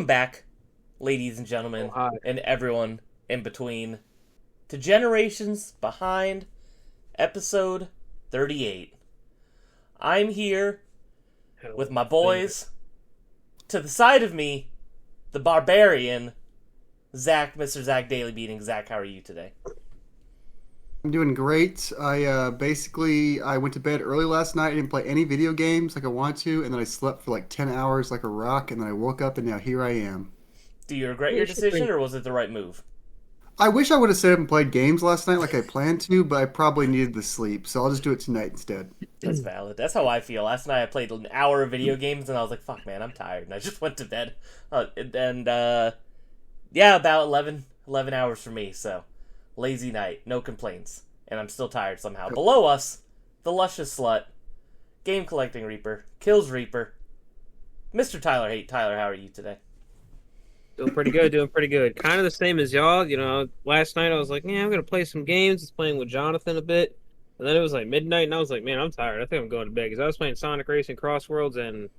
back, ladies and Oh, gentlemen, hi. and everyone in between, to Generations Behind, episode 38. I'm here with Hello, my there. boys. To the side of me, the barbarian, Zach, Mr. Zach Daily Beating. Zach, how are you today? I'm doing great. I went to bed early last night. I didn't play any video games like I wanted to, and then I slept for like 10 hours like a rock, and then I woke up and now here I am. Do you regret Yeah, your you should decision, bring. or was it the right move? I wish I would have stayed up and played games last night like I planned to, but I probably needed the sleep, so I'll just do it tonight instead. That's valid. That's how I feel. Last night I played an hour of video games, and I was like, fuck, man, I'm tired. And I just went to bed. Yeah, about 11 hours for me, so lazy night, no complaints. And I'm still tired somehow. Below us, the luscious slut, game collecting Reaper, kills Reaper, Mr. Tyler Hate. Tyler, how are you today? Doing pretty good, doing pretty good. Kind of the same as y'all. Last night I was like, yeah, I'm gonna play some games. I was playing with Jonathan a bit, and then it was like midnight, and I was like, man, I'm tired. I think I'm going to bed because I was playing Sonic Racing Crossworlds, and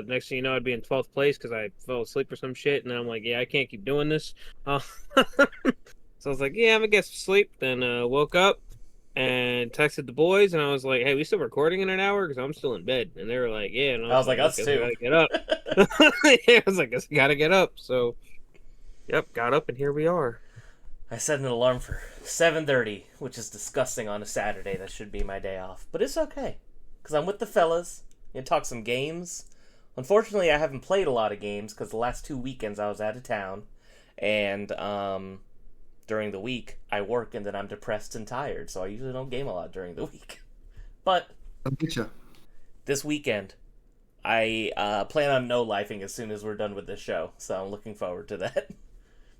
next thing you know, I'd be in 12th place because I fell asleep or some shit, and then I'm like, yeah, I can't keep doing this. So I was like, yeah, I'm gonna get some sleep. Then woke up and texted the boys, and I was like, hey, we still recording in an hour because I'm still in bed, and they were like, yeah, and I I was was like, like, us okay, so I too. gotta get up. Yeah, I was like, guess I gotta get up. So, yep, got up, and here we are. I set an alarm for 7:30, which is disgusting on a Saturday. That should be my day off. But it's okay, because I'm with the fellas and talk some games. Unfortunately, I haven't played a lot of games because the last 2 weekends I was out of town. And during the week, I work and then I'm depressed and tired. So I usually don't game a lot during the week. But I'll get you. this weekend, I plan on no-lifing as soon as we're done with this show. So I'm looking forward to that.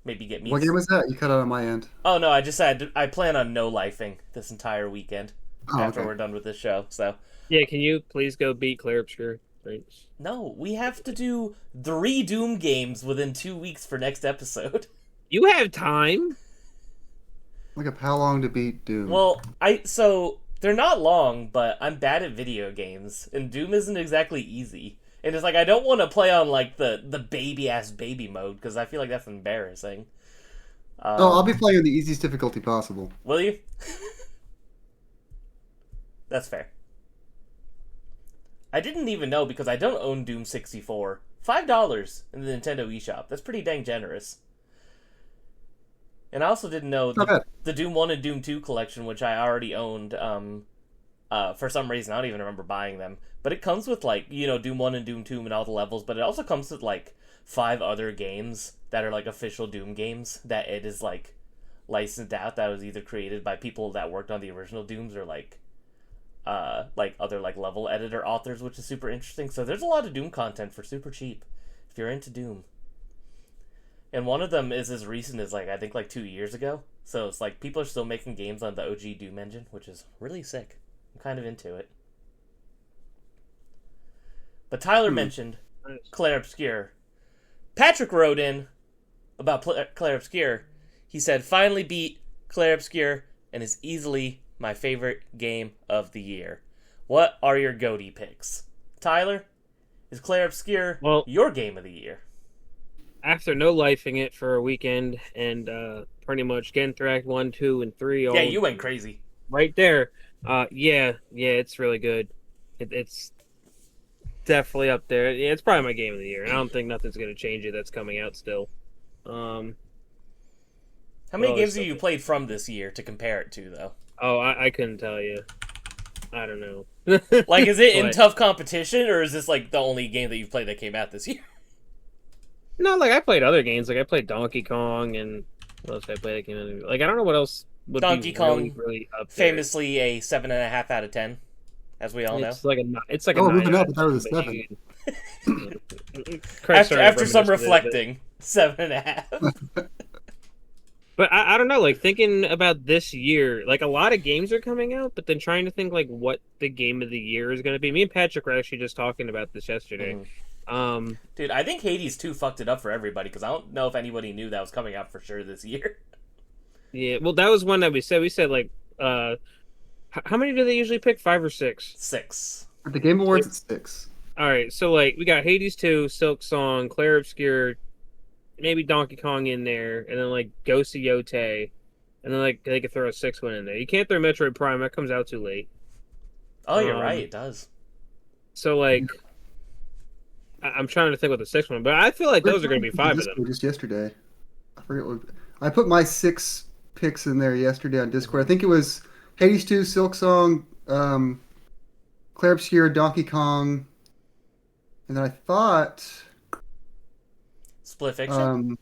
Maybe get me. What game was that? You cut out on my end. Oh no, I just said I plan on no-lifing this entire weekend Oh, after okay. we're done with this show. So Yeah, can you please go beat Claire Obscure? Thanks. no, we have to do 3 Doom games within 2 weeks for next episode. You have time. Look up how long to beat Doom. Well, they're not long, but I'm bad at video games, and Doom isn't exactly easy. And it's like I don't want to play on like the baby ass baby mode because I feel like that's embarrassing. Oh, I'll be Um, playing on the easiest difficulty possible. will you? That's fair. I didn't even know because I don't own Doom 64. $5 in the Nintendo eShop. That's pretty dang generous. And I also didn't know Not bad. the Doom 1 and Doom 2 collection, which I already owned. For some reason, I don't even remember buying them. But it comes with, like, Doom 1 and Doom 2 and all the levels, but it also comes with, like, 5 other games that are, like, official Doom games that it is, like, licensed out that was either created by people that worked on the original Dooms or, like other, like, level editor authors, which is super interesting. So there's a lot of Doom content for super cheap if you're into Doom. And one of them is as recent as like I think like 2 years ago. So it's like people are still making games on the OG Doom engine, which is really sick. I'm kind of into it. But Tyler Hmm. mentioned Nice. Claire Obscure. Patrick wrote in about Claire Obscure. He said, "Finally beat Claire Obscure and is easily my favorite game of the year. What are your GOTY picks?" Tyler, is Claire Obscure Well, your game of the year? after no lifing it for a weekend and pretty much Genthrak 1, 2, and 3 Yeah, all you went crazy. right there. Yeah, it's really good. It's definitely up there. Yeah, it's probably my game of the year. I don't think nothing's gonna change it. That's coming out still. Um, How what many other games have stuff? you played from this year to compare it to, though? Oh, I couldn't tell you. I don't know. Like, is it in But tough competition, or is this, like, the only game that you've played that came out this year? no, like I played other games. Like I played Donkey Kong and what else did I play that came out? Like I don't know what else would Donkey be really, Kong, really up there. famously a 7.5 out of 10, as we all know. It's like a Oh, 9 moving out up, of I thought it was 10, a but 7. Craig started After some reminiscing a little bit. reflecting, 7.5. But I don't know, like thinking about this year, like a lot of games are coming out, but then trying to think like what the game of the year is going to be. Me and Patrick were actually just talking about this yesterday. Mhm. Um, Dude, I think Hades 2 fucked it up for everybody, because I don't know if anybody knew that was coming out for sure this year. yeah, well, that was one that we said. We said like, how many do they usually pick? 5 or 6? 6. At the Game Awards, it's 6. All right, so like we got Hades 2, Silk Song, Clair Obscur, maybe Donkey Kong in there, and then like Ghost of Yotei, and then like they could throw a sixth one in there. You can't throw Metroid Prime; that comes out too late. Oh, you're right. Um, It does. so like I'm trying to think what the sixth one, but I feel like those are going to be five of them. Just yesterday. I forget what I put my 6 picks in there yesterday on Discord. I think it was Hades 2, Silk Song, Clair Obscur, Donkey Kong, and then I thought Split Fiction.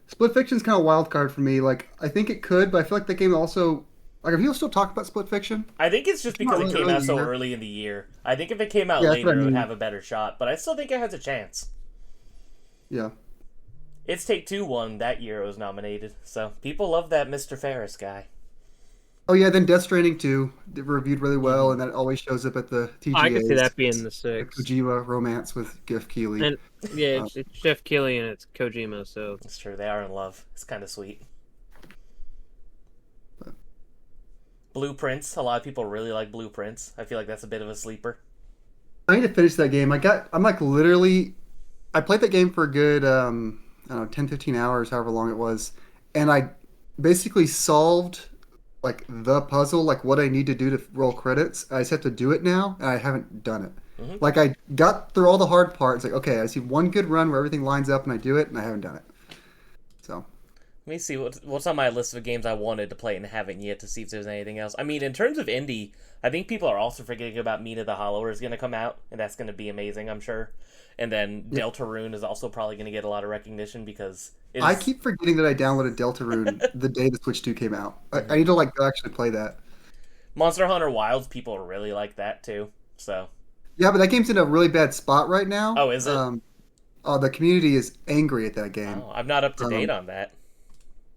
Split Fiction's kind of a wild card for me. Like I think it could, but I feel like that game also like are people still talk about Split Fiction? I think it's just because not it really came out so early, yeah. early in the year. I think if it came out Yeah, that's what later, I it would mean. have a better shot. But I still think it has a chance. Yeah. It's Take-Two won that year it was nominated. So people love that Mr. Ferris guy. Oh yeah, then Death Stranding 2 it reviewed really well, and that always shows up at the TGAs. I could see that being the The sixth. Kojima romance with Geoff Keighley. And yeah, it's Jeff Keighley and it's Kojima, so It's true, they are in love. It's kind of sweet. Blueprints. A lot of people really like Blueprints. I feel like that's a bit of a sleeper. I need to finish that game. I'm like literally, I played that game for a good, I don't know, 10, 15 hours, however long it was. And I basically solved like the puzzle, like what I need to do to roll credits. I just have to do it now, and I haven't done it. Mhm. Like I got through all the hard parts. Like, okay, I see one good run where everything lines up and I do it, and I haven't done it. So, Let me see what's on my list of games I wanted to play and haven't yet to see if there's anything else. I mean, in terms of indie, I think people are also forgetting about Mina the Hollower is going to come out, and that's going to be amazing, I'm sure. And then Deltarune is also probably going to get a lot of recognition because I keep forgetting that I downloaded Deltarune the day the Switch 2 came out. I need to like go actually play that. Monster Hunter Wilds, people really like that too. So, Yeah, but that game's in a really bad spot right now. Oh, is it? The community is angry at that game. oh, I'm not up to date on that.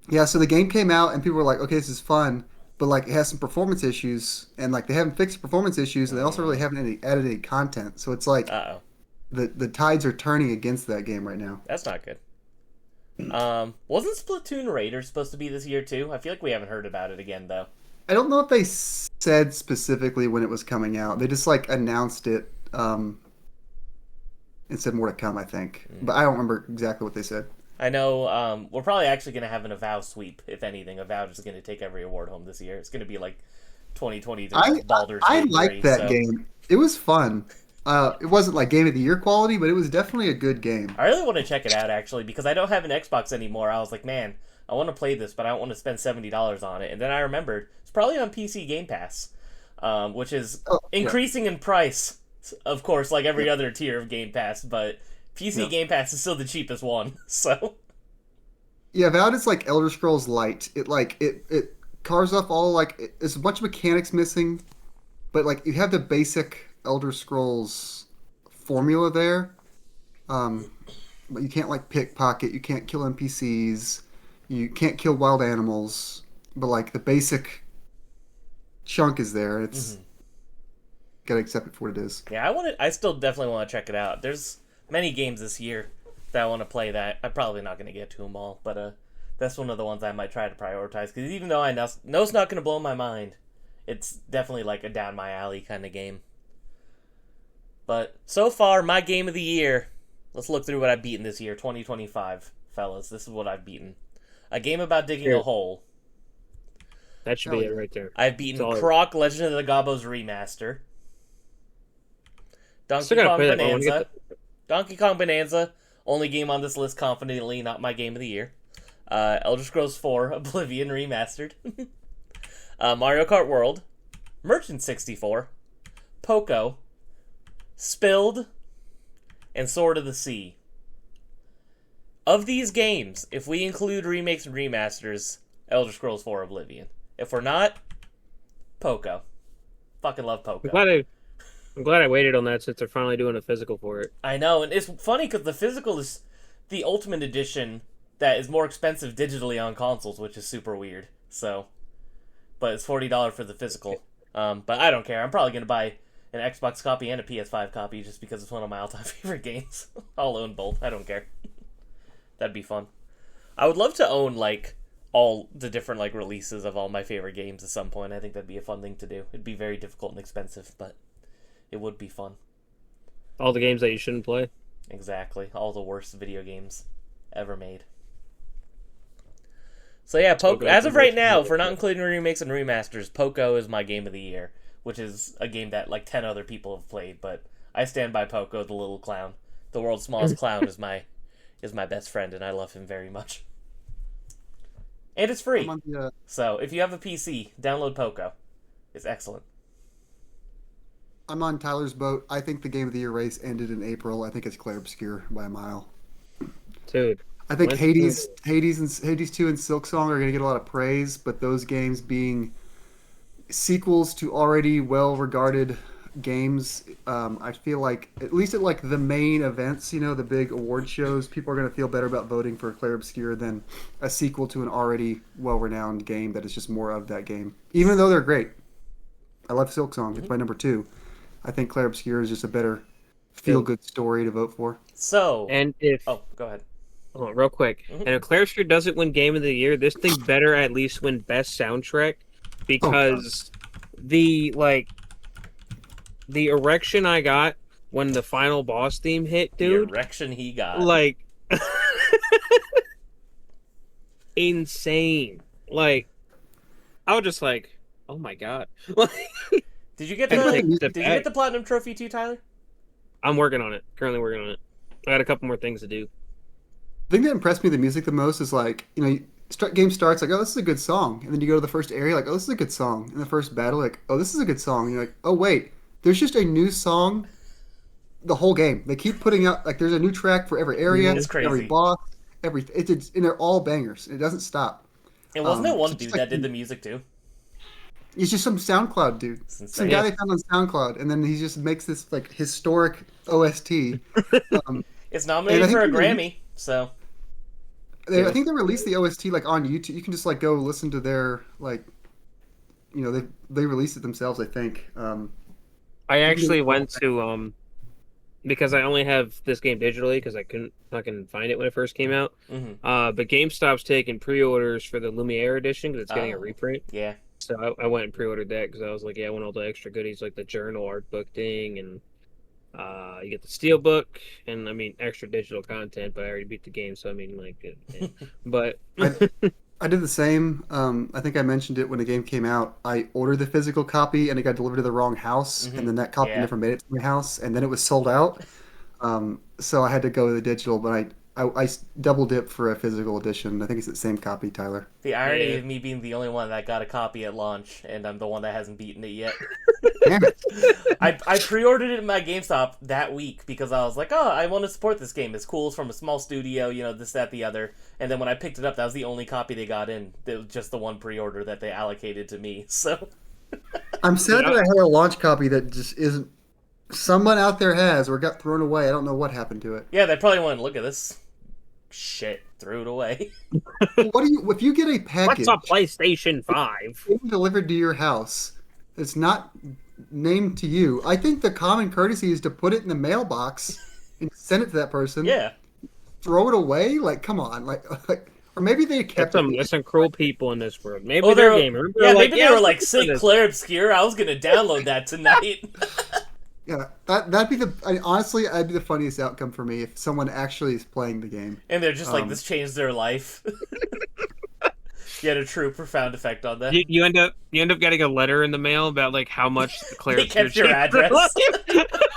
Yeah, so the game came out and people were like, "Okay, this is fun," but like it has some performance issues, and like they haven't fixed the performance issues, and they also really haven't added any content. So it's like Uh-oh. the tides are turning against that game right now. That's not good. Wasn't Splatoon Raiders supposed to be this year too? I feel like we haven't heard about it again though. I don't know if they said specifically when it was coming out. They just like announced it and said more to come, I think. But I don't remember exactly what they said. I know we're probably actually going to have an Avow sweep, if anything. Avow is going to take every award home this year. It's going to be like 2023 Baldur's I Gate 3, liked that so. game. It was fun. It wasn't like Game of the Year quality, but it was definitely a good game. I really want to check it out, actually, because I don't have an Xbox anymore. I was like, man, I want to play this, but I don't want to spend $70 on it. And then I remembered, it's probably on PC Game Pass, which is increasing in price, of course, like every other tier of Game Pass, but PC Game Pass is still the cheapest one, so... Yeah, Avowed is like Elder Scrolls Light. It carves off all like there's a bunch of mechanics missing, but like you have the basic Elder Scrolls formula there. But you can't like pickpocket, you can't kill NPCs, you can't kill wild animals, but like the basic chunk is there. It's gotta accept it for what it is. Yeah, I still definitely want to check it out. There's many games this year that I want to play that I'm probably not going to get to them all, but that's one of the ones I might try to prioritize, because even though I know it's not going to blow my mind, it's definitely like a down my alley kind of game. But so far, my game of the year, let's look through what I've beaten this year, 2025, fellas. This is what I've beaten. A game about digging a hole. that should be it right there. I've beaten Solid. Croc Legend of the Gobbos Remaster. Donkey Still gotta Kong play that, but I wanna Bonanza. get Donkey Kong Bonanza, only game on this list confidently, not my game of the year. Elder Scrolls 4, Oblivion Remastered. Mario Kart World. Merchant 64. Poco. Spilled. And Sword of the Sea. Of these games, if we include remakes and remasters, Elder Scrolls 4 Oblivion. If we're not, Poco. Fucking love Poco. I'm glad I waited on that since they're finally doing a physical for it. I know, and it's funny because the physical is the Ultimate Edition that is more expensive digitally on consoles, which is super weird. So, but it's $40 for the physical. But I don't care. I'm probably gonna buy an Xbox copy and a PS5 copy just because it's one of my all-time favorite games. I'll own both. I don't care. That'd be fun. I would love to own like all the different like releases of all my favorite games at some point. I think that'd be a fun thing to do. It'd be very difficult and expensive, but it would be fun. All the games that you shouldn't play. Exactly. All the worst video games ever made. So yeah, Poco. As of right now, for not including remakes and remasters, Poco is my game of the year, which is a game that like 10 other people have played, but I stand by Poco, the little clown. The world's smallest clown is my best friend, and I love him very much. And it's free. So if you have a PC, download Poco. It's excellent. I'm on Tyler's boat. I think the Game of the Year race ended in April. I think it's Clair Obscur by a mile. Dude. I think Hades 2 and Silksong are going to get a lot of praise, but those games being sequels to already well-regarded games, I feel like, at least at like the main events, you know, the big award shows, people are going to feel better about voting for Clair Obscur than a sequel to an already well-renowned game that is just more of that game. Even though they're great. I love Silksong. It's my number 2. I think Clair Obscur is just a better feel-good story to vote for. So, and if go ahead. Hold on, real quick. And if Clair Obscur doesn't win Game of the Year, this thing better at least win Best Soundtrack, because the erection I got when the final boss theme hit, dude. The erection he got. Like, insane. Like, I was just like, oh my god. Did you get the platinum trophy too, Tyler? I'm working on it. Currently working on it. I got a couple more things to do. The thing that impressed me the music the most is like, you know, game starts like, oh, this is a good song, and then you go to the first area like, oh, this is a good song. In the first battle, like, oh, this is a good song. And you're like, oh wait, there's just a new song. The whole game, they keep putting out like there's a new track for every area, every boss, and they're all bangers. It doesn't stop. And wasn't there one dude that did the music too? It's just some SoundCloud dude, some guy they found on SoundCloud, and then he just makes this like historic OST. It's nominated for a Grammy, so. I think they released the OST like on YouTube. You can just like go listen to their like, you know, they released it themselves. I think. I actually went to because I only have this game digitally because I couldn't fucking find it when it first came out. Mm-hmm. But GameStop's taking pre-orders for the Lumiere edition because it's getting a reprint. Yeah. So I went and pre-ordered that because I was like, yeah, I want all the extra goodies like the journal art book thing and. You get the steelbook and I mean extra digital content, but I already beat the game, so I mean like, but I did the same. I think I mentioned it when the game came out. I ordered the physical copy and it got delivered to the wrong house, and then that copy never made it to my house, and then it was sold out. So I had to go to the digital, but I double dipped for a physical edition. I think it's the same copy, Tyler. The irony of me being the only one that got a copy at launch, and I'm the one that hasn't beaten it yet. Damn it. I pre-ordered it in my GameStop that week because I was like, oh, I want to support this game. It's cool. It's from a small studio, you know, this, that, the other. And then when I picked it up, that was the only copy they got in. It was just the one pre-order that they allocated to me. So I'm sad that I had a launch copy that just isn't. Someone out there has or got thrown away. I don't know what happened to it. Yeah, they probably went, look at this shit, threw it away. What do you if you get a package? What's a PlayStation 5? Delivered to your house. It's not named to you. I think the common courtesy is to put it in the mailbox and send it to that person. Yeah. Throw it away? Like, come on. Like or maybe they kept there's some cruel people in this world. Maybe they're gamers. Maybe they were like, sick Clair Obscur. I was gonna download that tonight. Yeah, that'd be honestly, that'd be the funniest outcome for me if someone actually is playing the game. And they're just like, this changed their life. You had a true profound effect on that. You end up getting a letter in the mail about like how much the Clair they kept your address.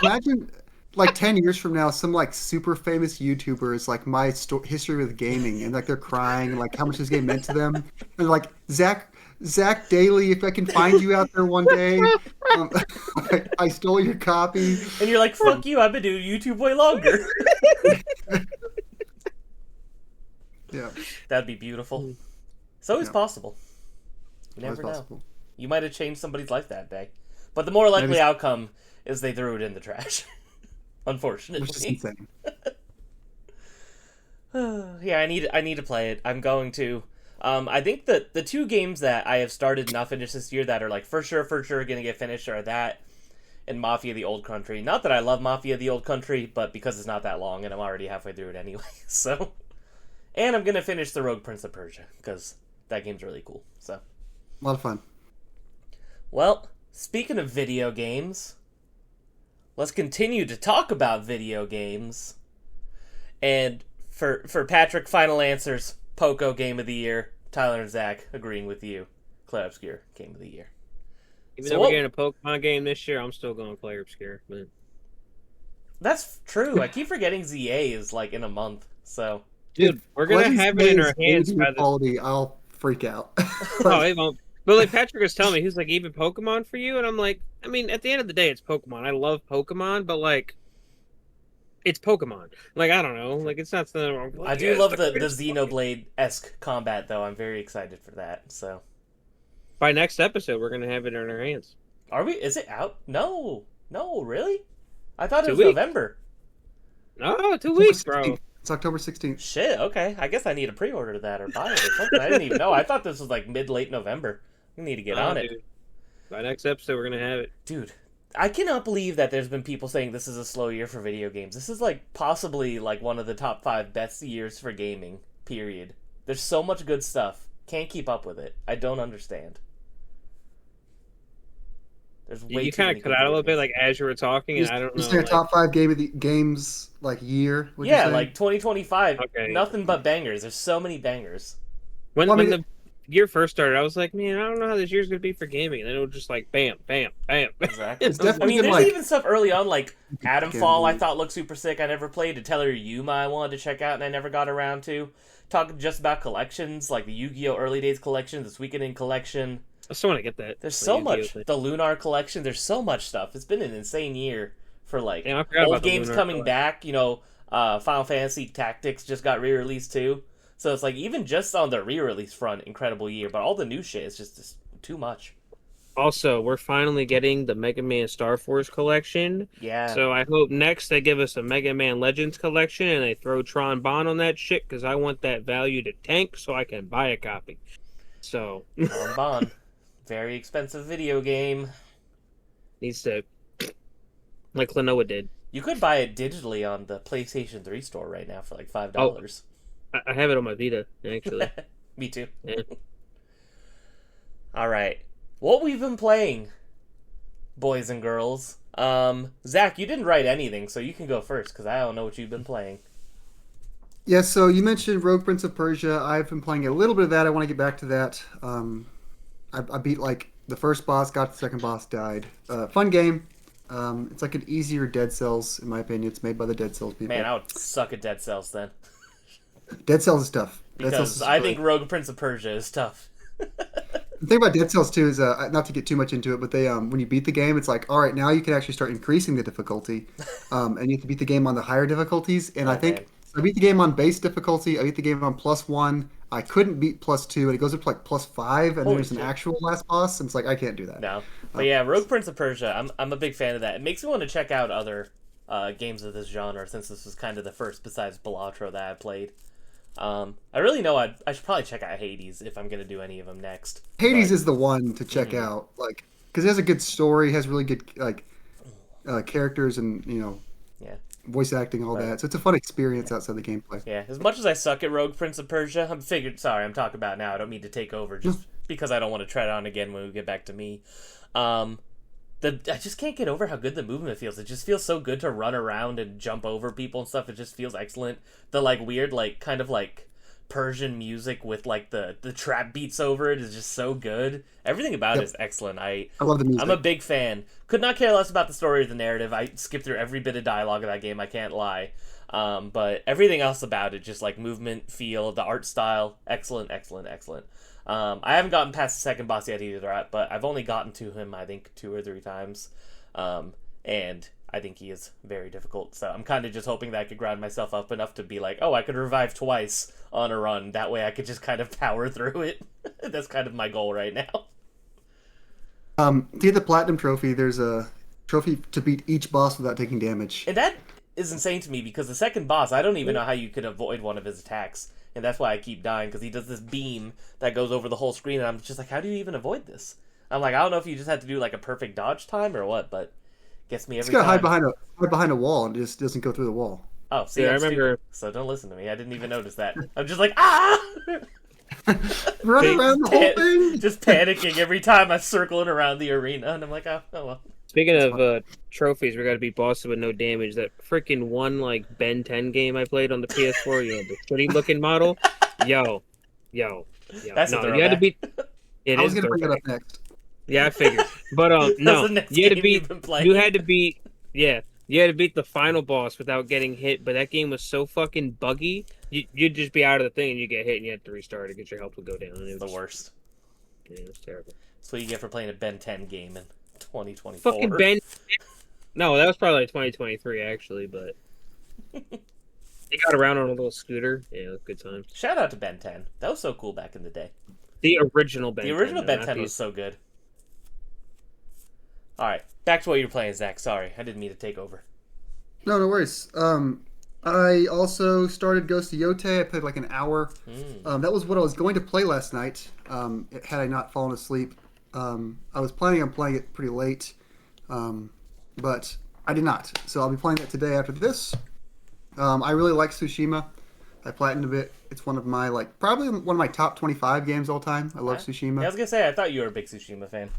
Imagine like 10 years from now, some like super famous YouTuber is like my history with gaming, and like they're crying like how much this game meant to them, and like Zach Daly, if I can find you out there one day, I stole your copy. And you're like, fuck you, I've been doing YouTube way longer. Yeah. That'd be beautiful. It's always possible. You never know. You might have changed somebody's life that day. But the more likely outcome is they threw it in the trash. Unfortunately. Which is insane. Yeah, I need to play it. I'm going to. I think that the two games that I have started and not finished this year that are like for sure gonna get finished are that and Mafia: The Old Country. Not that I love Mafia: The Old Country, but because it's not that long and I'm already halfway through it anyway. So, and I'm gonna finish the Rogue Prince of Persia because that game's really cool. So, a lot of fun. Well, speaking of video games, let's continue to talk about video games. And for Patrick, final answers: Poco Game of the Year. Tyler and Zach agreeing with you. Clair Obscur Game of the Year. Even though we're getting a Pokemon game this year, I'm still going Clair Obscur. But... That's true. I keep forgetting ZA is like in a month. So, dude, we're gonna have it in our hands by the quality. I'll freak out. Oh, it won't. But like Patrick was telling me, he's like, even Pokemon for you, and I'm like, I mean, at the end of the day, it's Pokemon. I love Pokemon, but like, it's Pokemon. Like, I don't know, like it's not something wrong. I do love the Xenoblade-esque combat, though. I'm very excited for that. So, by next episode, we're gonna have it in our hands. Are we? Is it out? No, really? I thought it was 2 weeks. November. No, 2 weeks, bro. It's October 16th. Shit. Okay, I guess I need to pre-order that or buy it or something. I didn't even know. I thought this was like late November. We need to get on it. By next episode, we're gonna have it. Dude, I cannot believe that there's been people saying this is a slow year for video games. This is like possibly like one of the top 5 best years for gaming, period. There's so much good stuff. Can't keep up with it. I don't understand. There's way You too kind many of cut good out a video little bit, games. like as you were talking, and I don't know. Is there a top 5 games like year? would you Yeah, say? like 2025. Okay. Nothing but bangers. There's so many bangers. when Well, I when mean- the year first started, I was like, man, I don't know how this year's gonna be for gaming. And then it was just like, bam, bam, bam. Exactly. It's I definitely mean, been there's like even stuff early on, like Again, Adamfall. I dude. thought looked super sick. I never played. Atelier Yuma I wanted to check out, and I never got around to. Talking just about collections, like the Yu-Gi-Oh! Early Days collection, this Weekend in collection. I still want to get that. There's The so Yu-Gi-Oh much. thing. The Lunar collection. There's so much stuff. It's been an insane year for like Yeah, I forgot old about the games Lunar coming collection. back. You know, Final Fantasy Tactics just got re-released too. So it's like even just on the re-release front, incredible year. But all the new shit is just too much. Also, we're finally getting the Mega Man Star Force collection. Yeah. So I hope next they give us a Mega Man Legends collection and they throw Tron Bond on that shit because I want that value to tank so I can buy a copy. So Bond. Very expensive video game. needs to, like Klonoa did. You could buy it digitally on the PlayStation 3 store right now for like $5. I have it on my Vita actually. Me too. Yeah. All right. What we've been playing, boys and girls. Zach, you didn't write anything, so you can go first because I don't know what you've been playing. Yeah, so you mentioned Rogue Prince of Persia. I've been playing a little bit of that. I want to get back to that. I beat like the first boss, got the second boss, died. Fun game. It's like an easier Dead Cells, in my opinion. It's made by the Dead Cells people. Man, I would suck at Dead Cells then. Dead Cells is tough. Dead Cells Because is I really- think Rogue Prince of Persia is tough. The thing about Dead Cells 2 is, not to get too much into it, but they when you beat the game, it's like, all right, now you can actually start increasing the difficulty, and you have to beat the game on the higher difficulties. And I think man. I beat the game on base difficulty. I beat the game on +1. I couldn't beat +2, and it goes up to like +5, and Holy there's an shit. actual last boss, and it's like I can't do that. No. But yeah, Rogue Prince of Persia, I'm a big fan of that. It makes me want to check out other games of this genre since this was kind of the first besides Balatro that I played. I really know I should probably check out Hades if I'm going to do any of them next. Hades But- is the one to check out, like, because it has a good story, has really good like characters, and Yeah. voice acting, all Right. that. So it's a fun experience outside the gameplay. Yeah, as much as I suck at Rogue Prince of Persia, I'm talking about now. I don't mean to take over just because I don't want to tread on again when we get back to me. I just can't get over how good the movement feels. It just feels so good to run around and jump over people and stuff. It just feels excellent. The like weird like kind of like Persian music with like the trap beats over it is just so good. Everything about it is excellent. I love the music. I'm a big fan. Could not care less about the story or the narrative. I skipped through every bit of dialogue of that game, I can't lie. But everything else about it, just like movement, feel, the art style, excellent. I haven't gotten past the second boss yet either, but I've only gotten to him, I think, 2 or 3 times. And I think he is very difficult. So I'm kind of just hoping that I could grind myself up enough to be like, oh, I could revive twice on a run. That way I could just kind of power through it. That's kind of my goal right now. To get the platinum trophy, there's a trophy to beat each boss without taking damage. And that is insane to me because the second boss, I don't even know how you could avoid one of his attacks. And that's why I keep dying, because he does this beam that goes over the whole screen, and I'm just like, how do you even avoid this? I'm like, I don't know if you just have to do like a perfect dodge time or what, but gets me It's every got to time. hide behind a wall and just doesn't go through the wall. Oh, see, Yeah, I'm I remember- stupid, so don't listen to me. I didn't even notice that. I'm just like, ah! Run around the whole thing. Just panicking every time I'm circling around the arena, and I'm like, oh well. Speaking It's of fun. trophies, we got to beat bosses with no damage. That freaking one like Ben 10 game I played on the PS4, the shitty looking model. Yo, yo, yo. That's a No, you had to throwback. beat. It I was is gonna bring that up throwback. next. Yeah, I figured. But That's no, the next you had to game beat. you've been You playing. had to beat. Yeah, you had to beat the final boss without getting hit. But that game was so fucking buggy. You'd just be out of the thing and you get hit and you had to restart it because your health would go down. And it It's the was, worst. yeah, it was terrible. That's what you get for playing a Ben 10 game in 2024. Fucking Ben. No, that was probably like 2023 actually, but he got around on a little scooter. Yeah, it was a good time. Shout out to Ben 10. That was so cool back in the day. The original Ben. The original 10, Ben not 10 was these- so good. Alright, back to what you're playing, Zach. Sorry, I didn't mean to take over. No, no worries. I also started Ghost of Yotei. I played like an hour. That was what I was going to play last night. Had I not fallen asleep, I was planning on playing it pretty late, but I did not. So I'll be playing that today after this. I really like Tsushima. I platinumed it. It's one of my probably one of my top 25 games all time. I love Tsushima. Yeah, I was gonna say, I thought you were a big Tsushima fan.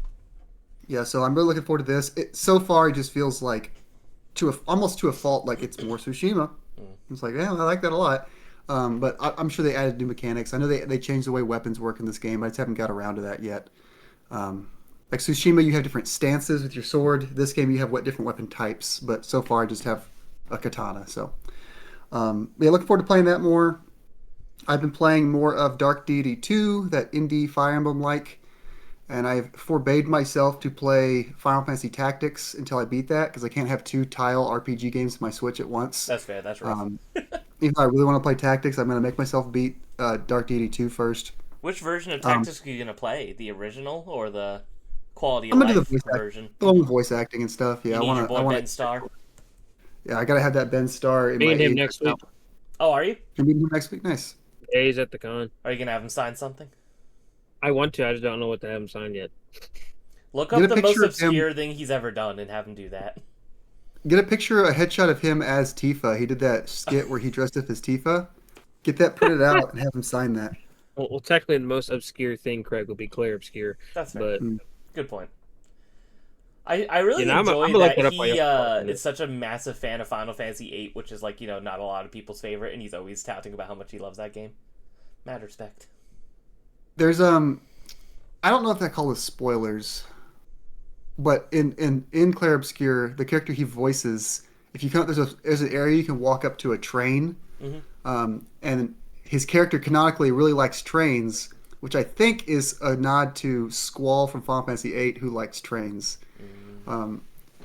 Yeah, so I'm really looking forward to this. So far, it just feels like almost to a fault, like it's more Tsushima. It's like, yeah, I like that a lot. But I'm sure they added new mechanics. I know they changed the way weapons work in this game. I just haven't got around to that yet. Like Tsushima, you have different stances with your sword. This game, you have different weapon types. But so far, I just have a katana. So, yeah, looking forward to playing that more. I've been playing more of Dark Deity 2, that indie Fire Emblem like. And I've forbade myself to play Final Fantasy Tactics until I beat that because I can't have two tile RPG games to my Switch at once. That's fair, that's rough. Even though I really want to play Tactics, I'm going to make myself beat Dark Deity 2 first. Which version of Tactics are you gonna play? The original or the quality of I'm gonna do life the voice version? The one with voice acting and stuff. Yeah, You need your I boy want Ben Starr. Yeah, I gotta have that Ben Starr in my Me and him age next account. week. Oh, are you? You're meeting him next week? Nice. Yeah, he's at the con. Are you gonna have him sign something? I want to. I just don't know what to have him sign yet. Look Get up a the most picture of him. obscure thing he's ever done and have him do that. Get a headshot of him as Tifa. He did that skit where he dressed up as Tifa. Get that printed out and have him sign that. Well, technically, the most obscure thing, Craig, would be Claire Obscure. That's fair. But Good point. I really I'm enjoy gonna look that it up while he you're talking. is such a massive fan of Final Fantasy VIII, which is not a lot of people's favorite, and he's always touting about how much he loves that game. Mad respect. There's I don't know if that call is spoilers, but in Claire Obscure, the character he voices, if you come there's an area you can walk up to a train, and his character canonically really likes trains, which I think is a nod to Squall from Final Fantasy VIII, who likes trains.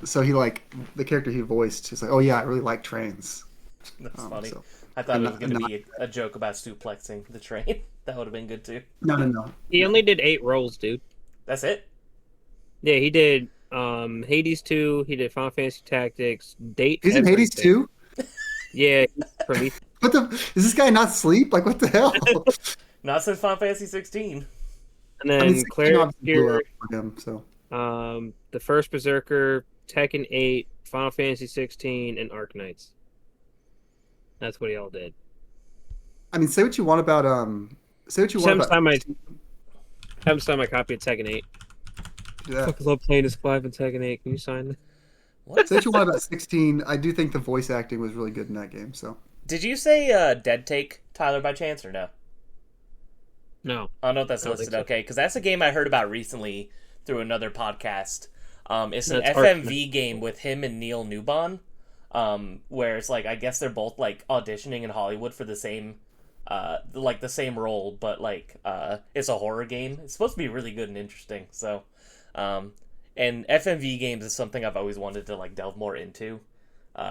So the character he voiced is like, oh yeah, I really like trains. That's funny. So- I thought it was going to no. be a joke about suplexing the train. That would have been good too. No. he only did 8 roles, dude. That's it. Yeah, he did Hades 2. He did Final Fantasy Tactics. Date. He's in Hades everything. too. Yeah, Prometheus. What the? Is this guy not asleep? Like what the hell? Not since Final Fantasy 16. And then I mean, Claire obviously blew Obscure. up for him, so The First Berserker, Tekken 8, Final Fantasy 16, and Arknights. That's what he all did. I mean, say what you want about say what you want about Have him sign my copy of Tekken 8. yeah. Fucking love playing as Clive in Tekken 8. Can you sign that? What? Say what you want about 16. I do think the voice acting was really good in that game. So Did you say Dead Take, Tyler, by chance, or no? No. I don't know if that's I don't listed think so. okay, because that's a game I heard about recently through another podcast. It's an That's FMV game with him and Neil Newbon, where it's I guess they're both auditioning in Hollywood for the same the same role, but it's a horror game. It's supposed to be really good and interesting. So and FMV games is something I've always wanted to delve more into,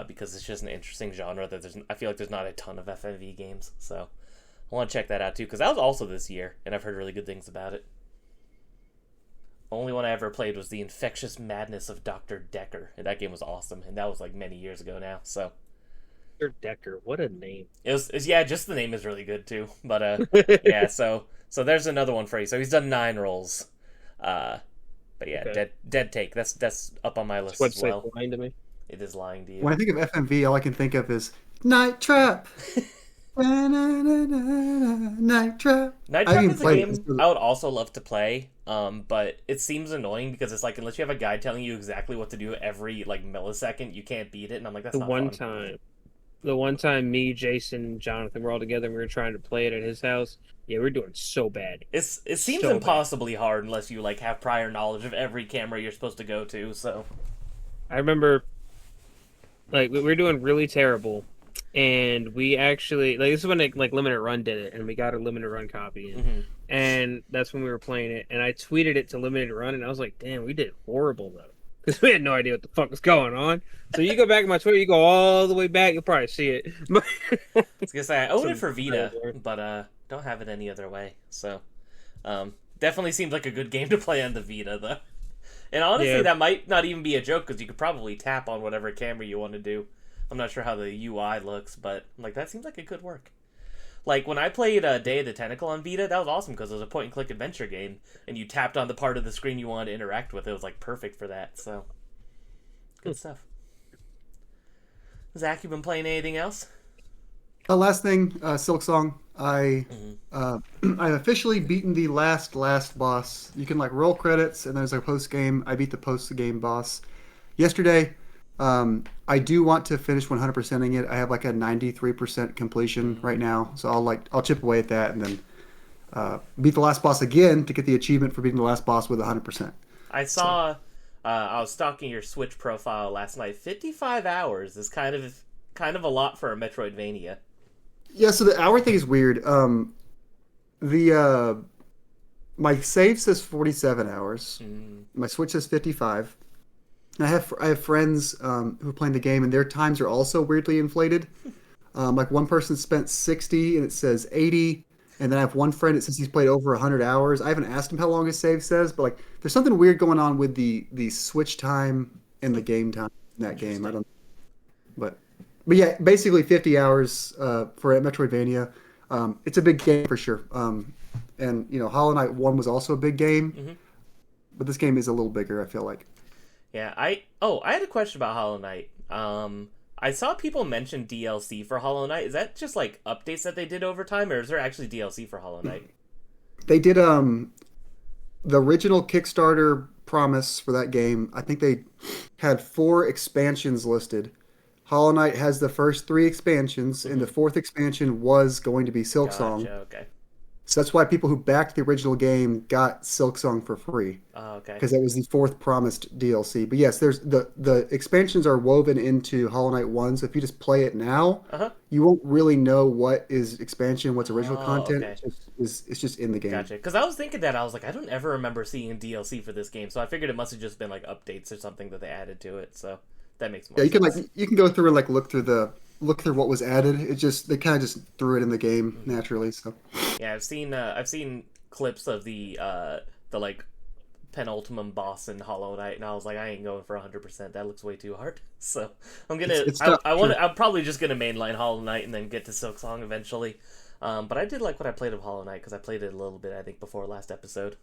because it's just an interesting genre that I feel like there's not a ton of FMV games. So I want to check that out too, because that was also this year, and I've heard really good things about it. Only one I ever played was The Infectious Madness of Dr. Decker, and that game was awesome, and that was many years ago now. So Decker, what a name. yeah, just the name is really good too. But yeah, so there's another one for you. So he's done 9 roles. But yeah, Okay. Dead Take. That's up on my list This as website's well. lying to me. It is lying to you. when I think of FMV, all I can think of is Night Trap. Night Trap. Night I Trap even is a played game it. I would also love to play. But it seems annoying because it's like unless you have a guide telling you exactly what to do every like millisecond, you can't beat it. And I'm like, that's The not one fun. time me, Jason, Jonathan were all together and we were trying to play it at his house. Yeah, we're doing so bad. It seems So bad. impossibly hard unless you like have prior knowledge of every camera you're supposed to go to. So I remember, like, we were doing really terrible, and we actually like this is when like Limited Run did it, and we got a Limited Run copy, mhm. and that's when we were playing it. And I tweeted it to Limited Run, and I was like, "Damn, we did horrible though." Because we had no idea what the fuck was going on. So you go back in my Twitter, you go all the way back, you'll probably see it. I was gonna say I own it for Some Vita, bad but don't have it any other way. So definitely seems like a good game to play on the Vita though. And honestly, Yeah. that might not even be a joke because you could probably tap on whatever camera you want to do. I'm not sure how the UI looks, but like that seems like it could work. Like when I played Day of the Tentacle on Vita, that was awesome because it was a point-and-click adventure game, and you tapped on the part of the screen you wanted to interact with. It was like perfect for that. So good stuff. Zach, you been playing anything else? Last thing, Silk Song. I I've officially beaten the last boss. You can like roll credits, and there's a post game. I beat the post game boss yesterday. I do want to finish 100%ing it. I have like a 93% completion right now, so I'll chip away at that and then beat the last boss again to get the achievement for beating the last boss with 100%. I saw. I was stalking your Switch profile last night. 55 hours is kind of a lot for a Metroidvania. Yeah, so the hour thing is weird. My save says 47 hours. My Switch says 55. And I have friends who are playing the game, and their times are also weirdly inflated. Like one person spent 60, and it says 80. And then I have one friend that says he's played over 100 hours. I haven't asked him how long his save says, but like there's something weird going on with the Switch time and the game time in that game. I don't. But yeah, basically 50 hours for a Metroidvania. It's a big game for sure. And you know, Hollow Knight 1 was also a big game, but this game is a little bigger, I feel like. Yeah, I had a question about Hollow Knight. I saw people mention DLC for Hollow Knight. Is that just like updates that they did over time, or is there actually DLC for Hollow Knight? They did the original Kickstarter promise for that game. I think they had 4 expansions listed. Hollow Knight has the first 3 expansions, and the 4th expansion was going to be Silk Song. Gotcha, okay. So that's why people who backed the original game got Silk Song for free. Oh, okay. Because that was the 4th promised DLC. But yes, there's the expansions are woven into Hollow Knight 1, so if you just play it now, you won't really know what is expansion, what's original content. Okay. It's just in the game. Gotcha. Because I was thinking that, I was like, I don't ever remember seeing DLC for this game, so I figured it must have just been like updates or something that they added to it, so that makes more sense. You can go through and like look through what was added. It just they kind of just threw it in the game naturally. So Yeah, I've seen clips of the like penultimate boss in Hollow Knight, and I was like, I ain't going for 100%. That looks way too hard. So I'm gonna. It's tough, sure. I'm probably just gonna mainline Hollow Knight and then get to Silk Song eventually. But I did like what I played of Hollow Knight because I played it a little bit, I think, before last episode.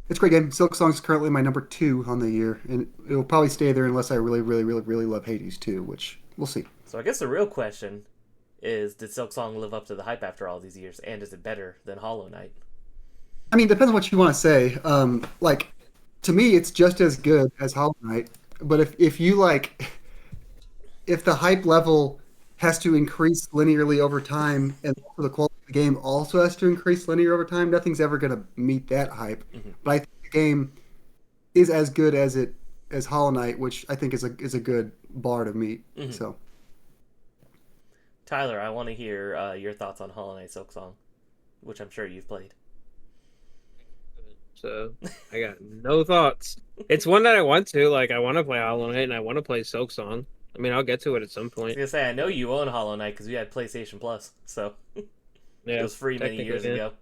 it's a great game. Silk Song is currently my number 2 on the year, and it will probably stay there unless I really, really, really, really love Hades 2, which we'll see. So I guess the real question is, did Silk Song live up to the hype after all these years, and is it better than Hollow Knight? I mean, depends on what you want to say. Like to me, it's just as good as Hollow Knight. But if you like, if the hype level has to increase linearly over time, and the quality of the game also has to increase linear over time, nothing's ever going to meet that hype. But I think the game is as good as Hollow Knight, which I think is a good bar to meet. So Tyler, I want to hear your thoughts on Hollow Knight Silk Song, which I'm sure you've played. So I got no thoughts. It's one that I want to. Like, I want to play Hollow Knight and I want to play Silk Song. I mean, I'll get to it at some I was point. gonna say, I know you own Hollow Knight because you had PlayStation Plus, so Yeah, it was free many years technically, yeah. ago.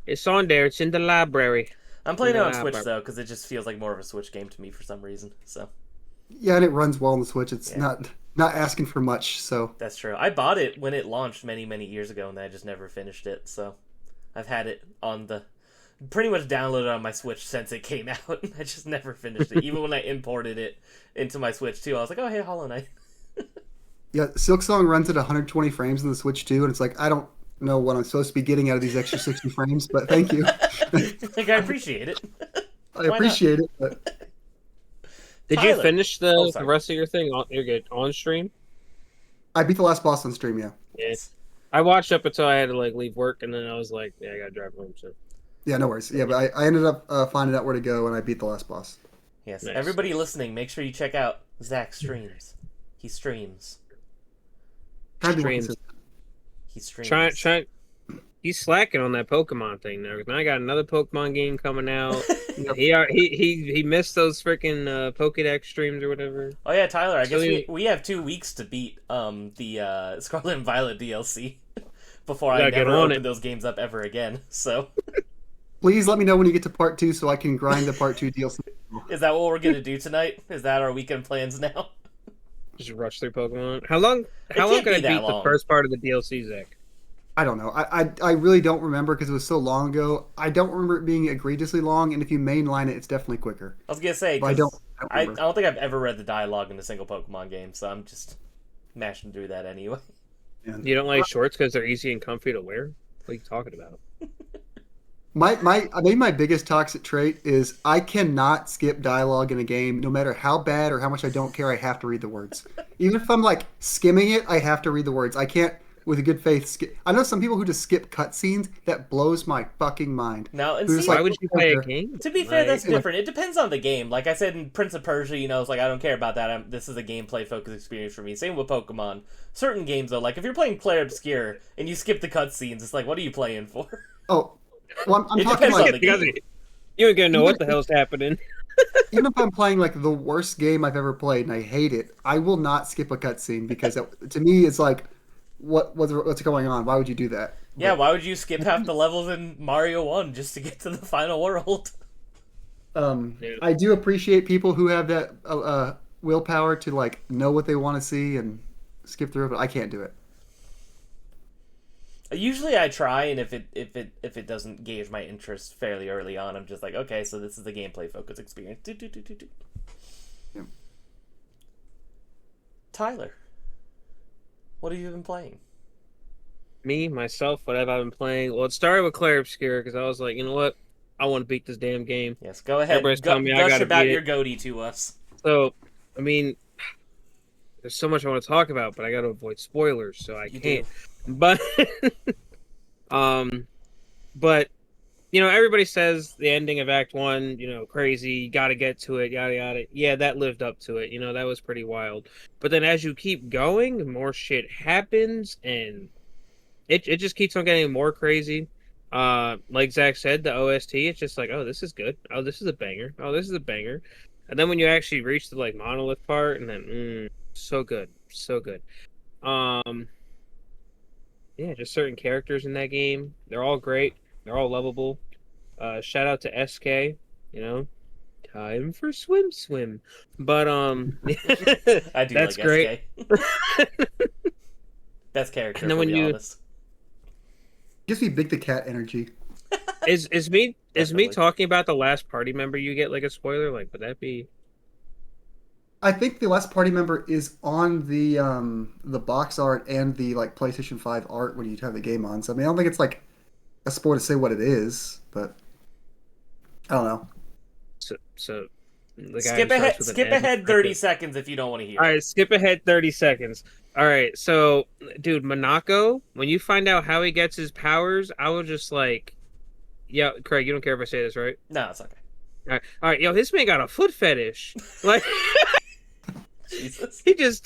It's on there. It's in the library. I'm playing it on Yeah, Switch but- though because it just feels like more of a Switch game to me for some reason. So yeah, and it runs well on the Switch. It's Yeah. not asking for much. So that's true. I bought it when it launched many years ago, and I just never finished it. So I've had it on the pretty much downloaded on my Switch since it came out, and I just never finished it. Even when I imported it into my Switch too, I was like, oh hey, Hollow Knight. yeah, Silk Song runs at 120 frames in the Switch too, and it's like I don't know what I'm supposed to be getting out of these extra 60 frames, but thank you. Like, I appreciate it. I appreciate it. But Did you Tyler. finish Oh, the sorry. rest of your thing? You're good on stream. I beat the last boss on stream. Yeah. Yes. I watched up until I had to like leave work, and then I was like, yeah, I gotta drive home. So Yeah, no worries. Yeah, but I ended up finding out where to go, and I beat the last boss. Yes. Nice. Everybody listening, make sure you check out Zach streams. He streams. Trying to be more Streams. consistent. He streams. try. He's slacking on that Pokemon thing now. Now I got another Pokemon game coming out. He missed those freaking Pokédex streams or whatever. Oh yeah, Tyler. I So guess we have 2 weeks to beat the Scarlet and Violet DLC before I Gotta get never on open it. those games up ever again. So Please let me know when you get to part 2 so I can grind the part 2 DLC. is that what we're gonna do tonight? Is that our weekend plans now? Just rush through Pokemon. How long can't can I be that beat long. the first part of the DLC, Zach? I don't know. I really don't remember because it was so long ago. I don't remember it being egregiously long, and if you mainline it, it's definitely quicker. I was gonna say, But I 'cause don't I remember. don't think I've ever read the dialogue in a single Pokemon game, so I'm just mashing through that anyway. You don't like shorts because they're easy and comfy to wear? What are you talking about? I think my biggest toxic trait is I cannot skip dialogue in a game, no matter how bad or how much I don't care. I have to read the words, even if I'm like skimming it. I have to read the words. I can't, with a good faith, skip. I know some people who just skip cutscenes. That blows my fucking mind. Now, and Who's see, like- Why would you play a game? to be fair, Like, that's different. It depends on the game. Like I said in Prince of Persia, it's like I don't care about that. This is a gameplay focused experience for me. Same with Pokemon. Certain games though, like if you're playing Clair Obscure and you skip the cutscenes, it's like, what are you playing for? Oh, well, I'm It talking depends on like the game. You ain't gonna know what the hell's happening. even if I'm playing like the worst game I've ever played and I hate it, I will not skip a cutscene because to me it's like, what's going on? Why would you do that? Yeah, why would you skip half the levels in Mario 1 just to get to the final world? Yeah. I do appreciate people who have that willpower to like know what they want to see and skip through it, but I can't do it. Usually I try, and if it doesn't gauge my interest fairly early on, I'm just like, okay, so this is the gameplay focused experience. Do. Yeah. Tyler, what have you been playing? Me, myself, what have I been playing? Well, it started with Clair Obscure because I was like, you know what? I want to beat this damn game. Yes, go ahead. Everybody's telling me I gush gotta about beat your it. goatee to us. So, I mean, there's so much I want to talk about, but I got to avoid spoilers, so I You can't. do. But, but everybody says the ending of Act 1, crazy, you got to get to it, yada yada. Yeah, that lived up to it. That was pretty wild. But then as you keep going, more shit happens, and it just keeps on getting more crazy. Like Zach said, the OST, it's just like, oh, this is good. Oh, this is a banger. Oh, this is a banger. And then when you actually reach the like monolith part, and then so good, so good. Yeah, just certain characters in that game. They're all great. They're all lovable. Shout out to SK. Time for swim. But I do that's like great. SK. Best character, And then to when be you- honest. Gives me Big the Cat energy. Is me Definitely. talking about the last party member you get like a spoiler? Like, would that be? I think the last party member is on the box art and the like PlayStation 5 art when you have the game on. So I mean, I don't think it's like a spoiler to say what it is, but I don't know. So the guy Skip who ahead. starts with an Skip M, ahead like 30 this. seconds if you don't want to hear. All right, skip ahead 30 seconds. All right, so, dude, Monako, when you find out how he gets his powers, I was just like, yeah, Craig, you don't care if I say this, right? No, it's okay. All right, yo, this man got a foot fetish. Like, Jesus. he just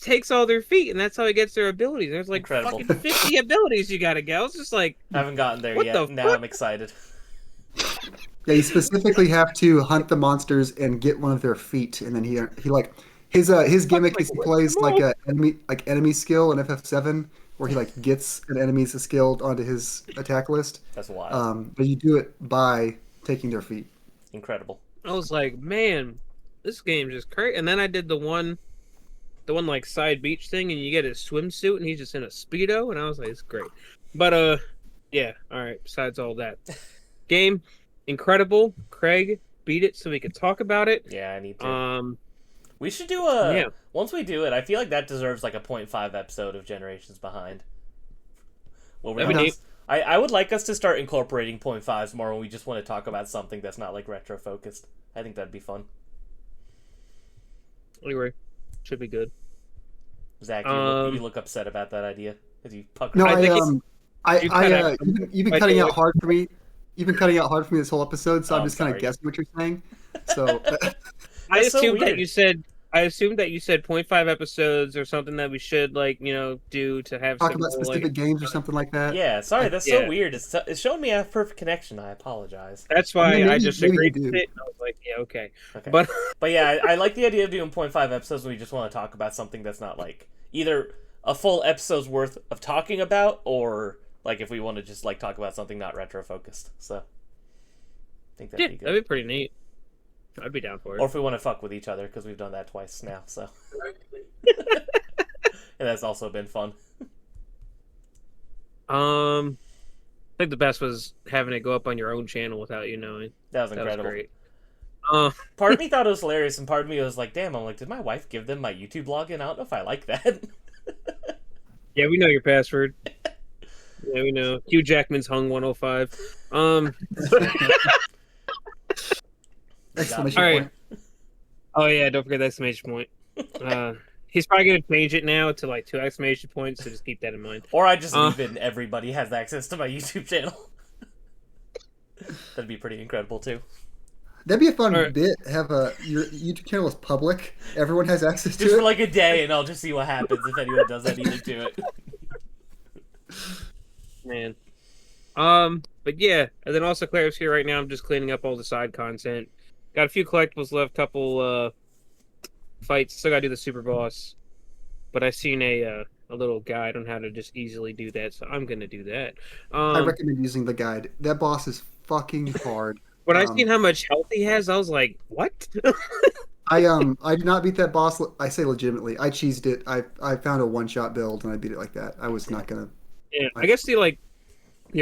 takes all their feet, and that's how he gets their abilities. There's like Incredible. fucking 50 abilities you gotta get. I was just like, I haven't gotten there What yet. the Now fuck? I'm excited. Yeah, you specifically have to hunt the monsters and get one of their feet, and then he like his gimmick is he plays like a enemy skill in FF7 where he like gets an enemy's skill onto his attack list. That's wild. But you do it by taking their feet. Incredible. I was like, man, this game's just crazy. And then I did the one like side beach thing, and you get his swimsuit, and he's just in a Speedo, and I was like, it's great. But yeah, all right. Besides all that, game incredible. Craig beat it so we could talk about it. Yeah, I need to. Yeah. We should do a. Yeah. Once we do it, I feel like that deserves like a 0.5 episode of Generations Behind. Well, That'd be neat. I would like us to start incorporating point fives more when we just want to talk about something that's not like retro focused. I think that'd be fun. Anyway, should be good. Zach, you look upset about that idea. As you pucker. No, I think you've been cutting out hard for me. You've been cutting out hard for me this whole episode, so I'm just kind sorry. of guessing what you're saying. So I That's so assumed that weird. you said. I assumed that you said 0.5 episodes or something that we should do to have talk some about specific games or something like that. Yeah, sorry, that's so weird. It's showing me I have perfect connection. I apologize. That's why Maybe- I just maybe agreed you with do. it. And I was like, yeah, okay. Okay. But But yeah, I like the idea of doing 0.5 episodes when we just want to talk about something that's not like either a full episode's worth of talking about or like if we want to just like talk about something not retro focused. So I think that'd yeah, be good. that'd be pretty neat. I'd be down for it. Or if we want to fuck with each other because we've done that twice now. So and that's also been fun. I think the best was having it go up on your own channel without you knowing. That was That incredible. was great. Part of me thought it was hilarious, and part of me was like, "Damn!" I'm like, "Did my wife give them my YouTube login? I don't know if I like that." Yeah, we know your password. Yeah, we know. Hugh Jackman's hung 105. Exclamation All right. point. Oh yeah, don't forget the exclamation point. He's probably gonna change it now to like 2 exclamation points, so just keep that in mind. Or I just leave it and everybody has access to my YouTube channel. That'd be pretty incredible too. That'd be a fun All right. bit. Have your YouTube channel is public. Everyone has access to Just for it. like a day, and I'll just see what happens if anyone does anything to it. Man. But yeah, and then also Claire's here right now. I'm just cleaning up all the side content. Got a few collectibles left, couple fights. Still gotta do the super boss. But I seen a little guide on how to just easily do that, so I'm gonna do that. I recommend using the guide. That boss is fucking hard. When I seen how much health he has, I was like, what? I did not beat that boss. I say legitimately. I cheesed it. I found a one-shot build and I beat it like that. I was not gonna. Yeah, I guess the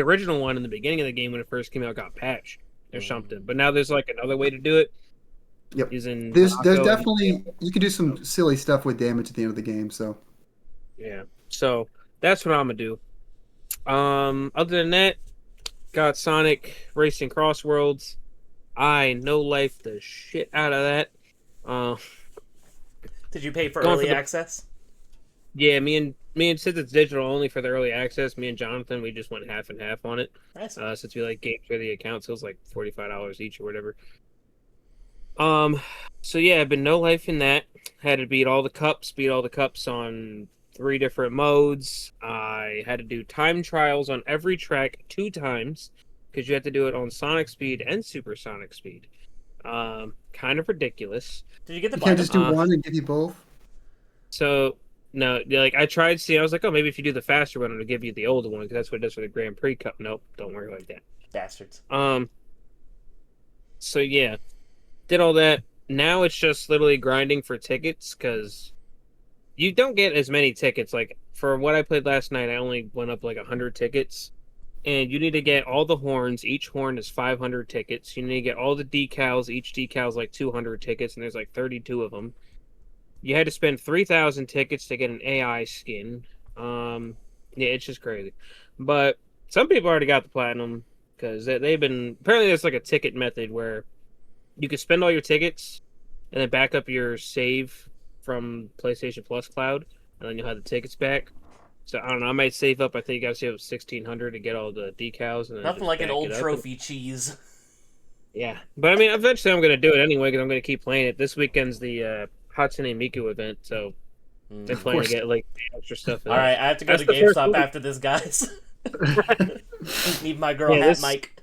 original one in the beginning of the game when it first came out got patched or something. But now there's like another way to do it. Yep. Using There's Morocco definitely you can do some silly stuff with damage at the end of the game. So yeah. So that's what I'm gonna do. Other than that, got Sonic Racing Cross Worlds. I no life the shit out of that. Did you pay for Going early for the- access? Yeah, me and since it's digital only for the early access, me and Jonathan we just went half and half on it. Nice. Since we like games for the account, so it was like $45 each or whatever. So yeah, I've been no life in that. Had to beat all the cups on 3 different modes. I had to do time trials on every track 2 times because you have to do it on Sonic Speed and Supersonic Speed. Kind of ridiculous. Did you get the you can't platinum? just do one and give you both. So no, like I tried to see, I was like, oh, maybe if you do the faster one, it'll give you the older one because that's what it does for the Grand Prix Cup. Nope, don't work like that. Bastards. So yeah, did all that. Now it's just literally grinding for tickets because you don't get as many tickets. Like for what I played last night, I only went up like 100 tickets, and you need to get all the horns. Each horn is 500 tickets. You need to get all the decals. Each decal is like 200 tickets, and there's like 32 of them. You had to spend 3,000 tickets to get an AI skin. Yeah, it's just crazy. But some people already got the platinum because they've been apparently there's like a ticket method where you can spend all your tickets and then back up your save from PlayStation Plus Cloud, and then you'll have the tickets back. So I don't know. I might save up. I think you got to save up 1,600 to get all the decals. And then Nothing just like an back old it up. trophy cheese. Yeah, but I mean, eventually I'm gonna do it anyway because I'm gonna keep playing it. This weekend's the Hatsune Miku event, so I'm planning to course. get like the extra stuff. All right, I have to go That's to the first GameStop movie. after this, guys. Need my girl Yeah, hat, this- Mike.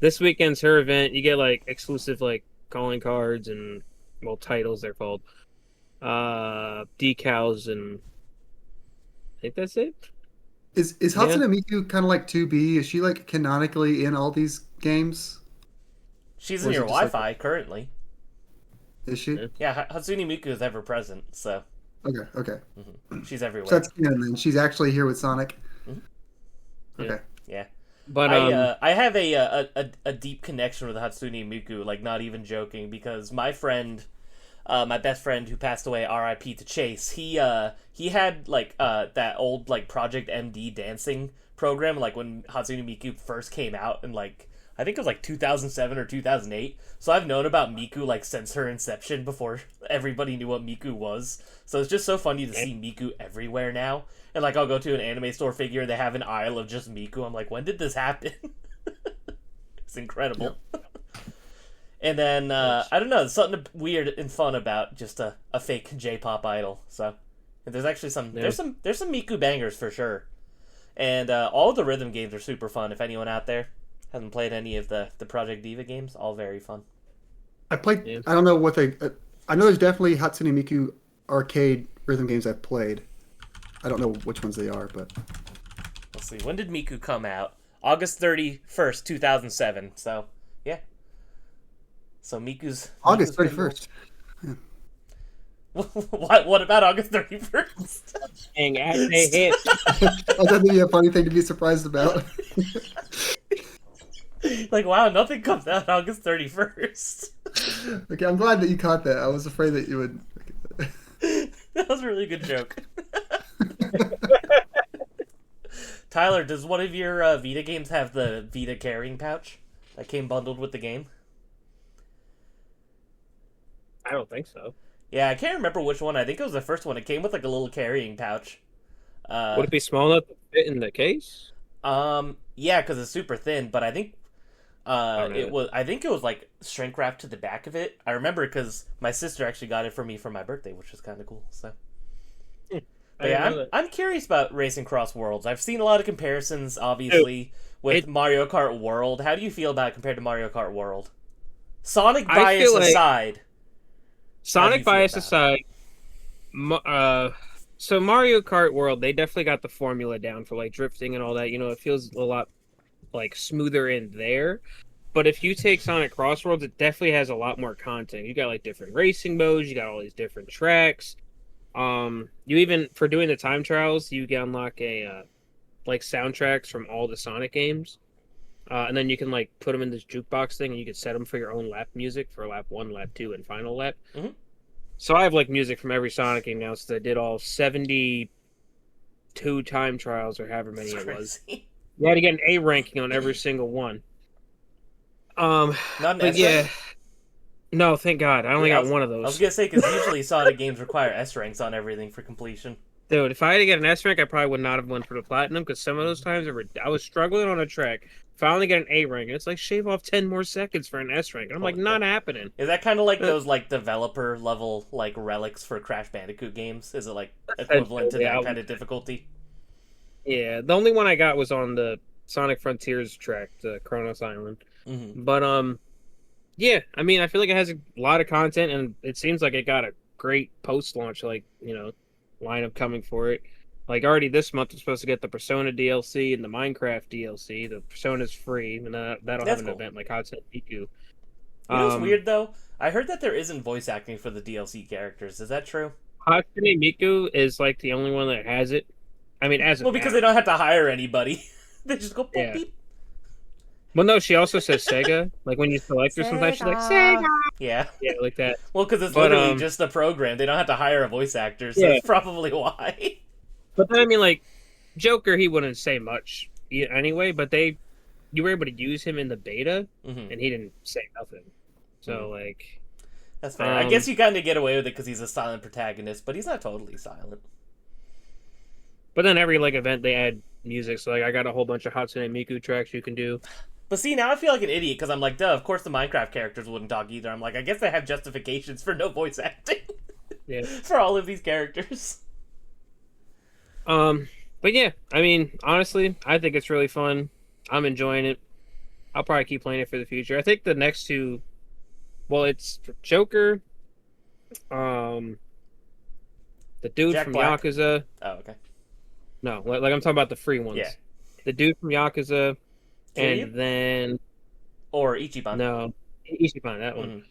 This weekend's her event. You get like exclusive like calling cards and titles they're called, decals, and I think that's it. Is Hatsune Miku kind of like 2B? Is she like canonically in all these games? She's Or in is your it just like- Wi-Fi currently. Is she? Yeah. Yeah, Hatsune Miku is ever present, so Okay. she's everywhere. So that's canon then. She's actually here with Sonic. Mhm. Okay. Yeah. But I have a deep connection with Hatsune Miku, like not even joking, because my friend my best friend who passed away, R.I.P. to Chase. He had like that old like Project MD dancing program, like when Hatsune Miku first came out, and like I think it was like 2007 or 2008. So I've known about Miku like since her inception, before everybody knew what Miku was. So it's just so funny to see Miku everywhere now. And like I'll go to an anime store figure, they have an aisle of just Miku. I'm like, when did this happen? It's incredible. Yep. And then I don't know, there's something weird and fun about just a fake J-pop idol. So and there's actually there's some Miku bangers for sure. And all the rhythm games are super fun. If anyone out there hasn't played any of the Project Diva games, all very fun. I played. Yeah. I don't know what they. I know there's definitely Hatsune Miku arcade rhythm games I've played. I don't know which ones they are, but let's see. When did Miku come out? August 31st, 2007. So yeah. So Miku's August 31st. Yeah. What about August 31st? Dang, they hit. I thought that'd be a funny thing to be surprised about. Like, wow, nothing comes out August 31st. Okay, I'm glad that you caught that. I was afraid that you would. That was a really good joke. Tyler, does one of your Vita games have the Vita carrying pouch that came bundled with the game? I don't think so. Yeah, I can't remember which one. I think it was the first one. It came with like a little carrying pouch. Would it be small enough to fit in the case? Yeah, because it's super thin. But I think I think it was like shrink wrapped to the back of it. I remember because my sister actually got it for me for my birthday, which was kind of cool. So, but yeah, I'm curious about Racing Cross Worlds. I've seen a lot of comparisons, obviously, with Mario Kart World. How do you feel about it compared to Mario Kart World? Sonic bias aside. Sonic bias aside, so Mario Kart World, they definitely got the formula down for like drifting and all that. You know, it feels a lot like smoother in there. But if you take Sonic Cross Worlds, it definitely has a lot more content. You got like different racing modes, you got all these different tracks. You even for doing the time trials, you can unlock a like soundtracks from all the Sonic games. And then you can like put them in this jukebox thing, and you can set them for your own lap music for lap 1, lap 2, and final lap. Mm-hmm. So I have like music from every Sonic game now, since I did all 72 time trials or however many it was. You had to get an A ranking on every single one. Not an S rank? No, thank God. I only got one of those. I was gonna say, because usually Sonic games require S ranks on everything for completion. Dude, if I had to get an S rank, I probably would not have went for the platinum, because some of those times I was struggling on a track. Finally get an A rank, and it's like shave off 10 more seconds for an S rank. And I'm like, not happening. Is that kind of like those like developer level like relics for Crash Bandicoot games? Is it like equivalent to that kind of difficulty? Yeah, the only one I got was on the Sonic Frontiers track, the Kronos Island. Mm-hmm. But yeah, I mean, I feel like it has a lot of content, and it seems like it got a great post-launch, like, you know, lineup coming for it. Like, already this month, we're supposed to get the Persona DLC and the Minecraft DLC. The Persona's free, and that'll have an event like Hatsune Miku. You know what's weird, though? I heard that there isn't voice acting for the DLC characters. Is that true? Hatsune Miku is, like, the only one that has it. I mean, because they don't have to hire anybody. They just go boop, beep. Well, no, she also says Sega. Like, when you select her, sometimes she's like, Sega! Yeah. Yeah, like that. Well, because it's literally just a program. They don't have to hire a voice actor, so that's probably why. But then, I mean, like, Joker, he wouldn't say much anyway, but you were able to use him in the beta, and he didn't say nothing. So, like... That's fair. I guess you kind of get away with it because he's a silent protagonist, but he's not totally silent. But then every, like, event, they add music, so, like, I got a whole bunch of Hatsune Miku tracks you can do. But see, now I feel like an idiot, because I'm like, duh, of course the Minecraft characters wouldn't talk either. I'm like, I guess they have justifications for no voice acting. Yeah. For all of these characters. But yeah, I mean, honestly, I think it's really fun. I'm enjoying it. I'll probably keep playing it for the future. I think the next two, well, it's Joker, the dude Jack from Black. Yakuza. Oh, okay. No, like I'm talking about the free ones. Yeah. The dude from Yakuza, Kiryu? and then Or Ichiban. no, Ichiban, that one.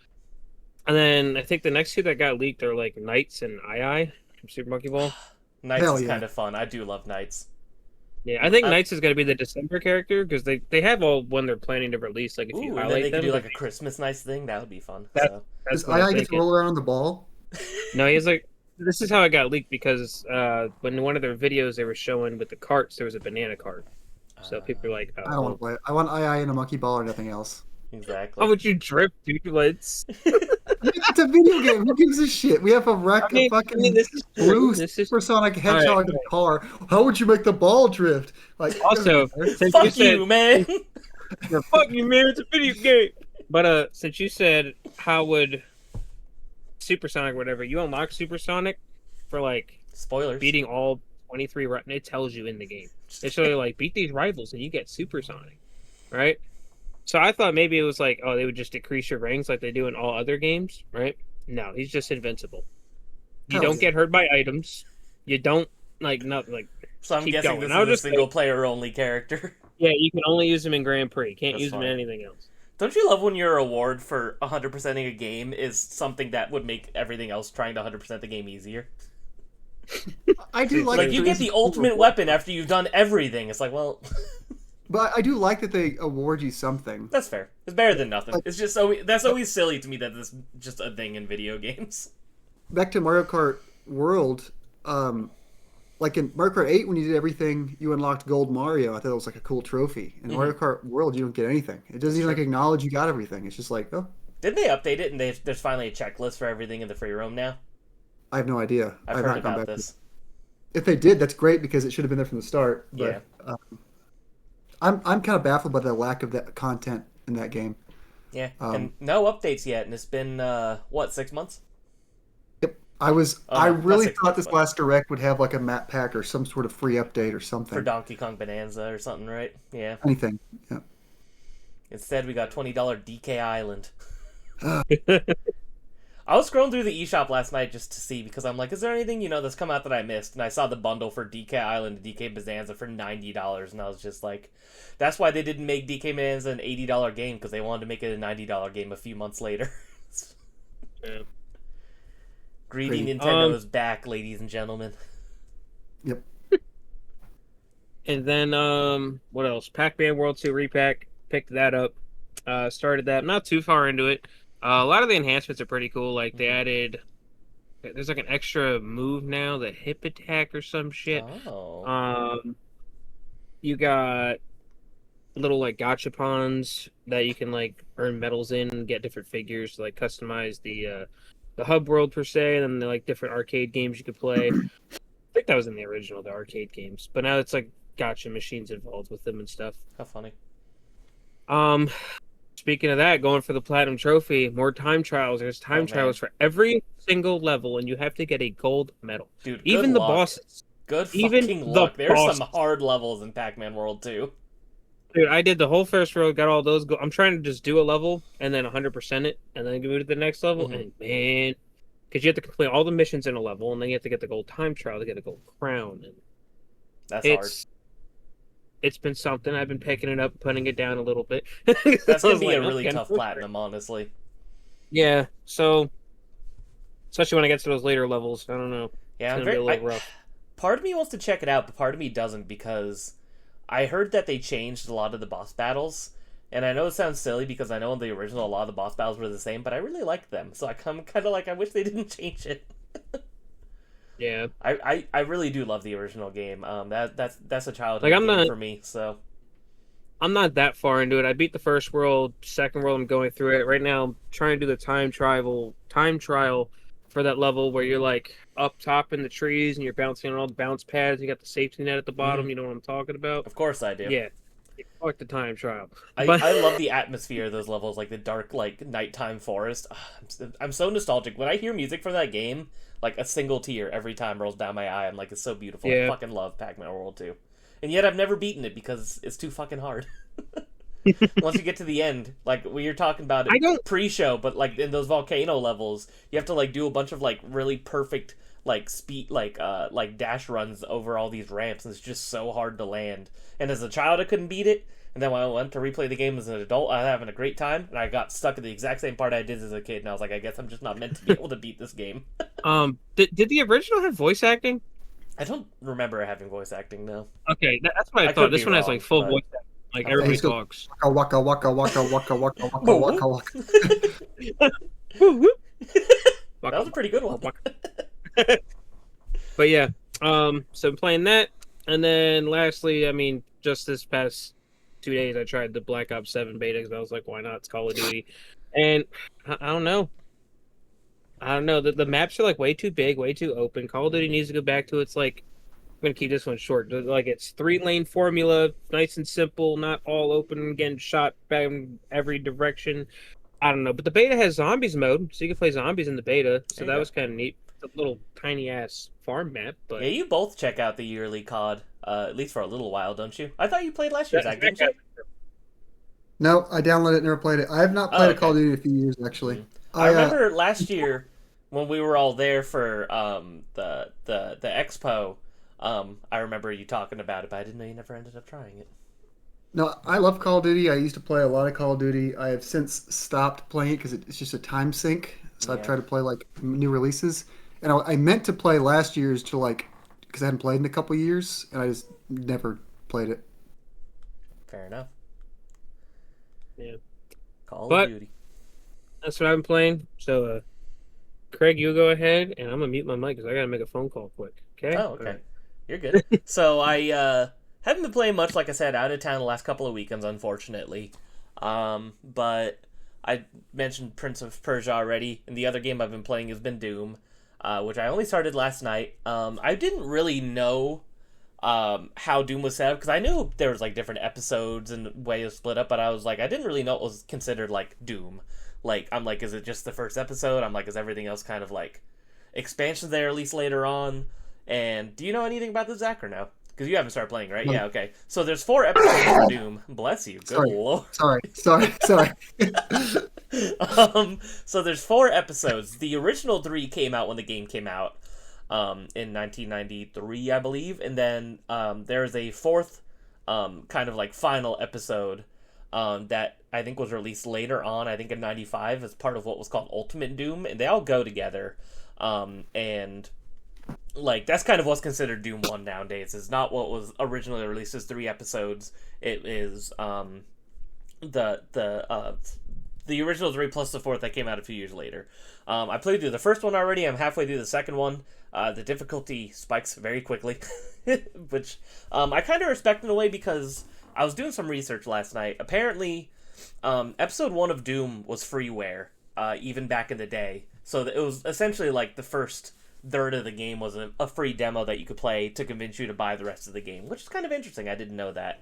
And then I think the next two that got leaked are like Knights and II from Super Monkey Ball. Knights is kind of fun. I do love Knights. Yeah, I think Knights is going to be the December character, because they have all when they're planning to release. Like, if you highlight then they them, could do like a Christmas Nice thing. That would be fun. Does II get to roll around on the ball? No, he's like, this is how it got leaked because when in one of their videos they were showing with the carts, there was a banana cart. So people are like, I don't want to play it. I want II and a monkey ball or nothing else. Exactly. how would you drift, dude? Let's. It's a video game. Who gives a shit? We have a wreck, a fucking this is blue This is supersonic hedgehog in a car. How would you make the ball drift? Like also since Fuck you said, you, man. fuck you, man. It's a video game. But since you said how would Supersonic, whatever, you unlock Supersonic for like Spoilers. beating all 23. It tells you in the game. They show you like beat these rivals and you get Supersonic, right? So I thought maybe it was like, oh, they would just decrease your ranks like they do in all other games, right? No, he's just invincible. You Hell don't yeah. get hurt by items. You don't like. So I'm keep guessing going. this I'll is a just single player only character. Yeah, you can only use them in Grand Prix. Can't That's use them fine. in anything else. Don't you love when your reward for 100%ing a game is something that would make everything else trying to 100% the game easier? I do like. Like, that you there get is the a cool ultimate reward. weapon after you've done everything. It's like, well, But I do like that they award you something. that's fair. It's better than nothing. It's just that's always silly to me that this is just a thing in video games. Back to Mario Kart World, like in Mario Kart 8, when you did everything, you unlocked Gold Mario. I thought it was like a cool trophy. In Mario Kart World, you don't get anything. It doesn't even like acknowledge you got everything. It's just like, oh, Didn't they update it and there's finally a checklist for everything in the free roam now? I have no idea. I've I've heard not gone about back. this. If they did, that's great because it should have been there from the start. But, Yeah. I'm kind of baffled by the lack of that content in that game. Yeah, and no updates yet, and it's been, 6 months? Yep. I Oh, really not 6 thought this months, last direct would have like a map pack or some sort of free update or something. For Donkey Kong Bonanza or something, right? Yeah. Anything. Yeah. Instead, we got $20 DK Island. I was scrolling through the eShop last night just to see, because I'm like, is there anything, that's come out that I missed? And I saw the bundle for DK Island and DK Bonanza for $90, and I was just like, that's why they didn't make DK Bonanza an $80 game, because they wanted to make it a $90 game a few months later. Yeah. Greedy Great. Nintendo is back, ladies and gentlemen. Yep. And then what else? Pac-Man World 2 repack. Picked that up. Started that. Not too far into it. A lot of the enhancements are pretty cool. Like they added, there's like an extra move now, the hip attack or some shit. Oh. You got little like gachapons that you can like earn medals in and get different figures to like customize the hub world per se, and then like different arcade games you could play. I think that was in the original, the arcade games, but now it's like gacha machines involved with them and stuff. How funny. Speaking of that, going for the platinum trophy, more time trials. There's time trials for every single level, and you have to get a gold medal. Dude, Even the luck. bosses. Good even fucking the luck. There's bosses. some hard levels in Pac-Man World, too. Dude, I did the whole first row, got all those. I'm trying to just do a level and then 100% it, and then move to the next level. Mhm. And man, because you have to complete all the missions in a level, and then you have to get the gold time trial to get a gold crown. And That's hard. it's been something. I've been picking it up, putting it down a little bit. That's I gonna was be like, a really okay, tough platinum, honestly. Yeah, so especially when I get to those later levels, I don't know. Yeah, It's I'm gonna be a very. little rough. Part of me wants to check it out, but part of me doesn't, because I heard that they changed a lot of the boss battles, and I know it sounds silly because I know in the original a lot of the boss battles were the same, but I really liked them, so I'm kind of like, I wish they didn't change it. Yeah, I really do love the original game. That's a childhood Like, I'm game not- for me. So I'm not that far into it. I beat the first world, second world. I'm going through it right now. I'm trying to do the time trial for that level where you're like up top in the trees and you're bouncing on all the bounce pads. You got the safety net at the bottom. You know what I'm talking about? of course I do. Yeah. Fuck the time trial. I But- love the atmosphere of those levels, like the dark, like nighttime forest. I'm so nostalgic when I hear music from that game. Like a single tear every time rolls down my eye. I'm like, it's so beautiful. Yeah. I fucking love Pac-Man World 2. And yet I've never beaten it because it's too fucking hard. Once you get to the end, like we were talking about I it don't- pre-show, but like in those volcano levels, you have to like do a bunch of like really perfect like speed like dash runs over all these ramps, and it's just so hard to land. And as a child I couldn't beat it, and then when I went to replay the game as an adult, I was having a great time, and I got stuck at the exact same part I did as a kid, and I was like, I guess I'm just not meant to be able to beat this game. Did the original have voice acting? I don't remember having voice acting, no. Okay, that's what I I thought. could This be one has wrong, like full but- voice acting. Like Okay, everybody so- talks. Waka waka waka waka waka waka waka waka waka. That was a pretty good one. But yeah, so I'm playing that, and then lastly, I mean, just this past 2 days, I tried the Black Ops 7 beta because I was like, why not? It's Call of Duty, and I don't know. I don't know. The maps are like way too big, way too open. Call of Duty needs to go back to its like. I'm gonna keep this one short. Like it's 3-lane formula, nice and simple, not all open, getting shot in every direction. I don't know, but the beta has zombies mode, so you can play zombies in the beta. So that was kind of neat. It's a little tiny ass farm map, but yeah, you both check out the yearly COD, at least for a little while, don't you? I thought you played last year's, didn't you? No, I downloaded it, never played it. I have not played a Call of Duty in a few years, actually. I remember last year when we were all there for the expo. I remember you talking about it, but I didn't know you never ended up trying it. No, I love Call of Duty. I used to play a lot of Call of Duty. I have since stopped playing it because it's just a time sink. So I've tried to play like new releases, and I meant to play last year's to like because I hadn't played in a couple years, and I just never played it. Fair enough. Yeah. Call of Duty. That's what I've been playing. So, Craig, you go ahead, and I'm gonna mute my mic because I gotta make a phone call quick. Okay. Oh, okay. Right. You're good. So I haven't been playing much, like I said, out of town the last couple of weekends, unfortunately. But I mentioned Prince of Persia already, and the other game I've been playing has been Doom, which I only started last night. I didn't really know how Doom was set up, because I knew there was like different episodes and way of split up, but I was like, I didn't really know it was considered like Doom. Like, I'm like, is it just the first episode? I'm like, is everything else kind of like expansions there, at least later on? And do you know anything about this, Zach, or no? Because you haven't started playing, right? No. Yeah, okay. So there's 4 episodes for Doom. Bless you. Good lord. Sorry. So there's 4 episodes. The original 3 came out when the game came out in 1993, I believe. And then there's a 4th kind of like final episode that I think was released later on, I think in 95, as part of what was called Ultimate Doom. And they all go together. And like, that's kind of what's considered Doom 1 nowadays. It's not what was originally released as 3 episodes. It is the original 3 plus the 4th that came out a few years later. I played through the first one already. I'm halfway through the second one. The difficulty spikes very quickly, which I kind of respect in a way, because I was doing some research last night. Apparently, episode 1 of Doom was freeware, even back in the day. So it was essentially like the first third of the game was a free demo that you could play to convince you to buy the rest of the game, which is kind of interesting. I didn't know that.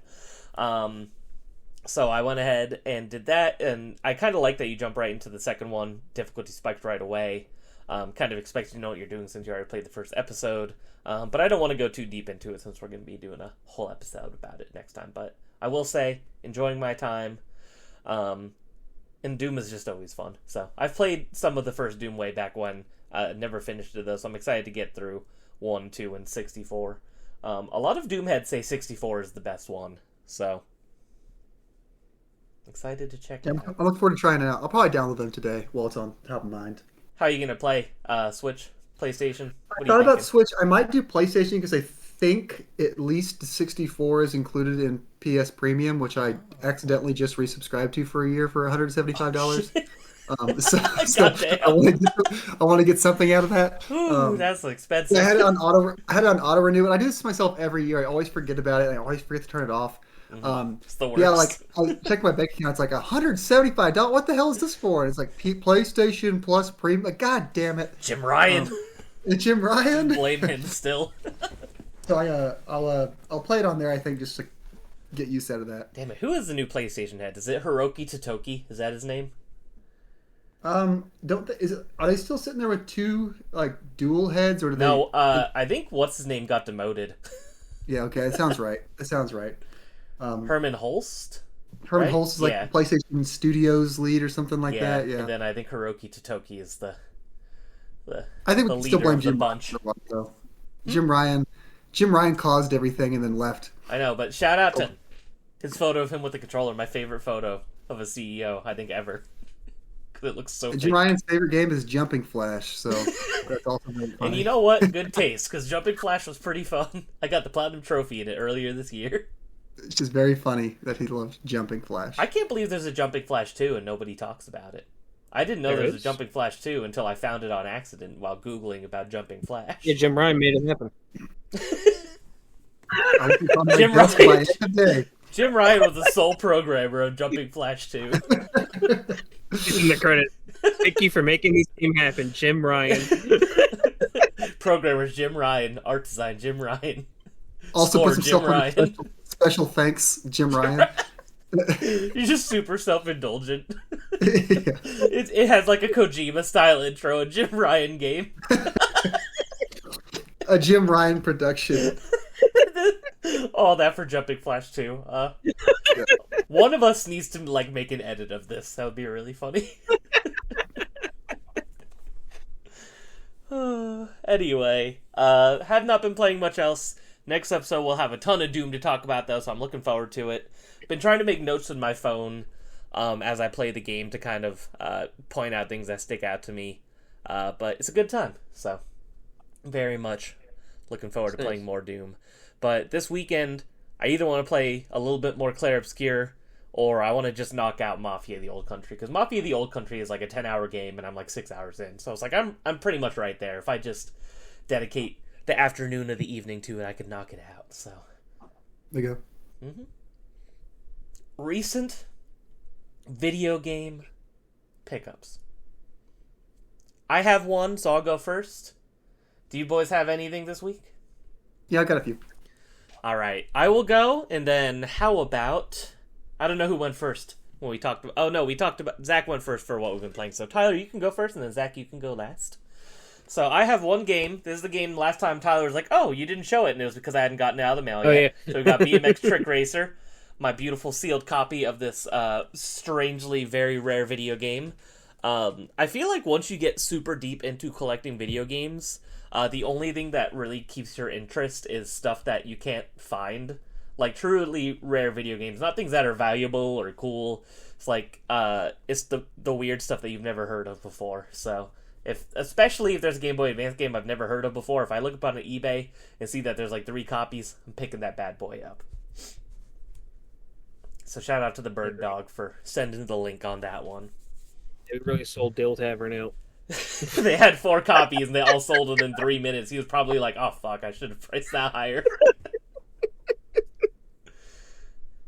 So I went ahead and did that, and I kind of like that you jump right into the second one. Difficulty spiked right away. Kind of expect you to know what you're doing since you already played the first episode. But I don't want to go too deep into it since we're going to be doing a whole episode about it next time. But I will say, enjoying my time. And Doom is just always fun. So I've played some of the first Doom way back when. Never finished it though, so I'm excited to get through 1, 2, and 64. A lot of Doom heads say 64 is the best one, so excited to check it out. I look forward to trying it out. I'll probably download them today while it's on top of mind. How are you going to play? Switch? PlayStation? I thought about Switch. I might do PlayStation because I think at least 64 is included in PS Premium, which I accidentally just resubscribed to for a year for $175. So I want to get something out of that. Ooh, that's expensive. I had it on auto renew, and I do this to myself every year. I always forget about it. And I always forget to turn it off. It's the worst. Yeah, like I check my bank account. It's like $175. What the hell is this for? And it's like PlayStation Plus Premium. Like, God damn it, Jim Ryan. Jim Ryan. Blame him still. So I'll play it on there. I think just to get used out of that. Damn it! Who is the new PlayStation head? Is it Hiroki Totoki? Is that his name? Are they still sitting there with 2 like dual heads, or do no? I think what's his name got demoted. Yeah, okay, that sounds right. Herman Holst. Herman Holst is like PlayStation Studios lead or something like that. Yeah, and then I think Hiroki Totoki is the I think the we still leader blame of the Jim bunch. Ryan, Jim Ryan caused everything and then left. I know, but shout out to his photo of him with the controller. My favorite photo of a CEO I think ever. It looks so Jim Ryan's favorite game is Jumping Flash, so that's also really funny. And you know what? Good taste, because Jumping Flash was pretty fun. I got the Platinum Trophy in it earlier this year. It's just very funny that he loves Jumping Flash. I can't believe there's a Jumping Flash 2 and nobody talks about it. I didn't know there was a is. Jumping Flash 2 until I found it on accident while Googling about Jumping Flash. Yeah, Jim Ryan made it happen. I would be on my Jim desk by Ryan. the end of the day. Jim Ryan was the sole programmer of Jumping Flash 2. In the credit. Thank you for making this team happen, Jim Ryan. Programmers Jim Ryan, art design Jim Ryan. Also Score, puts himself Jim on Ryan. special thanks, Jim Ryan. He's just super self-indulgent. Yeah. It has like a Kojima style intro, a Jim Ryan game. A Jim Ryan production. All that for Jumping Flash 2. One of us needs to like make an edit of this. That would be really funny. Anyway, have not been playing much else. Next episode we'll have a ton of Doom to talk about though, so I'm looking forward to it. Been trying to make notes on my phone as I play the game to kind of point out things that stick out to me. But it's a good time, so very much looking forward to playing more Doom. But this weekend, I either want to play a little bit more Clair Obscur, or I want to just knock out Mafia: The Old Country, because Mafia: The Old Country is like a 10-hour game, and I'm like 6 hours in. So it's like I'm pretty much right there. If I just dedicate the afternoon or the evening to it, I could knock it out. So There you go. Recent video game pickups. I have one, so I'll go first. Do you boys have anything this week? Yeah, I got a few. All right, I will go, and then how about... I don't know who went first when we talked about... Oh, no, we talked about... Zach went first for what we've been playing. So, Tyler, you can go first, and then Zach, you can go last. So, I have one game. This is the game last time Tyler was like, oh, you didn't show it, and it was because I hadn't gotten it out of the mail yet. Yeah. So, we got BMX Trick Racer, my beautiful sealed copy of this strangely very rare video game. I feel like once you get super deep into collecting video games... the only thing that really keeps your interest is stuff that you can't find. Like, truly rare video games. Not things that are valuable or cool. It's like, it's the weird stuff that you've never heard of before. So, especially if there's a Game Boy Advance game I've never heard of before, if I look up on eBay and see that there's like 3 copies, I'm picking that bad boy up. So, shout out to the Bird Dog for sending the link on that one. It really sold Dill Tavern out. They had 4 copies and they all sold within 3 minutes. He was probably like, oh fuck, I should have priced that higher.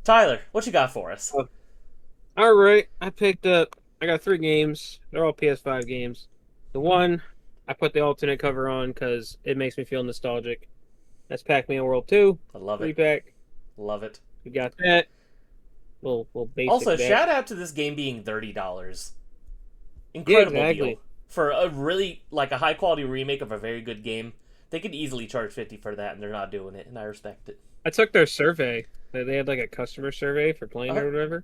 Tyler, what you got for us? Alright, I got 3 games. They're all PS5 games. The one, I put the alternate cover on because it makes me feel nostalgic. That's Pac-Man World 2. I love 3-pack. it. Love it. We got that. Little basic Also, back. shout out to this game being $30. Incredible exactly. deal. For a really, like, a high-quality remake of a very good game, they could easily charge $50 for that, and they're not doing it, and I respect it. I took their survey. They had like a customer survey for playing it or whatever.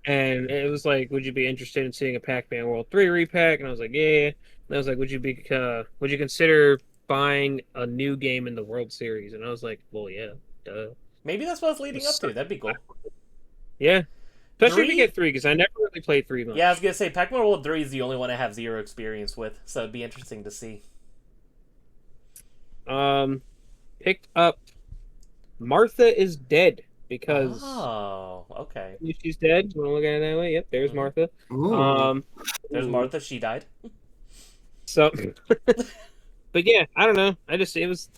And it was like, would you be interested in seeing a Pac-Man World 3 repack? And I was like, yeah. And I was like, would you consider buying a new game in the World Series? And I was like, well, yeah, duh. Maybe that's what it's leading up to. That'd be cool. Yeah. Especially if 3? you get 3, because I never really played 3 much. Yeah, I was gonna say, Pac-Man World 3 is the only one I have 0 experience with, so it'd be interesting to see. Picked up Martha is Dead, because Oh, okay. she's dead. You want to look at it that way? Yep, there's Martha. Ooh. There's Martha, she died. So, but yeah, I don't know. It was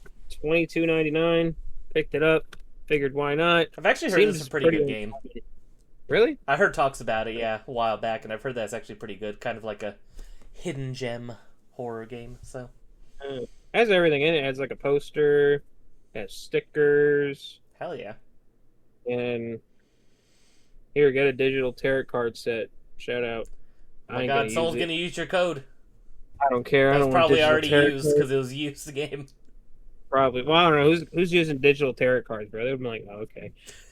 $22.99. Picked it up. Figured why not. I've actually heard it's a pretty good game. Really? I heard talks about it, yeah, a while back, and I've heard that's actually pretty good. Kind of like a hidden gem horror game, so. It has everything in it. It has like a poster, it has stickers, Hell yeah. and here, get a digital tarot card set. Shout out. Oh my god, someone's gonna use your code. I don't care. I That's don't want probably digital already tarot used cards. because it was used the game. Probably. Well, I don't know who's using digital tarot cards, bro. They'd be like, oh, okay.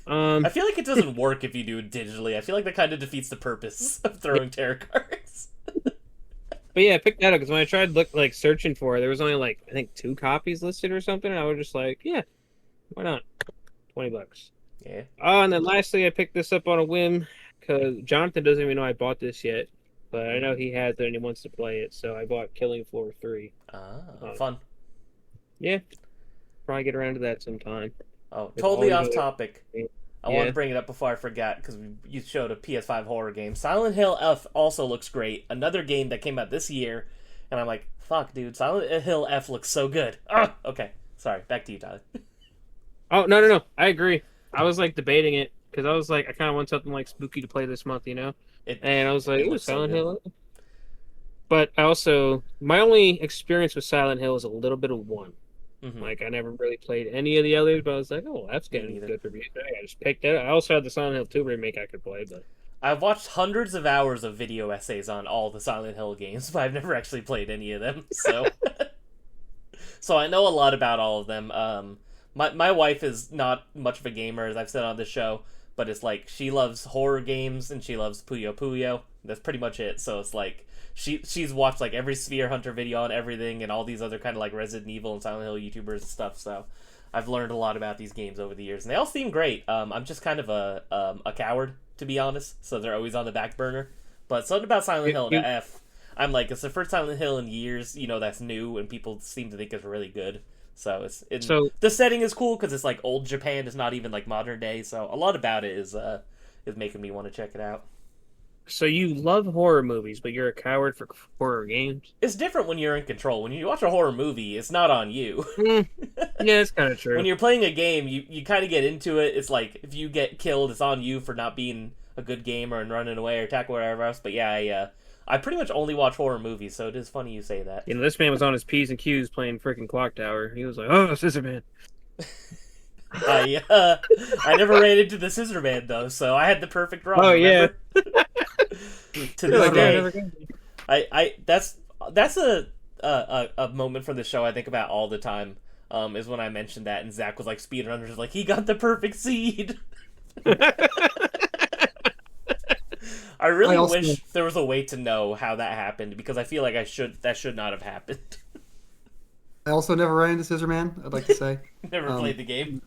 I feel like it doesn't work if you do it digitally. I feel like that kind of defeats the purpose of throwing tarot cards. But yeah, I picked that up because when I tried searching for it, there was only like I think 2 copies listed or something. And I was just like, yeah, why not? $20. Yeah. Oh, and then lastly, I picked this up on a whim because Jonathan doesn't even know I bought this yet, but I know he has it and he wants to play it, so I bought Killing Floor 3. Fun. Yeah, probably get around to that sometime. Oh, It's totally always off a- topic. I want to bring it up before I forget, because you showed a PS5 horror game. Silent Hill F also looks great. Another game that came out this year, and I'm like, fuck, dude, Silent Hill F looks so good. Okay, sorry, back to you, Tyler. Oh, no. I agree. I was, like, debating it, because I was like, I kind of want something, like, spooky to play this month, you know? And I was like, ooh, Silent Hill. But I also, my only experience with Silent Hill is a little bit of 1. Mm-hmm. Like, I never really played any of the others, but I was like, oh, that's getting good for me. I just picked it up. I also had the Silent Hill 2 remake I could play, but... I've watched hundreds of hours of video essays on all the Silent Hill games, but I've never actually played any of them, so... So I know a lot about all of them. My wife is not much of a gamer, as I've said on this show, but it's like, she loves horror games, and she loves Puyo Puyo. That's pretty much it, so it's like... She's watched like every Sphere Hunter video on everything, and all these other kind of like Resident Evil and Silent Hill YouTubers and stuff. So I've learned a lot about these games over the years, and they all seem great. I'm just kind of a coward, to be honest, so they're always on the back burner. But something about Silent Hill and F, I'm like, it's the first Silent Hill in years, that's new, and people seem to think it's really good. So the setting is cool because it's like old Japan. It's not even like modern day. So a lot about it is making me want to check it out. So you love horror movies, but you're a coward for horror games? It's different when you're in control. When you watch a horror movie, it's not on you. Yeah, it's kind of true. When you're playing a game, you kind of get into it. It's like, if you get killed, it's on you for not being a good gamer and running away or attack whatever else. But yeah, I pretty much only watch horror movies, so it is funny you say that. This man was on his P's and Q's playing freaking Clock Tower. He was like, oh, Scissor Man. I never ran into the Scissor Man, though, so I had the perfect run. Oh, remember? Yeah. To this day, that's a moment from the show I think about all the time. Is when I mentioned that, and Zach was like, speedrunners, like, he got the perfect seed. I really wish there was a way to know how that happened, because I feel like that should not have happened. I also never ran into Scissor Man, I'd like to say. Never played the game.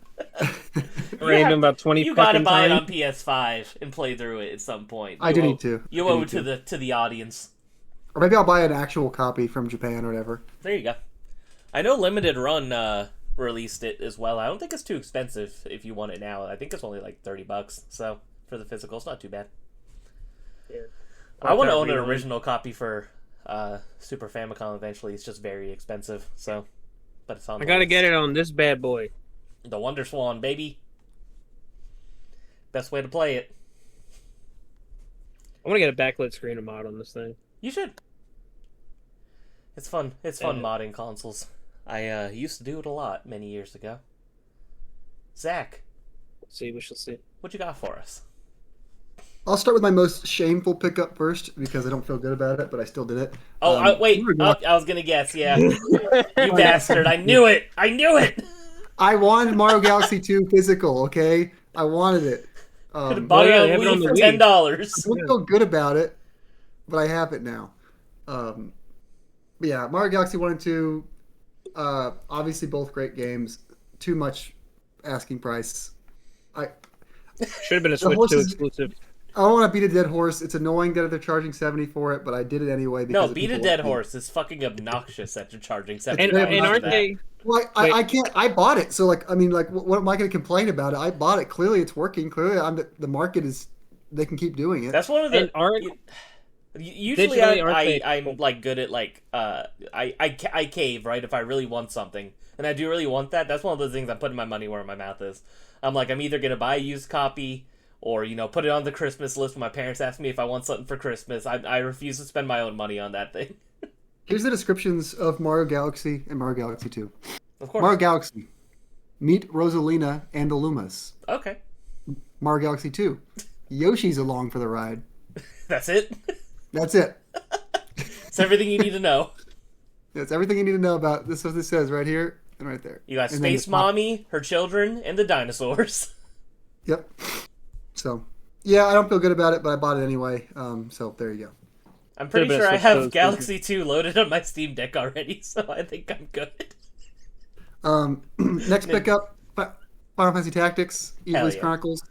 Ran about 20 You gotta buy it on PS5 and play through it at some point. I do need to. You owe it to the audience. Or maybe I'll buy an actual copy from Japan or whatever. There you go. I know Limited Run released it as well. I don't think it's too expensive if you want it now. I think it's only like $30. So for the physical, it's not too bad. Yeah. I want to own an original copy for Super Famicom eventually. It's just very expensive. So, but it's on. I gotta get it on this bad boy. The Wonder Swan, baby. Best way to play it. I want to get a backlit screen mod on this thing. You should. It's fun. It's fun modding consoles. I used to do it a lot many years ago. Zach. We shall see. What you got for us? I'll start with my most shameful pickup first, because I don't feel good about it, but I still did it. Oh, wait. I was going to guess, yeah. You bastard. I knew it. I wanted Mario Galaxy 2 physical, okay? I wanted it. Could have bought it on Wii for $10. I don't feel good about it, but I have it now. Yeah, Mario Galaxy 1 and 2, obviously both great games. Too much asking price. Should have been a Switch 2 exclusive. I don't want to beat a dead horse. It's annoying that they're charging $70 for it, but I did it anyway. No, beat a dead horse. It's fucking obnoxious that you're charging $70. And aren't they... Well, I can't. I bought it, so what am I going to complain about it? I bought it. Clearly, it's working. Clearly, the market is. They can keep doing it. That's one of the. Usually, I'm like good at like I cave, right, if I really want something, and I do really want that. That's one of those things I'm putting my money where my mouth is. I'm either gonna buy a used copy or put it on the Christmas list when my parents ask me if I want something for Christmas. I refuse to spend my own money on that thing. Here's the descriptions of Mario Galaxy and Mario Galaxy 2. Of course. Mario Galaxy. Meet Rosalina and the Lumas. Okay. Mario Galaxy 2. Yoshi's along for the ride. That's it? That's it. It's everything you need to know. That's everything you need to know about this. What this says right here and right there. You got Space Mommy, her children, and the dinosaurs. Yep. So, yeah, I don't feel good about it, but I bought it anyway. So there you go. I'm pretty sure I have Galaxy 2 loaded on my Steam Deck already, so I think I'm good. Next pickup, Final Fantasy Tactics, Evil's Chronicles.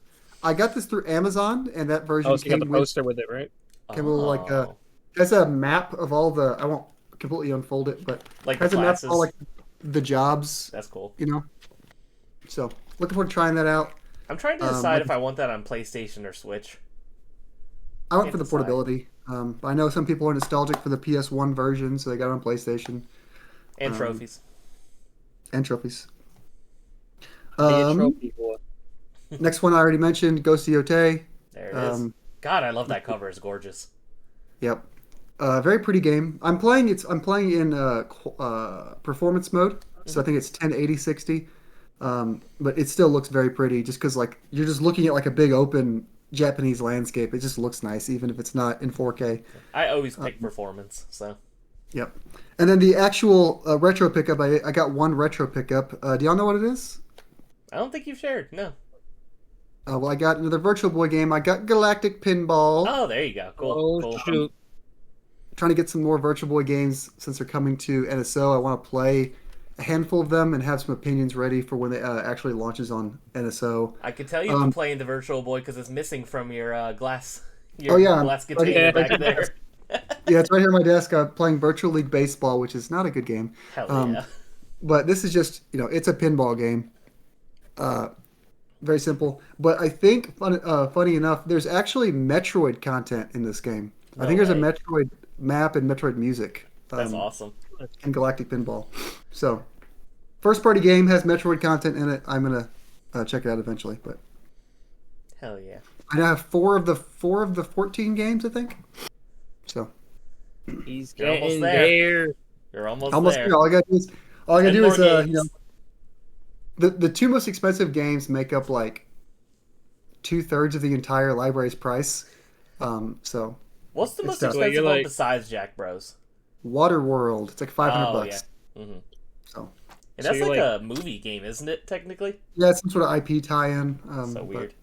I got this through Amazon, and that version came with... you got the poster with it, right? Came with has a map of all the... I won't completely unfold it, but has a map of all the jobs. That's cool. So, looking forward to trying that out. I'm trying to decide if I want that on PlayStation or Switch. I went Can't for the decide. portability. I know some people are nostalgic for the PS1 version, so they got it on PlayStation And trophies. and trophies. Be a Um, trophy boy. next one I already mentioned, Ghost of Yotei. There it is. God, I love that cover. It's gorgeous. Yep. Very pretty game. I'm playing in performance mode, so I think it's 1080 60. But it still looks very pretty, just because like you're just looking at like a big open Japanese landscape. It just looks nice, even if it's not in 4K. I always pick performance, so. Yep. And then the actual retro pickup, I got one retro pickup. Do y'all know what it is? I don't think you've shared. No. Well, I got another Virtual Boy game. I got Galactic Pinball. Oh, there you go. Cool. Oh cool. shoot! Trying to get some more Virtual Boy games since they're coming to NSO. I want to play a handful of them and have some opinions ready for when it actually launches on NSO. I can tell you've been playing the Virtual Boy because it's missing from your glass. Your Oh, yeah. glass container back there. Yeah, it's right here on my desk. I'm playing Virtual League Baseball, which is not a good game. Hell yeah. But this is just, it's a pinball game. Very simple. But I think, funny enough, there's actually Metroid content in this game. I think there's a way. Metroid map and Metroid music. That's awesome. In Galactic Pinball. So, first party game has Metroid content in it. I'm gonna check it out eventually. But Hell yeah. I now have four of the 14 games, I think. So He's You're almost getting there. there. You're almost there. there. All I gotta do is, 10 more games. the two most expensive games make up like 2/3 of the entire library's price. So What's the It's most tough. So you're expensive one like- besides Jack Bros? Waterworld, it's like $500 Oh, bucks. yeah. Mm-hmm. So And So that's you're like like- a movie game, isn't it, technically? yeah, it's some sort of IP tie-in. So but weird.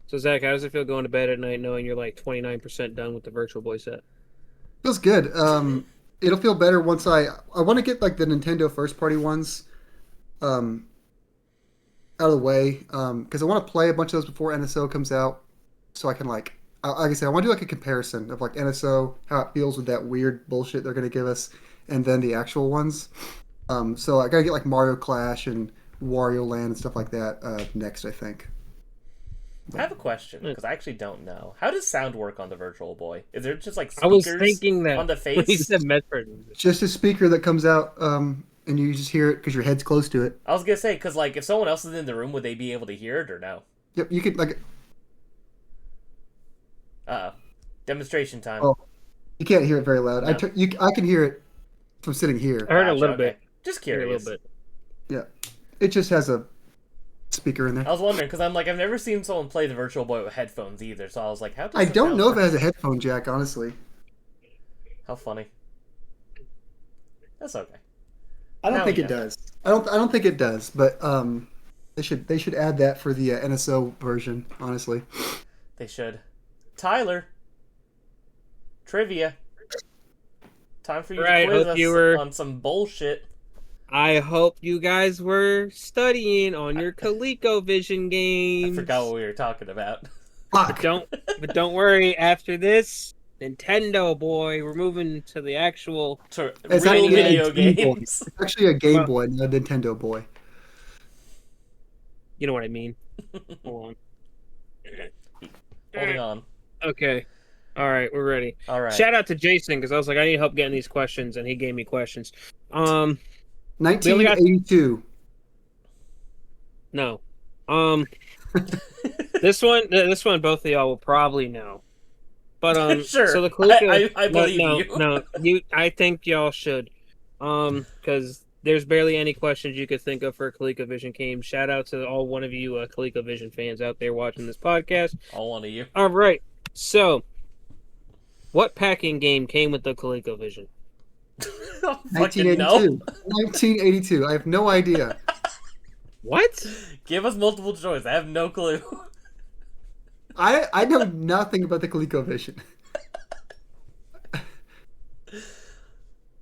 So Zach, how does it feel going to bed at night knowing you're like 29% done with the Virtual Boy set? Feels good. It'll feel better once I want to get like the Nintendo first party ones out of the way because I want to play a bunch of those before NSO comes out, so I can like I said, I want to do like a comparison of like NSO, how it feels with that weird bullshit they're gonna give us, and then the actual ones. So I gotta get like Mario Clash and Wario Land and stuff like that next, I think. I have a question because I actually don't know. How does sound work on the Virtual Boy? Is there just like I was speakers thinking that on the when he face? said Metroid. It's just a speaker that comes out, and you just hear it because your head's close to it. I was gonna say because like if someone else is in the room, would they be able to hear it or no? Yep, you could like. Demonstration time. Oh, you can't hear it very loud. No. I can hear it from sitting here. I heard a Gotcha, little okay. bit. Just I heard a curious. little bit. It just has a speaker in there. I was wondering because I'm like I've never seen someone play the Virtual Boy with headphones either, so I was like, how? Does I the don't sound know if work? it has a headphone jack, honestly. How funny. That's okay. I don't Now think we it know. does. I don't think it does, but they should add that for the NSO version, honestly. They should. Tyler. Trivia. Time for you Right, to quiz hope us you were- on some bullshit. I hope you guys were studying on your ColecoVision I games. forgot what we were talking about. Fuck. But don't worry. After this, Nintendo boy, we're moving to the actual. To It's real actually a video Game Boy. games. It's actually a Game Well- Boy, not a Nintendo Boy. You know what I mean. Hold Holding on. on. Okay. All right, we're ready. All right. Shout out to Jason because I was like, I need help getting these questions, and he gave me questions. 1982. No. This one, both of y'all will probably know. But Sure. So the Coleco, I believe no, you. No, I think y'all should. Because there's barely any questions you could think of for a ColecoVision game. Shout out to all one of you ColecoVision fans out there watching this podcast. All one of you. All right. So, what packing game came with the ColecoVision? Fucking no. 1982. I have no idea. What? Give us multiple choice. I have no clue. I know nothing about the ColecoVision.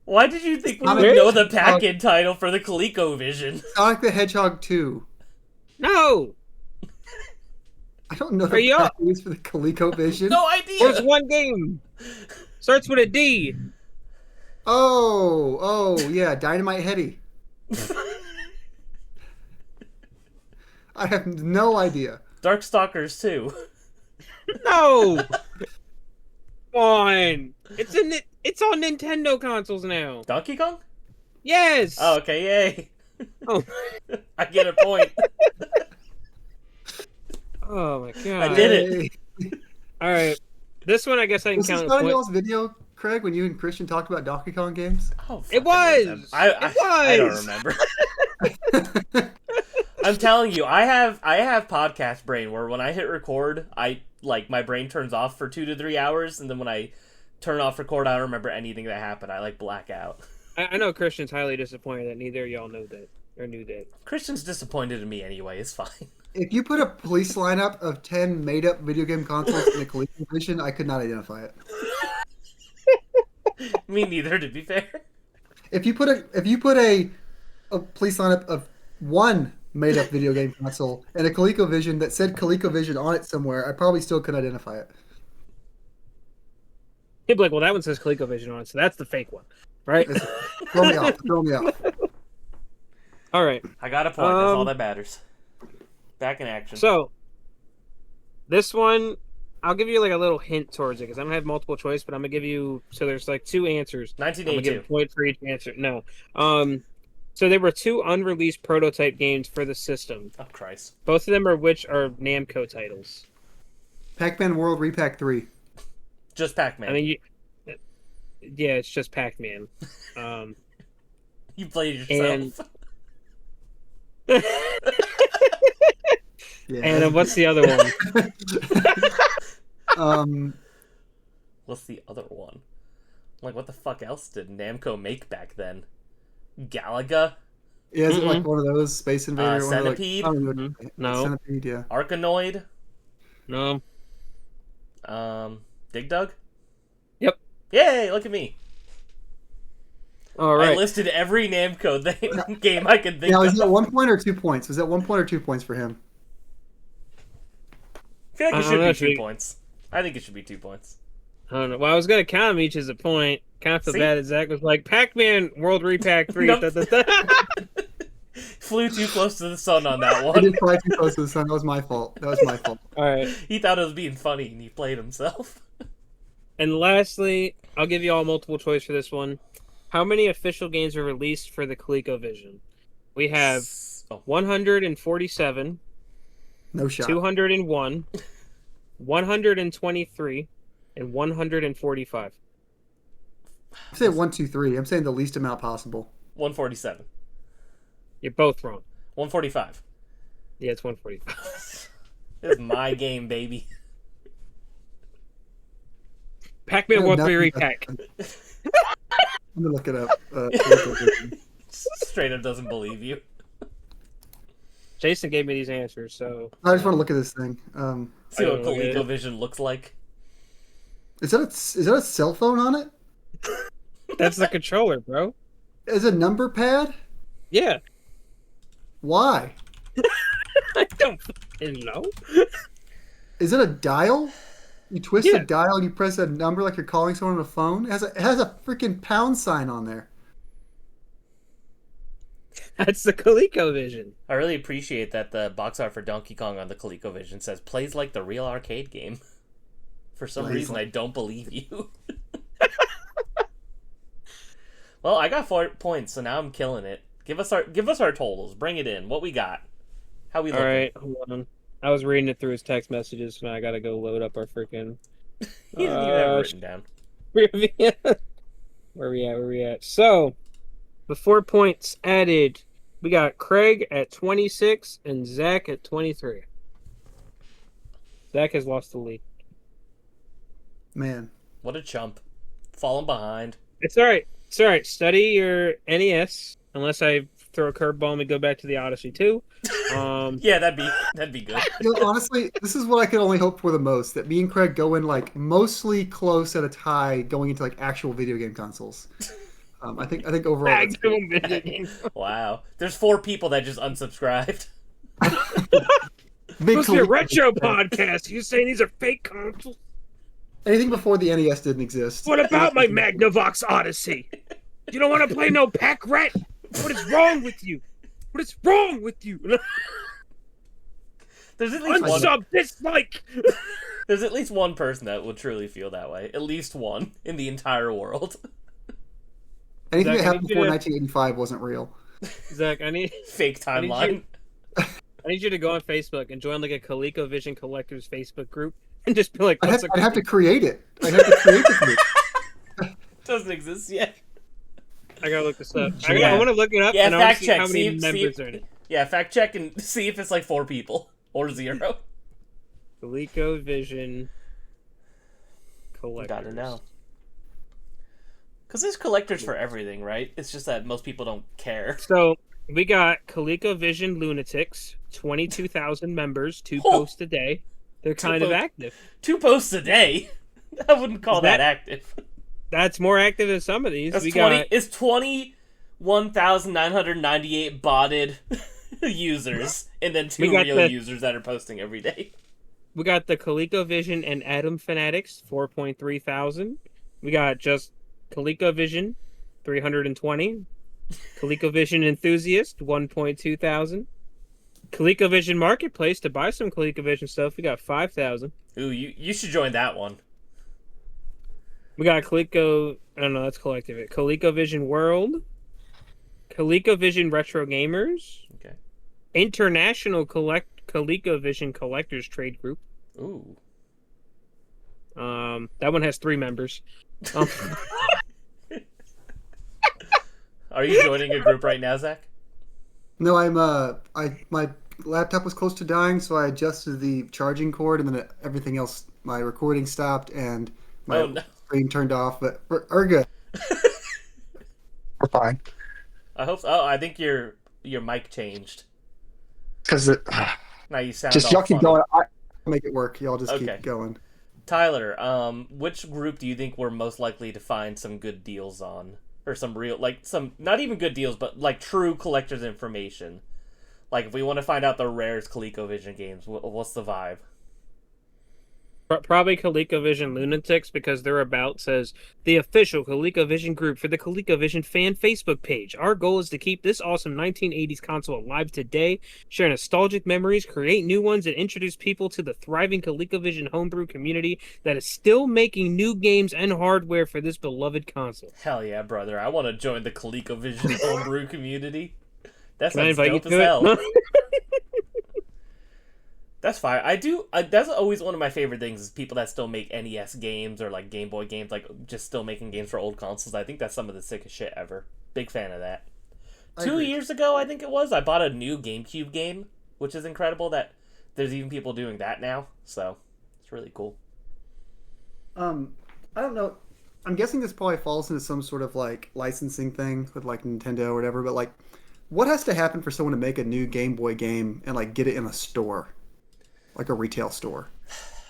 Why did you think we Sonic would know the the pack-in title for the ColecoVision? Sonic the Hedgehog 2. No. I don't know Hurry the up. patents for the ColecoVision. No idea. There's one game. Starts with a D. Oh, yeah, Dynamite Heady. I have no idea. Darkstalkers 2. No. Come on. It's on Nintendo consoles now. Donkey Kong? Yes. Oh, okay, yay. Oh. I get a point. Oh my god. I did it. Hey. All right. This one I guess I can Was this count. not in Point. y'all's video, Craig, when you and Christian talked about Donkey Kong games? Oh, It fucking was! remember. It I don't was! remember. I'm telling you, I have podcast brain where when I hit record, my brain turns off for 2 to 3 hours, and then when I turn off record, I don't remember anything that happened. I black out. I know Christian's highly disappointed that neither of y'all know that or knew that. Christian's disappointed in me anyway. It's fine. If you put a police lineup of 10 made-up video game consoles in a ColecoVision, I could not identify it. Me neither, to be fair. If you put a police lineup of one made-up video game console and a ColecoVision that said ColecoVision on it somewhere, I probably still couldn't identify it. He'd be like, well, that one says ColecoVision on it, so that's the fake one, right? Throw me off. Throw me off. All right. I got a point. That's all that matters. Back in action. So, this one, I'll give you like a little hint towards it because I don't have multiple choice, but I'm gonna give you. So there's like 2 answers. I'm gonna give 1982. a point for each answer. No. So there were 2 unreleased prototype games for the system. Oh, Christ. Both of them are Namco titles. Pac-Man World Repack 3. Just Pac-Man. I mean, yeah, it's just Pac-Man. You played yourself. Yeah. And what's the other one? What's the other one? What the fuck else did Namco make back then? Galaga? Yeah, is it like one of those Space Invader? one of, like- Centipede? I don't know what- No. Centipede, yeah. Arkanoid? No. Dig Dug? Yep. Yay, look at me. All I right. listed every Namco game I could think Now, of. is that 1 point or 2 points? Was that 1 point or 2 points for him? I feel like it I should don't know, be should 2 we- points. I think it should be 2 points. I don't know. Well, I was gonna count them each as a point. Kind of feel See? bad that Zach was like Pac-Man World Repack 3. Nope. da, da, da. Flew too close to the sun on that I one. did fly too close to the sun. That was my fault. That was my fault. All right. He thought it was being funny and he played himself. And lastly, I'll give you all multiple choice for this one. How many official games were released for the ColecoVision? We have 147, No shot. 201, 123, and 145. I'm saying 1, 2, 3. I'm saying the least amount possible. 147. You're both wrong. 145. Yeah, it's 145. This is my game, baby. Pac-Man Yeah, World nothing- 3 Repack. I'm gonna look it up. ColecoVision. Straight up doesn't believe you. Jason gave me these answers, so I just want to look at this thing. See what I don't know, ColecoVision looks like. Is that a cell phone on it? that's the controller, bro. Is a number pad? Yeah. Why? I don't fucking know. Is it a dial? You twist Yeah. a dial and you press a number like you're calling someone on a phone. It has a freaking pound sign on there. That's the ColecoVision. I really appreciate that the box art for Donkey Kong on the ColecoVision says plays like the real arcade game. For some Plays reason, like- I don't believe you. Well, I got 4 points, so now I'm killing it. Give us our totals. Bring it in. What we got? How we All looking? right, hold on. I was reading it through his text messages, so now I gotta go load up our freaking He doesn't even have it written down. Where we at? So, the 4 points added, we got Craig at 26 and Zach at 23. Zach has lost the lead. Man. What a chump. Falling behind. It's all right. It's all right. Study your NES, unless I throw a curveball and we go back to the Odyssey 2. Yeah, that'd be good. You know, honestly, this is what I could only hope for the most. That me and Craig go in like mostly close at a tie, going into like actual video game consoles. I think overall. that's good. Maximum video game. Wow. There's 4 people that just unsubscribed. Big Supposed to be a Coleco- retro podcast. You saying these are fake consoles? Anything before the NES didn't exist. What about my Magnavox Odyssey? You don't want to play no Pac Rat? What is wrong with you? What is wrong with you? There's at least one. Unsub dislike. There's at least one person that would truly feel that way. At least one in the entire world. Anything Zach, that happened before 1985 wasn't real. Zach, I need Fake timeline. I need you to go on Facebook and join like a ColecoVision Collectors Facebook group and just be like, I'd what's have to create it. I'd have to create the group. Doesn't exist yet. I gotta look this up. Yeah. I want to look it up Yeah, and I want fact to see check. how many See members if, are in it. yeah, fact check and see if it's like 4 people or 0. ColecoVision Collectors. Gotta know. Because there's collectors for everything, right? It's just that most people don't care. So we got ColecoVision Lunatics, 22,000 members, 2 Oh. posts a day. They're 2 kind of posts. active. 2 posts a day? I wouldn't call Is that that- active. That's more active than some of these. That's We 20. got It's 21,998 botted users, and then 2 We got real the- users that are posting every day. we got the ColecoVision and Atom Fanatics, 4.3 thousand. We got just ColecoVision, 320. ColecoVision Enthusiast, 1.2 thousand. ColecoVision Marketplace to buy some ColecoVision stuff. We got 5,000. Ooh, you should join that one. We got Coleco. I don't know. That's collective. ColecoVision World. ColecoVision Retro Gamers. Okay. International ColecoVision Collectors Trade Group. Ooh. That one has 3 members. Are you joining a group right now, Zach? No, my laptop was close to dying, so I adjusted the charging cord, and then everything else, my recording stopped, and my Oh, no. screen turned off. But we're good. We're fine. I hope so. Oh, I think your mic changed. Because Now you sound just all y'all keep funny. going. I'll make it work. Y'all just Okay. keep going. Tyler, which group do you think we're most likely to find some good deals on? Or some real, like, some, not even good deals, but, like, true collector's information. Like, if we want to find out the rarest ColecoVision games, what's the vibe? Probably ColecoVision Lunatics, because their about says the official ColecoVision group for the ColecoVision fan Facebook page. Our goal is to keep this awesome 1980s console alive today, share nostalgic memories, create new ones, and introduce people to the thriving ColecoVision homebrew community that is still making new games and hardware for this beloved console. Hell yeah, brother. I want to join the ColecoVision homebrew community. That Can I sounds invite you dope as to hell. it? That's fine. That's always one of my favorite things is people that still make NES games or like Game Boy games, like just still making games for old consoles. I think that's some of the sickest shit ever. Big fan of that. I 2 agree. years ago, I think it was, I bought a new GameCube game, which is incredible that there's even people doing that now. So it's really cool. I don't know. I'm guessing this probably falls into some sort of like licensing thing with like Nintendo or whatever. But like, what has to happen for someone to make a new Game Boy game and like get it in a store, like a retail store?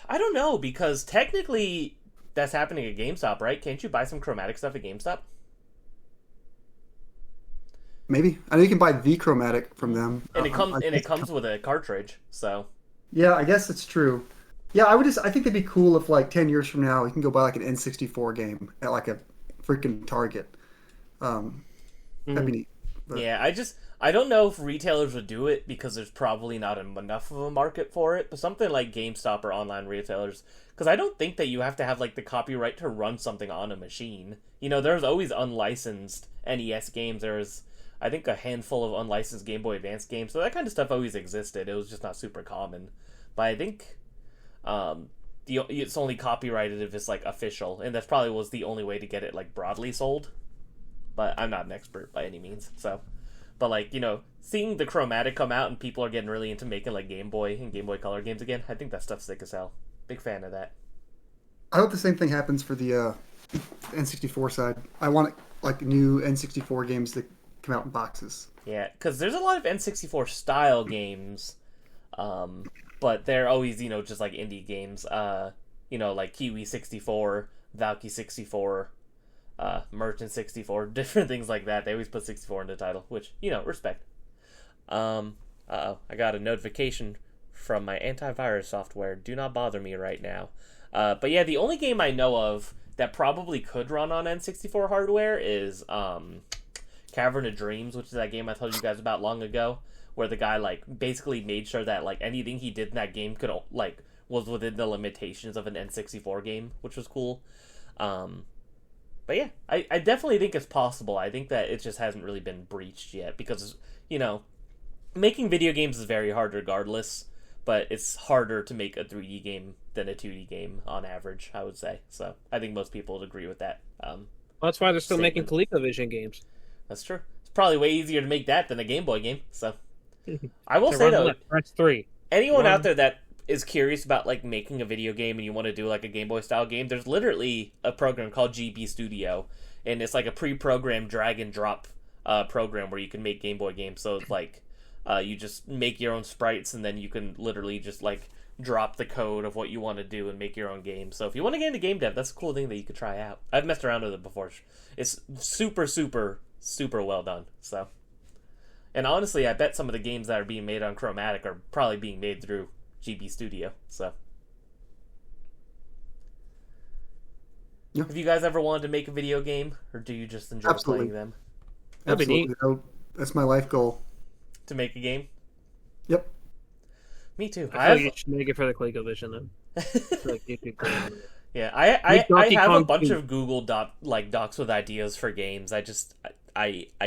I don't know, because technically that's happening at GameStop, right? Can't you buy some chromatic stuff at GameStop? Maybe I know you can buy the Chromatic from them, And it comes I- and it comes with a cartridge, so Yeah, I guess it's true. Yeah, I think it'd be cool if like 10 years from now you can go buy like an N64 game at like a freaking Target. That'd be neat. But- yeah, I don't know if retailers would do it because there's probably not enough of a market for it, but something like GameStop or online retailers, because I don't think that you have to have like the copyright to run something on a machine. You know, there's always unlicensed NES games. There's, I think, a handful of unlicensed Game Boy Advance games, so that kind of stuff always existed. It was just not super common. But I think it's only copyrighted if it's like official, and that probably was the only way to get it like broadly sold. But I'm not an expert by any means, so. But like, you know, seeing the Chromatic come out and people are getting really into making like Game Boy and Game Boy Color games again, I think that stuff's sick as hell. Big fan of that. I hope the same thing happens for the N64 side. I want like new N64 games that come out in boxes. Yeah, because there's a lot of N64 style games, but they're always, you know, just like indie games. You know, like Kiwi 64, Valky 64, Merchant 64, different things like that. They always put 64 in the title, which, you know, respect. I got a notification from my antivirus software. Do not bother me right now. But yeah, the only game I know of that probably could run on N64 hardware is Cavern of Dreams, which is that game I told you guys about long ago, where the guy like basically made sure that like anything he did in that game could like was within the limitations of an N64 game, which was cool. But yeah, I definitely think it's possible. I think that it just hasn't really been breached yet because, you know, making video games is very hard regardless, but it's harder to make a 3D game than a 2D game on average, I would say. So I think most people would agree with that. Well, that's why they're still making ColecoVision games. That's true. It's probably way easier to make that than a Game Boy game. So I will say though, that's 3. Anyone out there that is curious about like making a video game and you want to do like a Game Boy style game, there's literally a program called GB Studio, and it's like a pre-programmed drag and drop program where you can make Game Boy games. So it's like you just make your own sprites and then you can literally just like drop the code of what you want to do and make your own game. So if you want to get into game dev, that's a cool thing that you could try out. I've messed around with it before. It's super well done. So, and honestly, I bet some of the games that are being made on Chromatic are probably being made through GB Studio. So, yeah. Have you guys ever wanted to make a video game, or do you just enjoy Absolutely. playing them? Absolutely. That's my life goal. To make a game? Yep. Me too. I think you should make it for the ColecoVision then. Yeah, I have a bunch of Google docs with ideas for games. I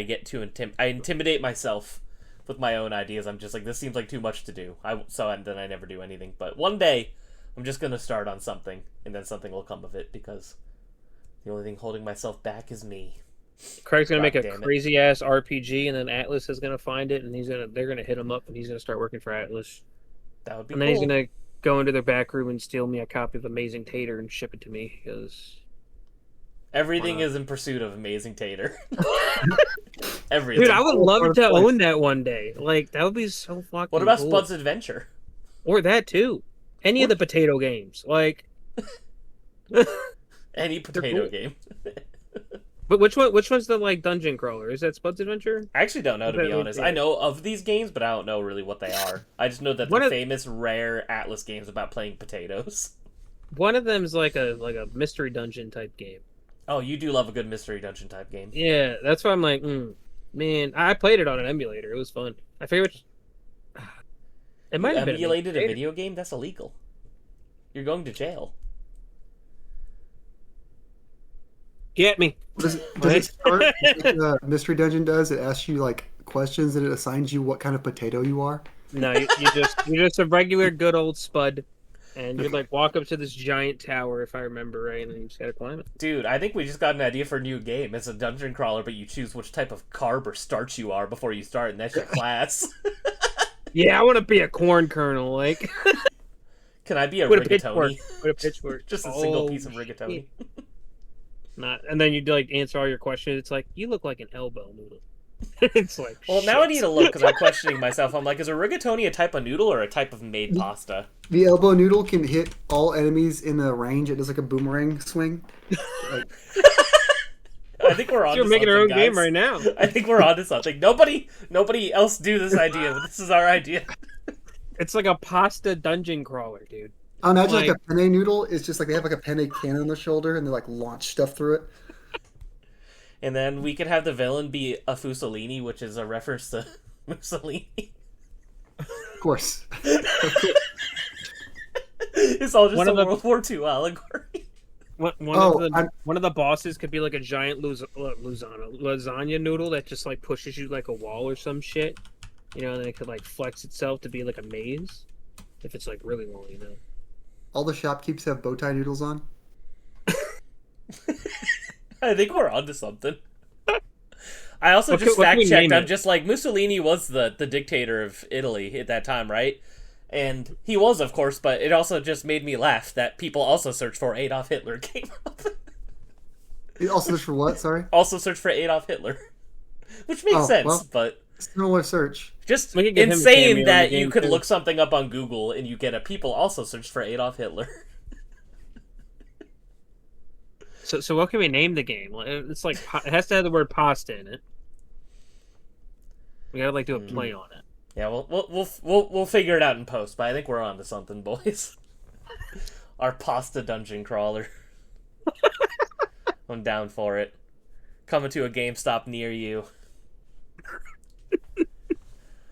get too I intimidate myself with my own ideas. I'm just like, this seems like too much to do. Then I never do anything. But one day, I'm just gonna start on something, and then something will come of it because the only thing holding myself back is me. Craig's gonna make a crazy ass RPG, and then Atlas is gonna find it, and they're gonna hit him up, and he's gonna start working for Atlas. That would be. And then he's gonna go into their back room and steal me a copy of Amazing Tater and ship it to me because everything is in pursuit of Amazing Tater. Everything. Dude, I would love to own that one day. Like that would be so fucking. What about cool. Spud's Adventure? Or that too. Any of the potato games, like any potato game. But which one's the like dungeon crawler? Is that Spud's Adventure? I actually don't know, to be honest. I know of these games, but I don't know really what they are. I just know that they're famous, rare Atlas games about playing potatoes. One of them's like a mystery dungeon type game. Oh, you do love a good mystery dungeon type game. Yeah, that's why I'm like, man, I played it on an emulator. It was fun. I figured it might have been emulated a video game. That's illegal. You're going to jail. Get me. Does it start like Mystery Dungeon does? It asks you like questions and it assigns you what kind of potato you are. No, you're just a regular good old Spud, and you like walk up to this giant tower, if I remember right, and then you just gotta climb it. Dude, I think we just got an idea for a new game. It's a dungeon crawler, but you choose which type of carb or starch you are before you start, and that's your class. Yeah, I want to be a corn kernel, like. Can I be a rigatoni? With a pitchfork. Just a single piece of rigatoni. Not, and then you'd like answer all your questions. It's like, you look like an elbow noodle. It's like, well, shit. Now I need to look because I'm questioning myself. I'm like, is a rigatoni a type of noodle or a type of made pasta? The elbow noodle can hit all enemies in the range. It does like a boomerang swing. Like... I think we're on. You're making our own game right now. I think we're on to something. Nobody else do this idea. This is our idea. It's like a pasta dungeon crawler, dude. I imagine like a penne noodle is just like they have like a penne cannon on their shoulder and they like launch stuff through it. And then we could have the villain be a Fusellini, which is a reference to Mussolini. Of course. It's all just a World War II allegory. One of the bosses could be like a giant lasagna noodle that just like pushes you like a wall or some shit. You know, and then it could like flex itself to be like a maze. If it's like really long, you know. All the shopkeepers have bow tie noodles on. I think we're onto something. I also just fact checked. I'm just like, Mussolini was the dictator of Italy at that time, right? And he was, of course, but it also just made me laugh that people also search for Adolf Hitler came up. You also search for what? Sorry. Also search for Adolf Hitler, which makes sense, but similar search. Just insane that you could look something up on Google and you get a people also search for Adolf Hitler. So what can we name the game? It's like it has to have the word pasta in it. We gotta like do a play on it. Yeah, we'll figure it out in post. But I think we're on to something, boys. Our pasta dungeon crawler. I'm down for it. Coming to a GameStop near you.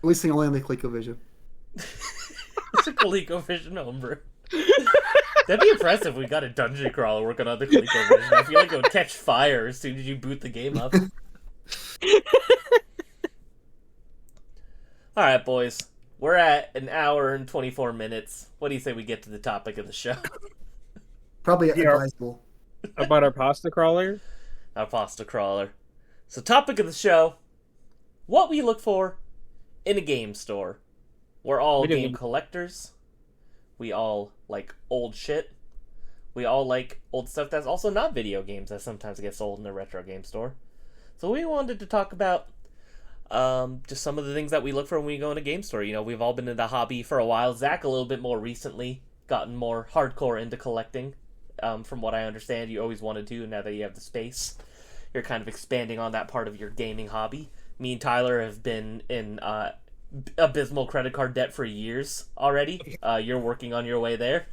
Releasing only on the ColecoVision. It's a ColecoVision homebrew. That'd be impressive if we got a dungeon crawler working on the ColecoVision. I feel like it would catch fire as soon as you boot the game up. Alright, boys. We're at an hour and 24 minutes. What do you say we get to the topic of the show? Probably advisable. About our pasta crawler? Our pasta crawler. So, topic of the show: what we look for in a game store. We're all game collectors. We all like old shit. We all like old stuff that's also not video games that sometimes gets sold in a retro game store. So we wanted to talk about just some of the things that we look for when we go in a game store. You know, we've all been in the hobby for a while. Zach a little bit more recently, gotten more hardcore into collecting. From what I understand, you always wanted to, and now that you have the space, you're kind of expanding on that part of your gaming hobby. Me and Tyler have been in abysmal credit card debt for years already. You're working on your way there.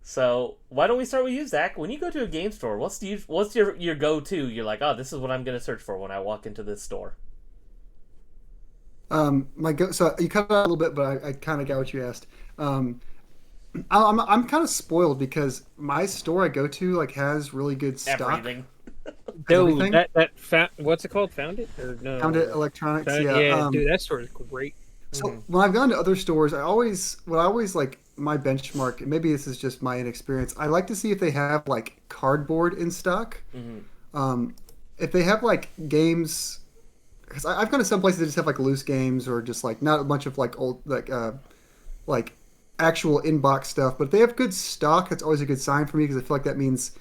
So why don't we start with you, Zach? When you go to a game store, what's your go-to? You're like, oh, this is what I'm going to search for when I walk into this store. So you cut it out a little bit, but I kind of got what you asked. I'm kind of spoiled because my store I go to like has really good stock. Everything. Dude, what's it called? Found It? Or no? Found It Electronics. Yeah, dude, that store is great. So when I've gone to other stores, I always like my benchmark. And maybe this is just my inexperience. I like to see if they have like cardboard in stock. Mm-hmm. If they have like games, because I've gone to some places that just have like loose games or just like not a bunch of like old like actual inbox stuff. But if they have good stock, that's always a good sign for me because I feel like that means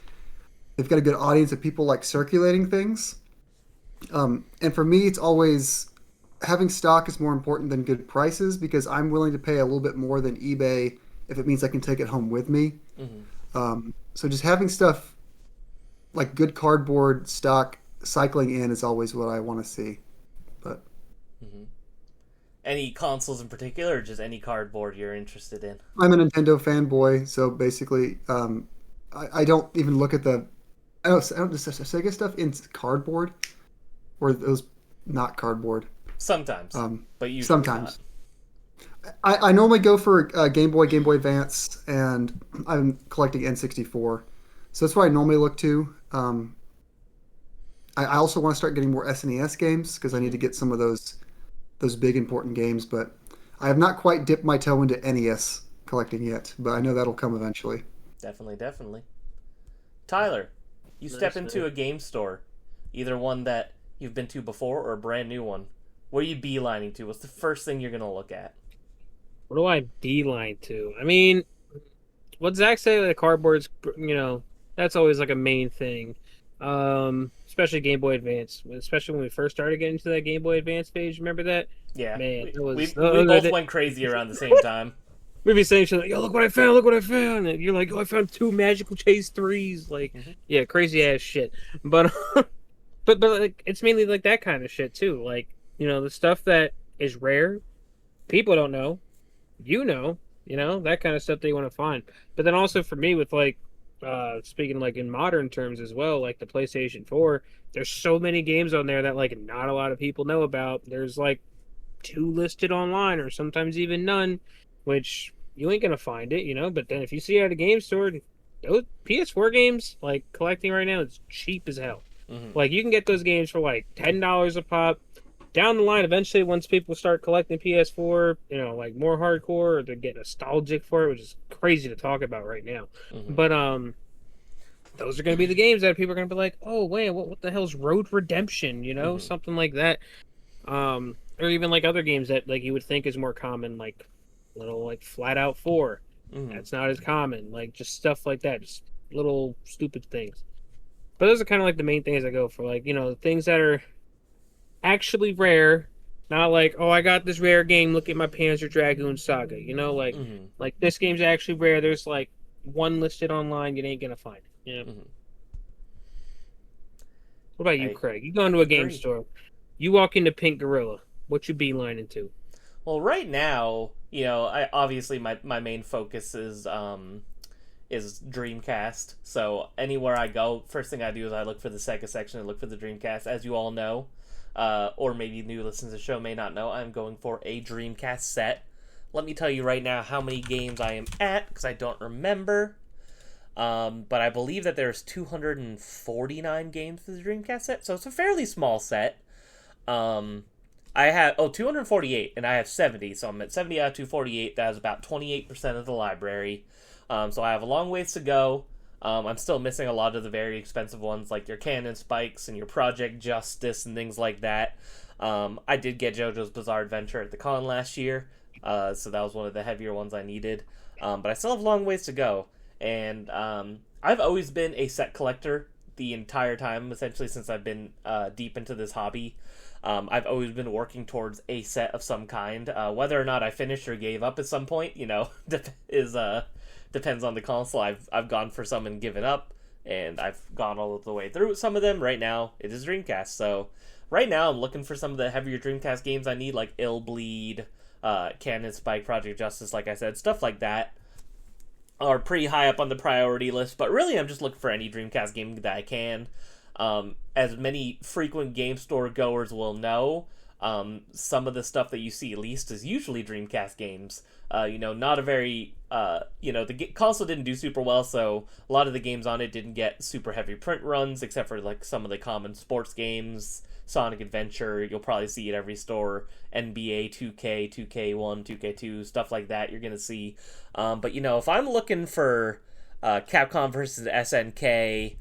they've got a good audience of people like circulating things. And for me, it's always having stock is more important than good prices because I'm willing to pay a little bit more than eBay if it means I can take it home with me. Mm-hmm. So just having stuff like good cardboard stock cycling in is always what I want to see. But any consoles in particular, or just any cardboard you're interested in? I'm a Nintendo fanboy, so basically, I don't even look at the Sega stuff in cardboard, or those not cardboard. Sometimes, but usually sometimes. Not. I normally go for Game Boy, Game Boy Advance, and I'm collecting N64, so that's what I normally look to. I also want to start getting more SNES games because I need to get some of those big important games, but I have not quite dipped my toe into NES collecting yet, but I know that'll come eventually. Definitely. Tyler, you step into a game store, either one that you've been to before or a brand new one. What are you beelining to? What's the first thing you're going to look at? What do I beeline to? I mean, what Zach said, the cardboard's, that's always like a main thing. Especially Game Boy Advance, especially when we first started getting to that Game Boy Advance page. Remember that? Yeah, man, we both went crazy around the same time. We'd be saying shit like, "Yo, look what I found!" And you're like, "Oh, I found 2 Magical Chase 3s!" Like, yeah, crazy ass shit. But, but like, it's mainly like that kind of shit too. Like, the stuff that is rare, people don't know, that kind of stuff they want to find. But then also for me, with like. Speaking like in modern terms as well, like the PlayStation 4, there's so many games on there that like not a lot of people know about. There's like 2 listed online or sometimes even none, which you ain't gonna find it, but then if you see it at a game store, those PS4 games, like collecting right now, it's cheap as hell. Like you can get those games for like $10 a pop. Down the line, eventually, once people start collecting PS4, like more hardcore, or they get nostalgic for it, which is crazy to talk about right now. But those are going to be the games that people are going to be like, oh, wait, what the hell's Road Redemption? Something like that. Or even like other games that like you would think is more common, like little like Flat Out 4. That's not as common. Like just stuff like that, just little stupid things. But those are kind of like the main things I go for, like things that are actually rare, not like, oh, I got this rare game, look at my Panzer Dragoon Saga, like this game's actually rare, there's like 1 listed online, you ain't gonna find it. What about you, Craig? You go into a game store, you walk into Pink Gorilla, what you beelining to? Well, right now, I obviously my main focus is Dreamcast, so anywhere I go, first thing I do is I look for the Sega section and look for the Dreamcast, as you all know. or maybe new listeners to the show may not know, I'm going for a Dreamcast set. Let me tell you right now how many games I am at, because I don't remember. But I believe that there's 249 games for the Dreamcast set, so it's a fairly small set. I have 248, and I have 70, so I'm at 70 out of 248. That is about 28% of the library. So I have a long ways to go. I'm still missing a lot of the very expensive ones, like your Cannon Spikes and your Project Justice and things like that. I did get JoJo's Bizarre Adventure at the con last year, so that was one of the heavier ones I needed. But I still have a long ways to go. And I've always been a set collector the entire time, essentially, since I've been deep into this hobby. I've always been working towards a set of some kind. Whether or not I finished or gave up at some point, depends on the console. I've gone for some and given up, and I've gone all the way through some of them. Right now, it is Dreamcast. So right now, I'm looking for some of the heavier Dreamcast games I need, like Ill Bleed, Cannon Spike, Project Justice, like I said, stuff like that are pretty high up on the priority list. But really, I'm just looking for any Dreamcast game that I can. As many frequent game store goers will know, some of the stuff that you see least is usually Dreamcast games. Not a very, the console didn't do super well, so a lot of the games on it didn't get super heavy print runs, except for like some of the common sports games, Sonic Adventure. You'll probably see at every store, NBA 2K, 2K1, 2K2, stuff like that you're gonna see. But if I'm looking for Capcom versus SNK,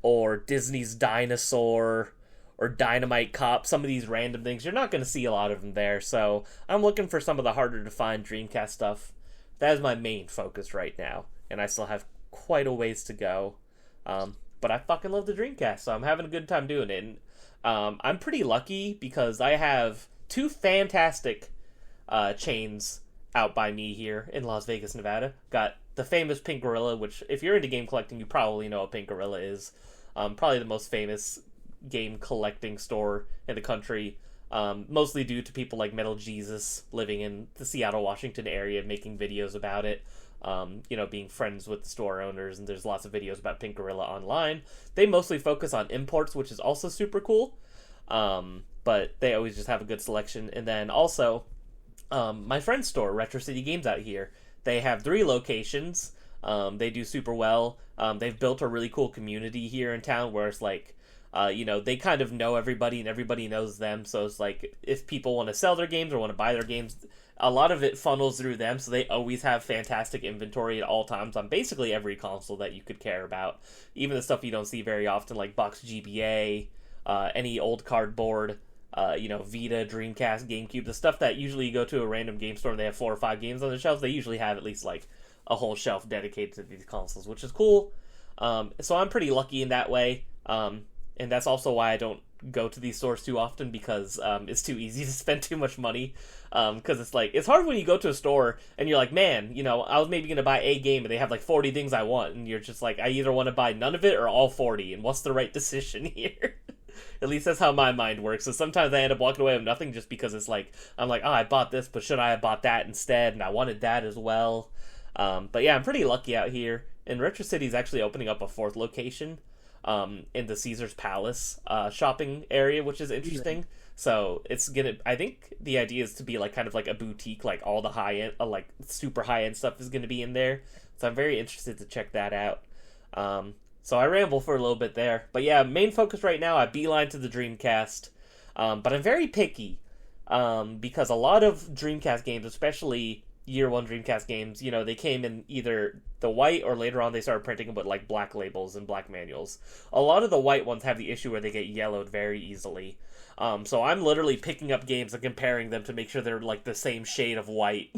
or Disney's Dinosaur, or Dynamite Cop, some of these random things, you're not going to see a lot of them there. So I'm looking for some of the harder to find Dreamcast stuff. That is my main focus right now, and I still have quite a ways to go. But I fucking love the Dreamcast, so I'm having a good time doing it. And I'm pretty lucky because I have two fantastic chains out by me here in Las Vegas, Nevada. Got the famous Pink Gorilla, which if you're into game collecting, you probably know what Pink Gorilla is. Probably the most famous game collecting store in the country, mostly due to people like Metal Jesus living in the Seattle, Washington area, making videos about it, being friends with the store owners, and there's lots of videos about Pink Gorilla online. They mostly focus on imports, which is also super cool, but they always just have a good selection. And then also, my friend's store, Retro City Games out here, they have 3 locations. They do super well. They've built a really cool community here in town where it's like, they kind of know everybody and everybody knows them. So it's like if people want to sell their games or want to buy their games, a lot of it funnels through them. So they always have fantastic inventory at all times on basically every console that you could care about. Even the stuff you don't see very often, like Box GBA, any old cardboard, Vita, Dreamcast, GameCube, the stuff that usually you go to a random game store and they have 4 or 5 games on the shelves. They usually have at least like a whole shelf dedicated to these consoles, which is cool. So I'm pretty lucky in that way. And that's also why I don't go to these stores too often, because it's too easy to spend too much money. Because it's hard when you go to a store and you're like, man, I was maybe going to buy a game and they have like 40 things I want. And you're just like, I either want to buy none of it or all 40. And what's the right decision here? At least that's how my mind works. So sometimes I end up walking away with nothing just because it's like, I'm like, oh, I bought this, but should I have bought that instead? And I wanted that as well. But yeah, I'm pretty lucky out here. And Retro City is actually opening up a 4th location in the Caesars Palace shopping area, which is interesting. So it's I think the idea is to be like kind of like a boutique, like all the high end, like super high end stuff is going to be in there. So I'm very interested to check that out. So I ramble for a little bit there, but yeah, main focus right now, I beeline to the Dreamcast. But I'm very picky because a lot of Dreamcast games, especially year 1 Dreamcast games, they came in either the white or later on they started printing them with like black labels and black manuals. A lot of the white ones have the issue where they get yellowed very easily. So I'm literally picking up games and comparing them to make sure they're like the same shade of white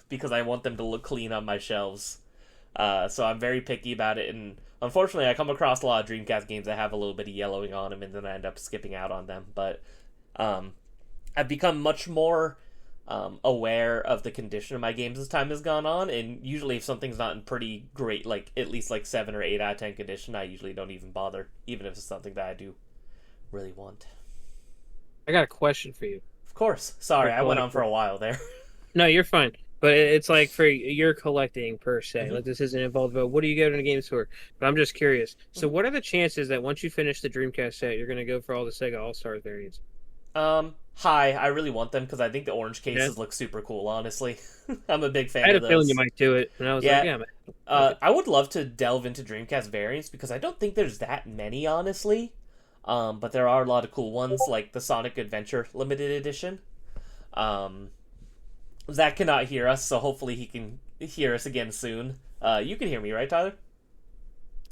because I want them to look clean on my shelves. So I'm very picky about it, and unfortunately I come across a lot of Dreamcast games that have a little bit of yellowing on them, and then I end up skipping out on them. But I've become much more aware of the condition of my games as time has gone on, and usually if something's not in pretty great, like at least like 7 or 8 out of 10 condition, I usually don't even bother, even if it's something that I do really want. I got a question for you. Of course. Sorry, I went on for a while there. No, you're fine. But it's like for your collecting per se. Mm-hmm. Like this isn't involved about what do you go to a game store. But I'm just curious. So what are the chances that once you finish the Dreamcast set, you're going to go for all the Sega All-Star variants? Hi, I really want them because I think the orange cases Yeah. look super cool, honestly. I'm a big fan I had of a feeling those. you might do it, and I was like, Yeah, yeah, man. I would love to delve into Dreamcast variants because I don't think there's that many, honestly. But there are a lot of cool ones, like the Sonic Adventure Limited Edition. Um, Zach cannot hear us, so hopefully he can hear us again soon. You can hear me, right, Tyler?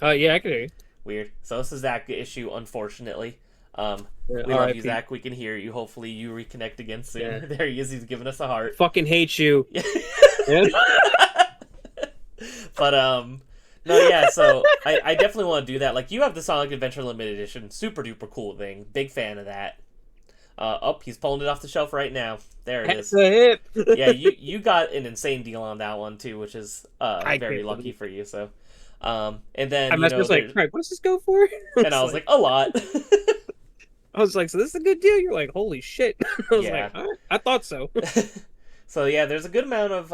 Yeah, I can hear you. Weird. So it's a Zach issue, unfortunately. We love you, R.I.P. Zach. We can hear you. Hopefully you reconnect again soon. Yeah. There he is. He's giving us a heart. Fucking hate you. Yeah. But no, yeah. So I definitely want to do that. Like you have the Sonic Adventure Limited Edition, super duper cool thing. Big fan of that. He's pulling it off the shelf right now. There it That's is. a hip. Yeah, you got an insane deal on that one too, which is I very can't lucky believe- for you. So, and then I you was know, just like, Craig, what does this go for? and I was like, a lot. I was like, so this is a good deal? You're like, holy shit. I was Yeah. like, all right, I thought so. So yeah, there's a good amount of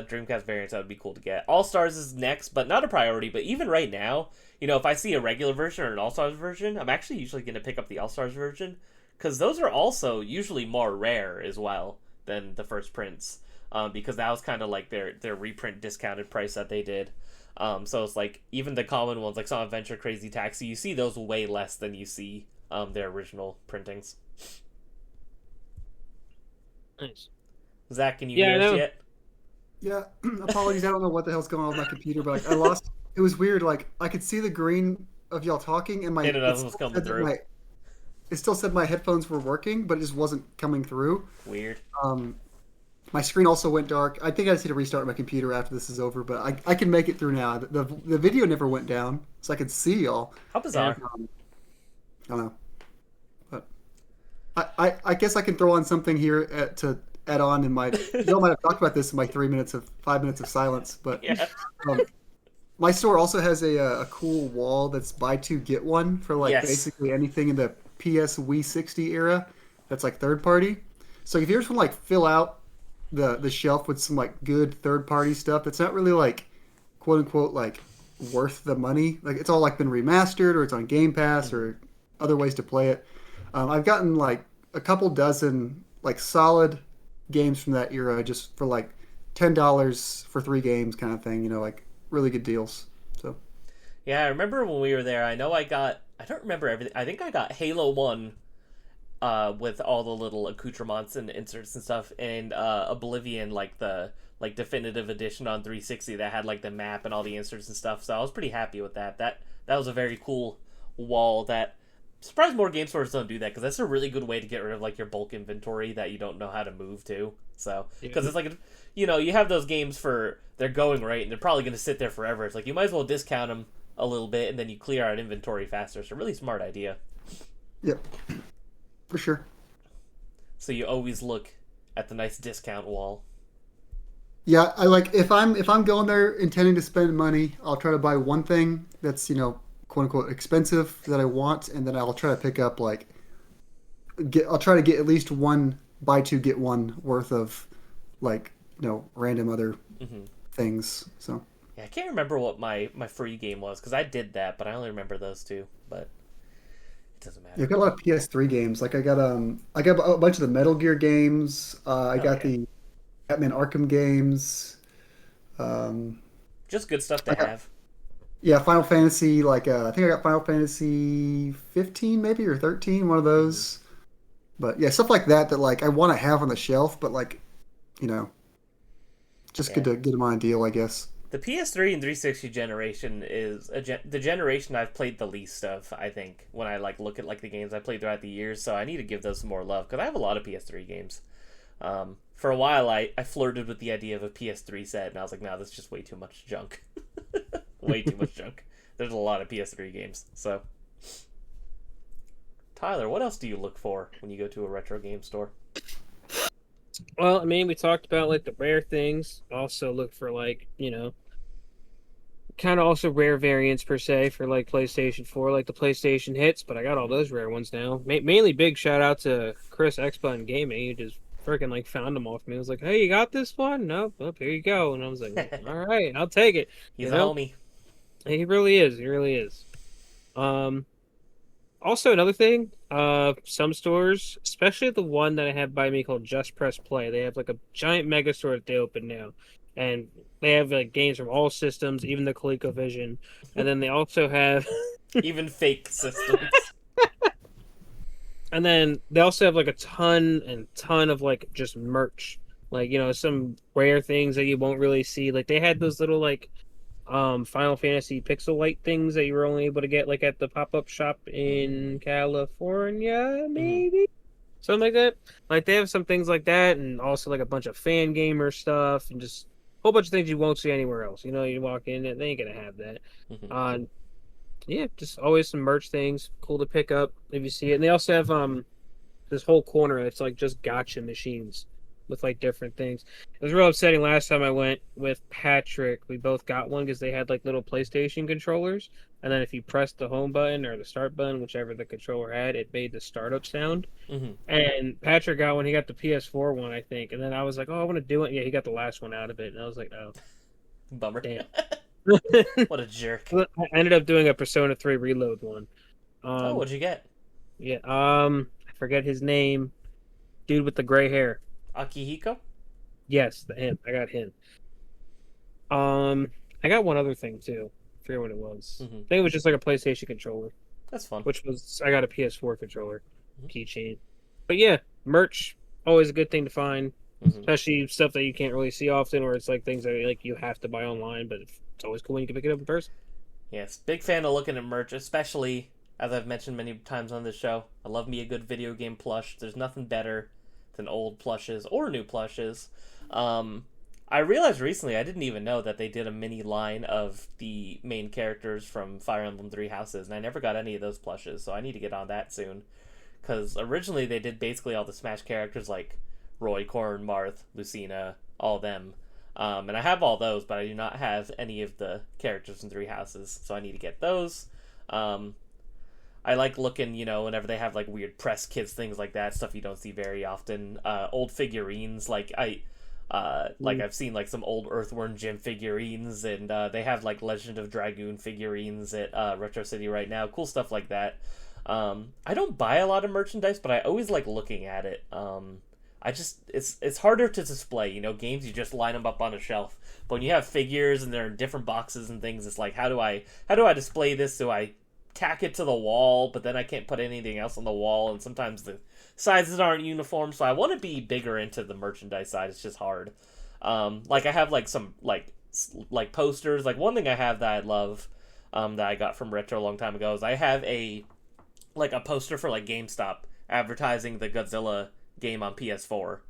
Dreamcast variants that would be cool to get. All Stars is next, but not a priority. But even right now, you know, if I see a regular version or an All Stars version, I'm actually usually going to pick up the All Stars version because those are also usually more rare as well than the first prints, because that was kind of like their reprint discounted price that they did. So it's like even the common ones like Sonic Adventure, Crazy Taxi, you see those way less than you see their original printings. Nice. Zach, can you Yeah, I hear us know. yet? Yeah, apologies. I don't know what the hell's going on with my computer, but like, I lost. It was weird. Like I could see the green of y'all talking, and my And it another still was coming said that through. it still said my headphones were working, but it just wasn't coming through. Weird. My screen also went dark. I think I just need to restart my computer after this is over, but I can make it through now. The video never went down, so I could see y'all. How bizarre. I don't know, but I guess I can throw on something here to add on in my. Y'all might have talked about this in my 5 minutes of silence, but Yeah. my store also has a cool wall that's buy two get one for like Yes. basically anything in the PS Wii 60 era that's like third party. So if you just want to like fill out the shelf with some like good third party stuff that's not really like quote unquote like worth the money, like it's all like been remastered or it's on Game Pass or other ways to play it. I've gotten like a couple dozen like solid games from that era just for like $10 for 3 games kind of thing, you know, like really good deals. So Yeah, I remember when we were there. I know I don't remember everything. I think I got Halo 1 with all the little accoutrements and inserts and stuff, and Oblivion, like the definitive edition on 360 that had like the map and all the inserts and stuff. So I was pretty happy with that. That was a very cool wall that surprised more game stores don't do that, because that's a really good way to get rid of like your bulk inventory that you don't know how to move to. So because it's like, you know, you have those games for they're going right and they're probably going to sit there forever. It's like you might as well discount them a little bit and then you clear out inventory faster. It's a really smart idea. yep, for sure. So you always look at the nice discount wall. Yeah, I like if I'm going there intending to spend money, I'll try to buy one thing that's, you know, quote unquote expensive that I want, and then I'll try to pick up like I'll try to get at least one buy two get one worth of like, you know, random other things. So Yeah, I can't remember what my free game was because I did that, but I only remember those two. But it doesn't matter. yeah, I've got a lot of PS3 games. Like I got a bunch of the Metal Gear games. I got yeah. the Batman Arkham games. Just good stuff to I got- have. Yeah, Final Fantasy. Like I think I got Final Fantasy 15 maybe or 13, one of those. But yeah, stuff like that like I want to have on the shelf, but like, you know, just good to get them on a deal, I guess. The PS3 and 360 generation is the generation I've played the least of, I think, when I like look at like the games I played throughout the years. So I need to give those some more love because I have a lot of PS3 games. For a while, I flirted with the idea of a PS3 set, and I was like, no, that's just way too much junk. Way too much junk. There's a lot of PS3 games. So, Tyler, what else do you look for when you go to a retro game store? Well, I mean, we talked about like the rare things. Also look for like, you know, kind of also rare variants per se for like PlayStation 4, like the PlayStation hits, but I got all those rare ones now. Mainly big shout out to Chris X-Button Gaming. He just freaking like found them off me. I was like, hey, you got this one? No, well, here you go. And I was like, all right, I'll take it. He's You a know? homie. He really is. He really is. Also, another thing, some stores, especially the one that I have by me called Just Press Play, they have like a giant mega store that they open now, and they have like games from all systems, even the ColecoVision, and then they also have, Even fake systems. and then they also have like a ton of like just merch, like some rare things that you won't really see. Like they had those little like Final Fantasy pixel light things that you were only able to get like at the pop-up shop in California, maybe something like that. Like they have some things like that, and also like a bunch of fan gamer stuff, and just a whole bunch of things you won't see anywhere else. You walk in and they ain't gonna have that. Yeah, just always some merch things, cool to pick up if you see it. And they also have this whole corner that's like just gotcha machines with like different things. It was real upsetting last time I went with Patrick. We both got one because they had like little PlayStation controllers, and then if you pressed the home button or the start button, whichever the controller had, it made the startup sound. And Patrick got one. He got the PS4 one, I think. And then I was like, oh, I want to do it. Yeah, he got the last one out of it, and I was like, oh, Bummer. damn. What a jerk. I ended up doing a Persona 3 Reload one. Oh, what'd you get? Yeah, I forget his name. Dude with the gray hair. Akihiko? Yes, him. I got him. I got one other thing too. I forget what it was. I think it was just like a PlayStation controller, That's fun. which was I got a PS4 controller keychain. But yeah, merch always a good thing to find, especially stuff that you can't really see often, or it's like things that like you have to buy online. But it's always cool when you can pick it up in person. Yes, big fan of looking at merch, especially as I've mentioned many times on this show. I love me a good video game plush. There's nothing better than old plushes or new plushes. I realized recently I didn't even know that they did a mini line of the main characters from Fire Emblem Three Houses, and I never got any of those plushes, so I need to get on that soon. Because originally they did basically all the Smash characters like Roy, Corrin, Marth, Lucina, all of them. And I have all those, but I do not have any of the characters from Three Houses, so I need to get those. I like looking, whenever they have like weird press kits, things like that, stuff you don't see very often. Old figurines, like I've seen like some old Earthworm Jim figurines, and they have like Legend of Dragoon figurines at Retro City right now. Cool stuff like that. I don't buy a lot of merchandise, but I always like looking at it. It's harder to display, games you just line them up on a shelf. But when you have figures and they're in different boxes and things, it's like how do I display this? Do I tack it to the wall, but then I can't put anything else on the wall, and sometimes the sizes aren't uniform, so I want to be bigger into the merchandise side. It's just hard. Like I have like some like posters. Like one thing I have that I love, that I got from Retro a long time ago is I have a poster for like GameStop advertising the Godzilla game on PS4.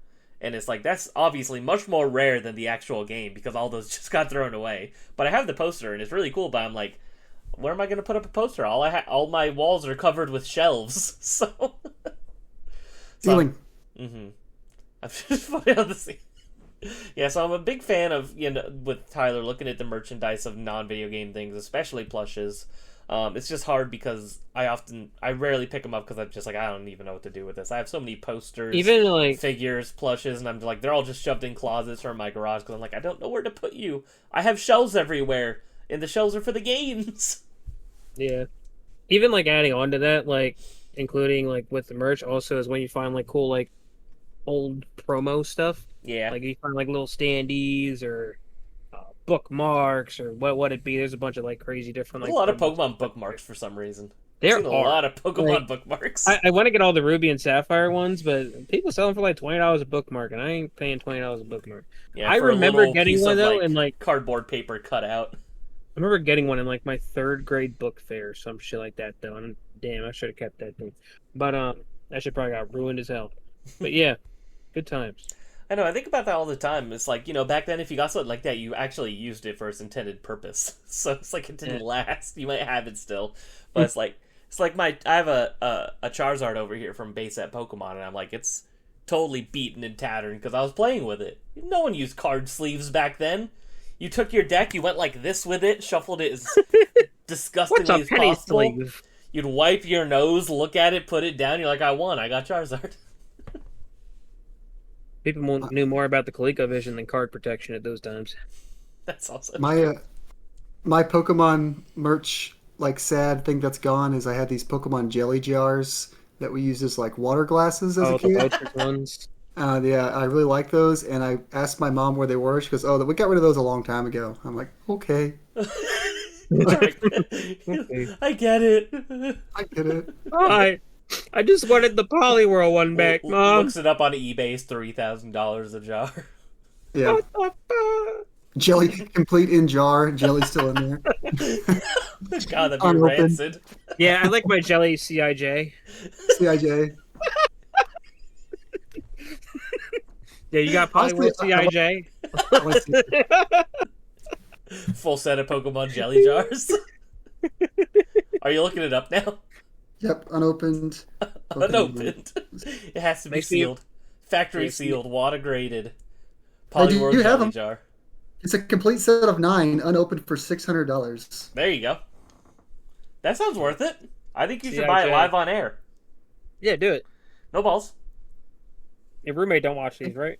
And it's like, that's obviously much more rare than the actual game because all those just got thrown away. But I have the poster and it's really cool, but I'm like, where am I going to put up a poster? All my walls are covered with shelves, so... Ceiling. I'm just funny on the scene. Yeah, so I'm a big fan of, with Tyler, looking at the merchandise of non-video game things, especially plushes. It's just hard because I rarely pick them up because I'm just like, I don't even know what to do with this. I have so many posters, even like figures, plushes, and I'm like, they're all just shoved in closets or in my garage because I'm like, I don't know where to put you. I have shelves everywhere, and the shelves are for the games. Yeah. Even like adding on to that, like including like with the merch also is when you find like cool like old promo stuff. Yeah. Like you find like little standees or bookmarks or what it be. There's a bunch of like crazy different like a lot of Pokemon bookmarks for some reason. There I've seen are a lot of Pokemon bookmarks. I want to get all the Ruby and Sapphire ones, but people sell them for like $20 a bookmark, and I ain't paying $20 a bookmark. Yeah, I remember getting one though in like cardboard paper cut out. I remember getting one in like my 3rd grade book fair or some shit like that though. And damn, I should have kept that thing. But that shit probably got ruined as hell. But yeah, good times. I know, I think about that all the time. It's like, back then if you got something like that, you actually used it for its intended purpose. So it's like it didn't last. You might have it still. But it's like I have a Charizard over here from Base at Pokemon, and I'm like, it's totally beaten and tattered because I was playing with it. No one used card sleeves back then. You took your deck, you went like this with it, shuffled it as disgustingly as possible. Sleeve? You'd wipe your nose, look at it, put it down, you're like, I won, I got Charizard. People knew more about the ColecoVision than card protection at those times. That's awesome. My Pokemon merch like sad thing that's gone is I had these Pokemon jelly jars that we used as like water glasses as a Oh, the kid. Lotus ones. Yeah, I really like those, and I asked my mom where they were. She goes, "Oh, we got rid of those a long time ago." I'm like, "Okay, Okay. I get it. I get it." I just wanted the Poliwhirl one back, Mom. Looks it up on eBay. It's $3,000 a jar. Yeah, What the fuck? jelly complete in jar, jelly still in there. God, that'd be Unopened. rancid. Yeah, I like my jelly CIJ. Cij. Yeah, you got Honestly, Poliwhirl CIJ. Let's see. Full set of Pokemon jelly jars. Are you looking it up now? Yep, unopened. Unopened. It has to be Makes me- sealed. Factory makes me- sealed, water graded. I do Poliwhirl have jelly them. jar. It's a complete set of 9, unopened for $600. There you go. That sounds worth it. I think you should buy it CIJ. live on air. Yeah, do it. No balls. Your roommate don't watch these, right?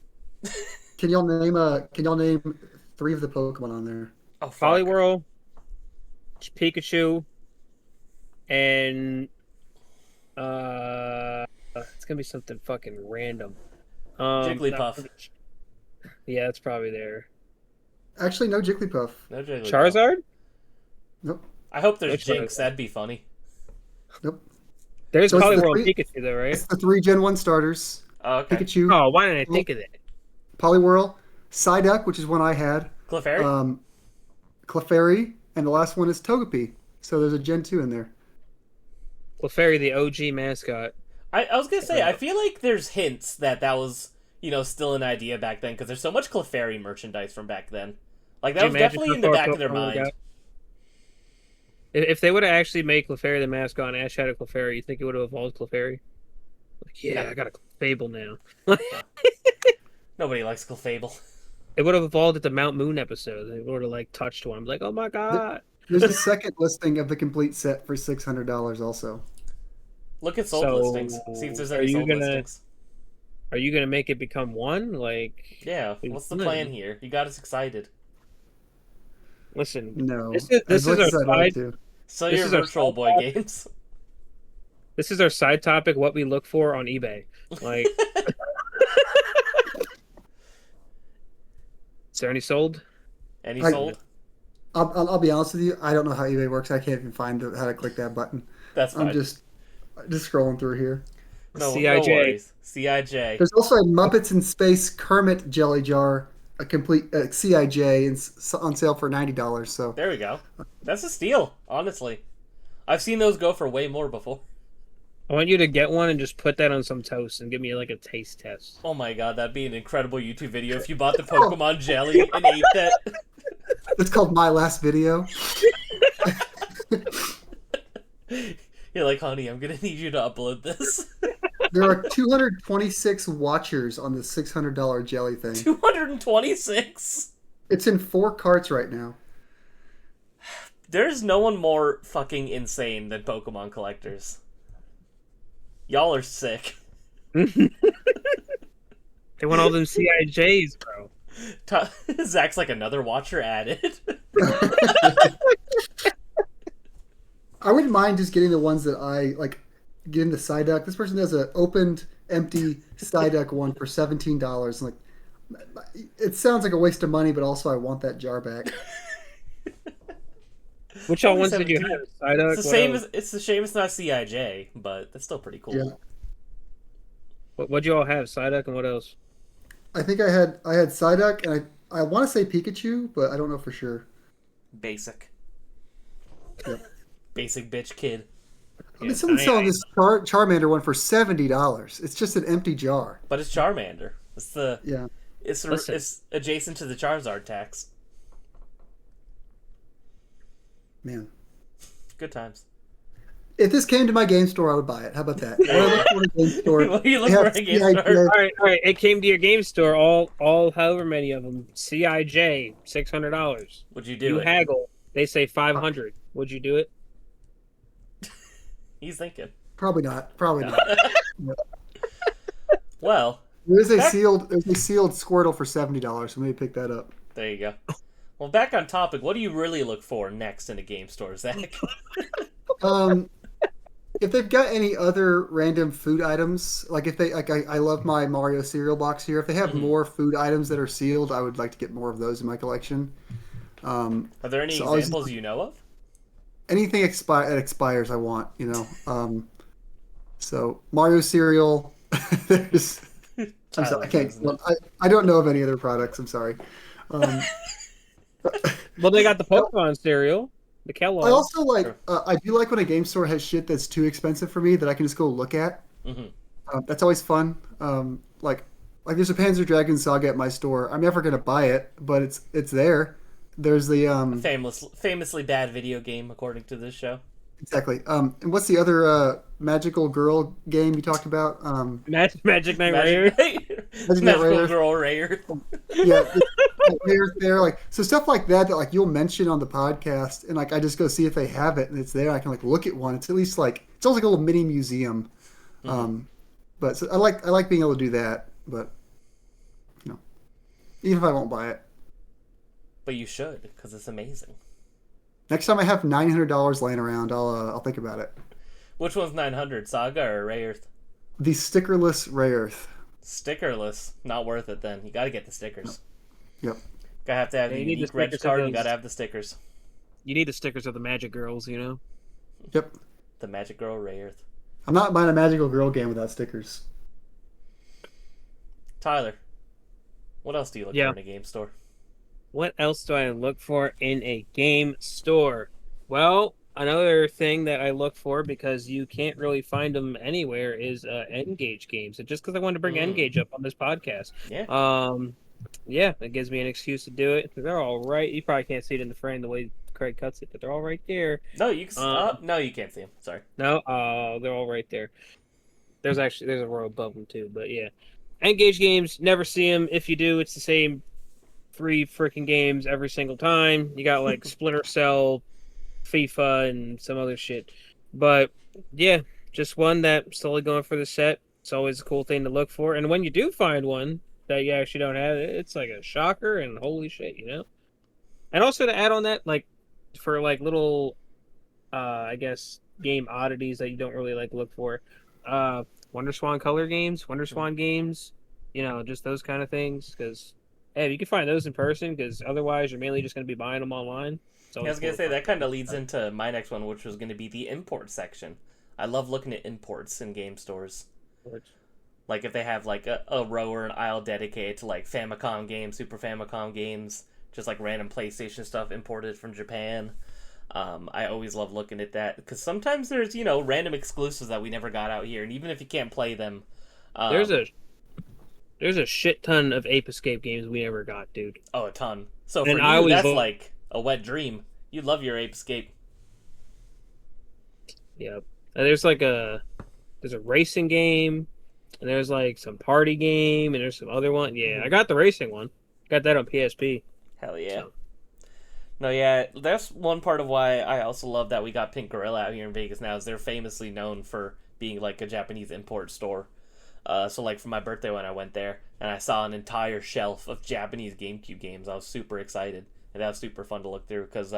Can y'all name 3 of the Pokemon on there? Oh, fuck. Poliwhirl, Pikachu, and it's gonna be something fucking random. Jigglypuff. Yeah, it's probably there. Actually, no Jigglypuff. No Jigglypuff. Charizard? Nope. I hope there's Which Jinx. Charizard? That'd be funny. Nope. There's So it's the Poliwhirl and three- Pikachu though, right? It's the 3 Gen 1 starters. Oh, okay. Pikachu, Oh, why didn't I think of that? Poliwhirl, Psyduck, which is one I had, Clefairy? Clefairy, and the last one is Togepi. So there's a Gen 2 in there. Clefairy, the OG mascot. I was gonna say, I feel like there's hints that was, still an idea back then, because there's so much Clefairy merchandise from back then. Like, that Could was you imagine definitely in how the far back of their Pokemon mind. got? If they would have actually made Clefairy the mascot and Ash had a Clefairy, you think it would have evolved Clefairy? Like, yeah, I got a Clefable now. Nobody likes Clefable. It would have evolved at the Mount Moon episode. They would have like touched one. I'm like, oh my god. There's a second listing of the complete set for $600 also. Look at sold So, listings. See if there's are any you sold gonna- listings. Are you gonna make it become one? Like, Yeah, what's the plan here? You got us excited. listen, No. This is- this As much is as our I'd like side- to. So This your is our Virtual side Boy topic. games. this is our side topic. What we look for on eBay. Like, is there any sold? Any I- sold? I'll be honest with you. I don't know how eBay works. I can't even find how to click that button. That's fine. I'm just scrolling through here. no CIJ. worries. CIJ. There's also a Muppets in Space Kermit jelly jar, a complete CIJ, on sale for $90. So There we go. That's a steal, honestly. I've seen those go for way more before. I want you to get one and just put that on some toast and give me like a taste test. Oh my god, that'd be an incredible YouTube video if you bought the Pokemon jelly and ate that. it's called My Last Video. You're like, honey, I'm gonna need you to upload this. There are 226 watchers on the $600 jelly thing. 226? It's in 4 carts right now. There's no one more fucking insane than Pokemon collectors. Y'all are sick. They want all them CIJs, bro. Zach's like, another watcher added. I wouldn't mind just getting the ones that I like. Getting the Psyduck. This person has an opened, empty Psyduck one for $17. Like, it sounds like a waste of money, but also I want that jar back. Which all Only ones did you 17. have? Psyduck? It's the same as it's a shame it's not CIJ, but that's still pretty cool. Yeah. What'd you all have? Psyduck and what else? I think I had Psyduck, and I want to say Pikachu, but I don't know for sure. Basic. Yep. Basic bitch kid. I mean, someone's selling this Charmander one for $70. It's just an empty jar. But it's Charmander. Yeah. Listen. It's adjacent to the Charizard tax. Man. Good times. If this came to my game store, I would buy it. How about that? When I look for a game store, What do you look they for have a game CIJ. store? All right. It came to your game store. All however many of them. CIJ, $600. Would you do You it? haggle. They say 500. Would you do it? He's thinking. Probably not. Probably not. Well, There's a sealed Squirtle for $70, so maybe pick that up. there you go. Well, back on topic, what do you really look for next in a game store, Zach? Um, if they've got any other random food items, like if they like, I love my Mario cereal box here. If they have Mhm. more food items that are sealed, I would like to get more of those in my collection. Are there any So always examples you know of? anything that expires, I want. So Mario cereal. There's. I'm sorry, I Tyler can't. doesn't know. I don't know of any other products. I'm sorry. Um, Well, they got the Pokemon cereal, the I Kellogg. also like. Sure. I do like when a game store has shit that's too expensive for me that I can just go look at. Hmm. That's always fun. Like there's a Panzer Dragoon Saga at my store. I'm never gonna buy it, but it's there. There's the Famously bad video game, according to this show. exactly. And what's the other magical girl game you talked about? Magic Knight Rayer. Magical Rayer. Girl Rayer. Yeah, there. Like so stuff like that that like you'll mention on the podcast, and like I just go see if they have it, and it's there. I can like look at one. It's at least like it's almost like a little mini museum. But so I like being able to do that. But even if I won't buy it, But you should, because it's amazing. next time I have $900 laying around, I'll think about it. Which one's 900, Saga or Rayer? The stickerless Ray Earth. Stickerless. Not worth it then. You gotta get the stickers. Yep. Gotta have to have Yeah, the you need the unique red stickers of card, you those. gotta have the stickers. You need the stickers of the Magic Girls, you know. Yep. The Magic Girl Rayer. I'm not buying a magical girl game without stickers. Tyler, what else do you look Yeah. for in a game store? What else do I look for in a game store? Well, another thing that I look for because you can't really find them anywhere is N-Gage games. And just because I wanted to bring N-Gage up on this podcast, Yeah. yeah, that gives me an excuse to do it. They're all right. You probably can't see it in the frame the way Craig cuts it, but they're all right there. No, you can. No, you can't see them. Sorry. No, they're all right there. There's a row above them too, but yeah. N-Gage games, never see them. If you do, it's the same 3 freaking games every single time. You got like Splinter Cell, FIFA, and some other shit. But yeah, just one that slowly going for the set. It's always a cool thing to look for. And when you do find one that you actually don't have, it's like a shocker and holy shit, you know? And also to add on that, like for like little I guess game oddities that you don't really like look for. Wonder Swan color games, Wonder Swan games, just those kind of things. Because hey, you can find those in person, because otherwise you're mainly just going to be buying them online. I was gonna say that kind of leads into my next one, which was gonna be the import section. I love looking at imports in game stores. Like if they have like a row or an aisle dedicated to like Famicom games, Super Famicom games, just like random PlayStation stuff imported from Japan. I always love looking at that because sometimes there's random exclusives that we never got out here, and even if you can't play them, there's a shit ton of Ape Escape games we never got, dude. a ton. So for And you, I always that's vote- like a wet dream. You love your Ape Escape. Yep. And there's a racing game, and there's like some party game, and there's some other one. Yeah, I got the racing one. Got that on PSP. Hell yeah. So. No, yeah, that's one part of why I also love that we got Pink Gorilla out here in Vegas now, is they're famously known for being like a Japanese import store. So like for my birthday when I went there, and I saw an entire shelf of Japanese GameCube games, I was super excited, and that was super fun to look through, because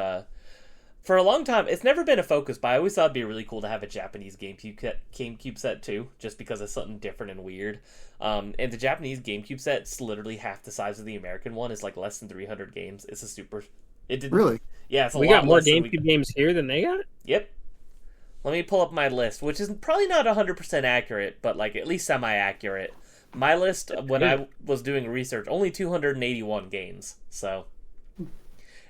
for a long time, it's never been a focus, but I always thought it'd be really cool to have a Japanese GameCube set too, just because it's something different and weird. And the Japanese GameCube set's literally half the size of the American one. It's like less than 300 games. It's a super... It did Really? Yeah, it's a We lot got more less than GameCube games here than they got? Yep. Let me pull up my list, which is probably not 100% accurate, but like at least semi-accurate. My list, when I was doing research, only 281 games, so...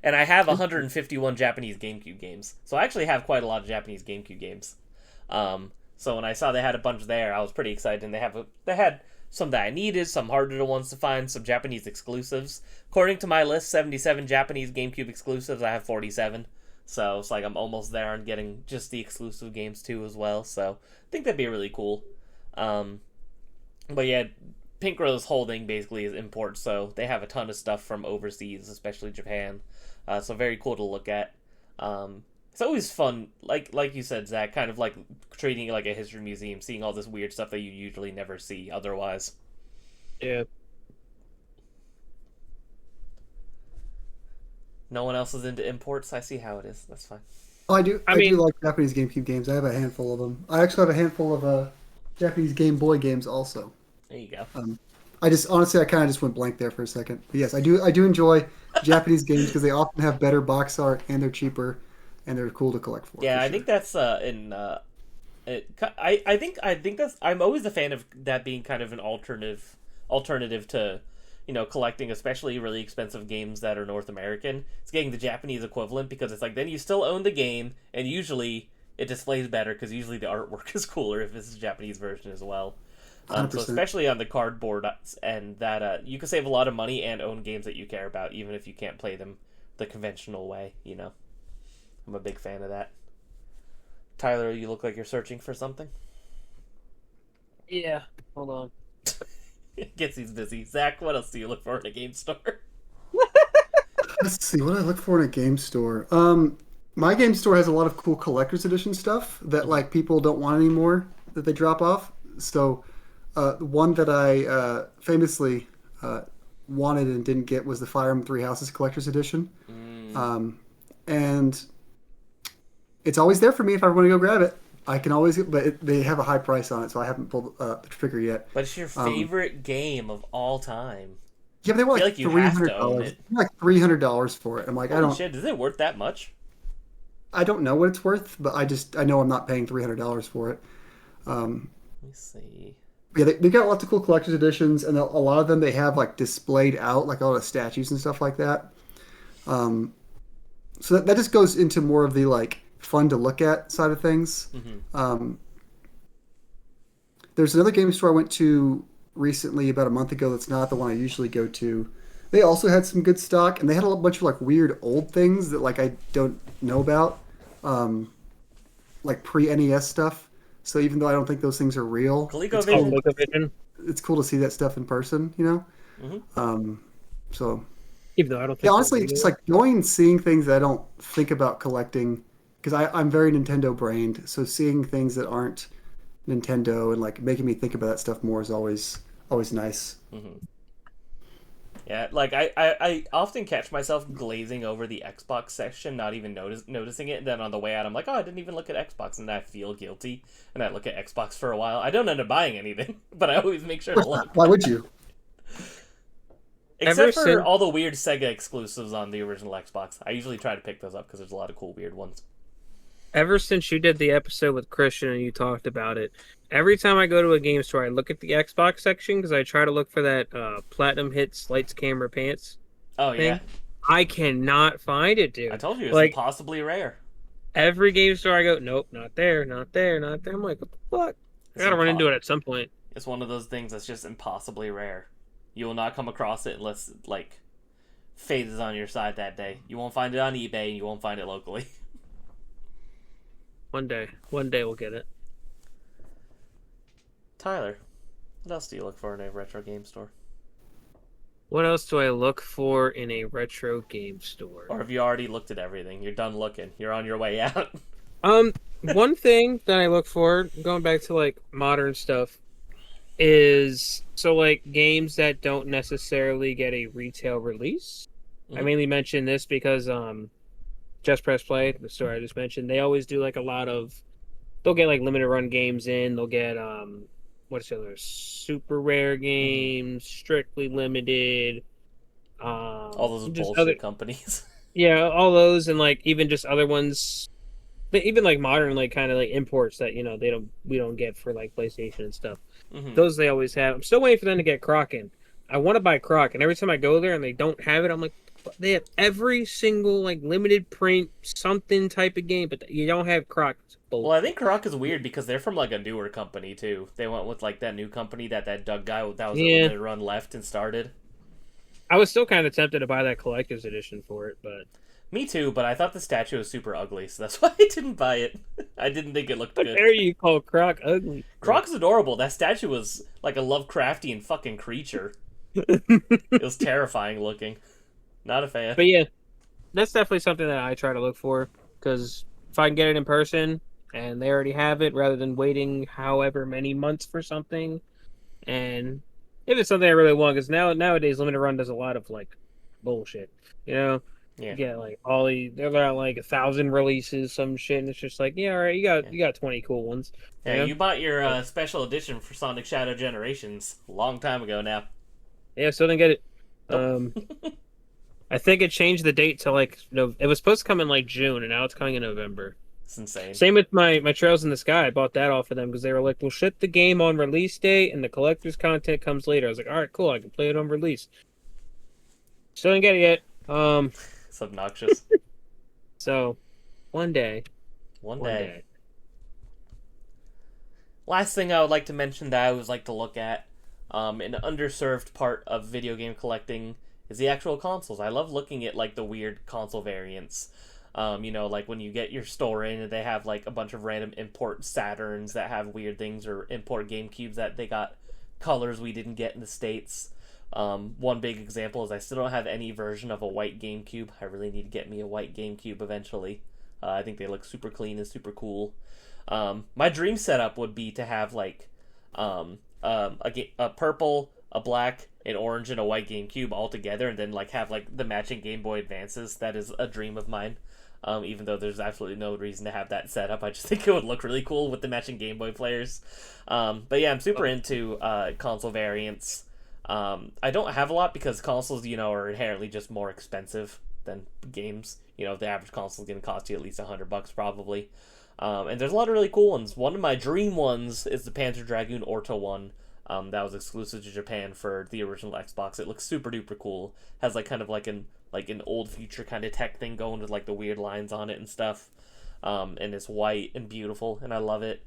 And I have 151 Japanese GameCube games. So I actually have quite a lot of Japanese GameCube games. So when I saw they had a bunch there, I was pretty excited. And they had some that I needed, some harder ones to find, some Japanese exclusives. According to my list, 77 Japanese GameCube exclusives. I have 47. So it's like I'm almost there on getting just the exclusive games too as well. So I think that'd be really cool. But yeah, Pink Rose Holding basically is import, so they have a ton of stuff from overseas, especially Japan. So very cool to look at. It's always fun, like you said, Zach, kind of like treating it like a history museum, seeing all this weird stuff that you usually never see otherwise. Yeah. No one else is into imports. I see how it is. That's fine. Oh, I do. I I do mean- like Japanese GameCube games. I have a handful of them. I actually have a handful of Japanese Game Boy games also. There you go. I just honestly, I kind of just went blank there for a second. But yes, I do. I do enjoy Japanese games because they often have better box art and they're cheaper and they're cool to collect for. Yeah, for I sure. think that's I think that's I'm always a fan of that being kind of an alternative to collecting, especially really expensive games that are North American. It's getting the Japanese equivalent because it's like then you still own the game and usually it displays better because usually the artwork is cooler if it's a Japanese version as well. So 100%. especially on the cardboard and that you can save a lot of money and own games that you care about even if you can't play them the conventional way. I'm a big fan of that. Tyler, you look like you're searching for something. Yeah. Hold on. Gets he's busy. Zach, what else do you look for in a game store? Let's see what I look for in a game store. My game store has a lot of cool collector's edition stuff that like people don't want anymore that they drop off. So one that I famously wanted and didn't get was the Fire Emblem Three Houses collector's edition, and it's always there for me if I want to go grab it. I can always, they have a high price on it, so I haven't pulled the trigger yet. But it's your favorite game of all time. Yeah, but they were I feel like like you have to $300. own it. Like $300 for it. I'm like, I Holy don't. shit, is it worth that much? I don't know what it's worth, but I know I'm not paying $300 for it. Let me see. Yeah, they got lots of cool collector's editions, and a lot of them they have like displayed out, like all the statues and stuff like that. So that just goes into more of the like fun to look at side of things. There's another game store I went to recently about a month ago that's not the one I usually go to. They also had some good stock, and they had a bunch of like weird old things that like I don't know about, like pre-NES stuff. So even though I don't think those things are real, ColecoVision. ColecoVision. it's cool to see that stuff in person, So Even though I don't think yeah, they're honestly, real. just like going and seeing things that I don't think about collecting, because I'm very Nintendo brained. So seeing things that aren't Nintendo and like making me think about that stuff more is always nice. Yeah, like I often catch myself glazing over the Xbox section, not even noticing it. And then on the way out, I'm like, oh, I didn't even look at Xbox, and I feel guilty. And I look at Xbox for a while. I don't end up buying anything, but I always make sure to look. Why would you? Except Ever for since- all the weird Sega exclusives on the original Xbox. I usually try to pick those up because there's a lot of cool weird ones. Ever since you did the episode with Christian and you talked about it, every time I go to a game store, I look at the Xbox section because I try to look for that Platinum Hits Lights Camera Pants Oh, thing. yeah. I cannot find it, dude. I told you, it's Like- impossibly rare. Every game store I go, nope, not there, not there, not there. I'm like, what the fuck? I gotta run into it at some point. It's one of those things that's just impossibly rare. You will not come across it unless, like, fate is on your side that day. You won't find it on eBay, and you won't find it locally. One day we'll get it. Tyler, what else do you look for in a retro game store? What else do I look for in a retro game store? Or have you already looked at everything? You're done looking. You're on your way out. One thing that I look for, going back to like modern stuff, is so like games that don't necessarily get a retail release. I Mhm. mainly mention this because Just Press Play, the store I just mentioned, they always do like a lot of. They'll get like limited run games in. They'll get what's the other super rare games, strictly limited. All those just bullshit other- companies. Yeah, all those, and like even just other ones, even like modern like kind of like imports that we don't get for like PlayStation and stuff. Mhm. Those they always have. I'm still waiting for them to get Croc in. I want to buy Croc, and every time I go there and they don't have it, I'm like, they have every single like limited print something type of game, but you don't have Croc. It's bull- Well, I think Croc is weird because they're from like a newer company too. They went with like that new company that Doug guy that was a Yeah. limited run left and started. I was still kind of tempted to buy that collector's edition for it, but Me too, but I thought the statue was super ugly, so that's why I didn't buy it. I didn't think it looked how good. dare you call Croc ugly? Croc's adorable. That statue was like a Lovecraftian fucking creature. It was terrifying looking. Not a fan. But yeah, that's definitely something that I try to look for because if I can get it in person and they already have it, rather than waiting however many months for something, and if it's something I really want, because nowadays limited run does a lot of like bullshit. Yeah. You get like they're got like 1,000 releases, some shit, and it's just like, yeah, all right, you got 20 cool ones. Yeah, Yeah, you bought your special edition for Sonic Shadow Generations a long time ago now. yeah, still didn't get it. Nope. I think it changed the date to like no, it was supposed to come in like June, and now it's coming in November. It's insane. Same with my Trails in the Sky. I bought that off of them because they were like, "We'll ship the game on release date, and the collector's content comes later." I was like, "All right, cool. I can play it on release." Still didn't get it yet. It's obnoxious. So one day, One one day. day. Last thing I would like to mention that I always like to look at, an underserved part of video game collecting is the actual consoles. I love looking at like the weird console variants. Like when you get your store in and they have like a bunch of random import Saturns that have weird things, or import GameCubes that they got colors we didn't get in the States. One big example is I still don't have any version of a white GameCube. I really need to get me a white GameCube eventually. I think they look super clean and super cool. My dream setup would be to have like a purple, a black, an orange, and a white GameCube all together, and then like have like the matching Game Boy Advances. That is a dream of mine. Even though there's absolutely no reason to have that set up, I just think it would look really cool with the matching Game Boy players. But yeah, I'm super into console variants. I don't have a lot because consoles, are inherently just more expensive than games. The average console is going to cost you at least $100 probably. And there's a lot of really cool ones. One of my dream ones is the Panzer Dragoon Orta one. That was exclusive to Japan for the original Xbox. It looks super duper cool. Has like kind of like an old future kind of tech thing going with like the weird lines on it and stuff. And it's white and beautiful, and I love it.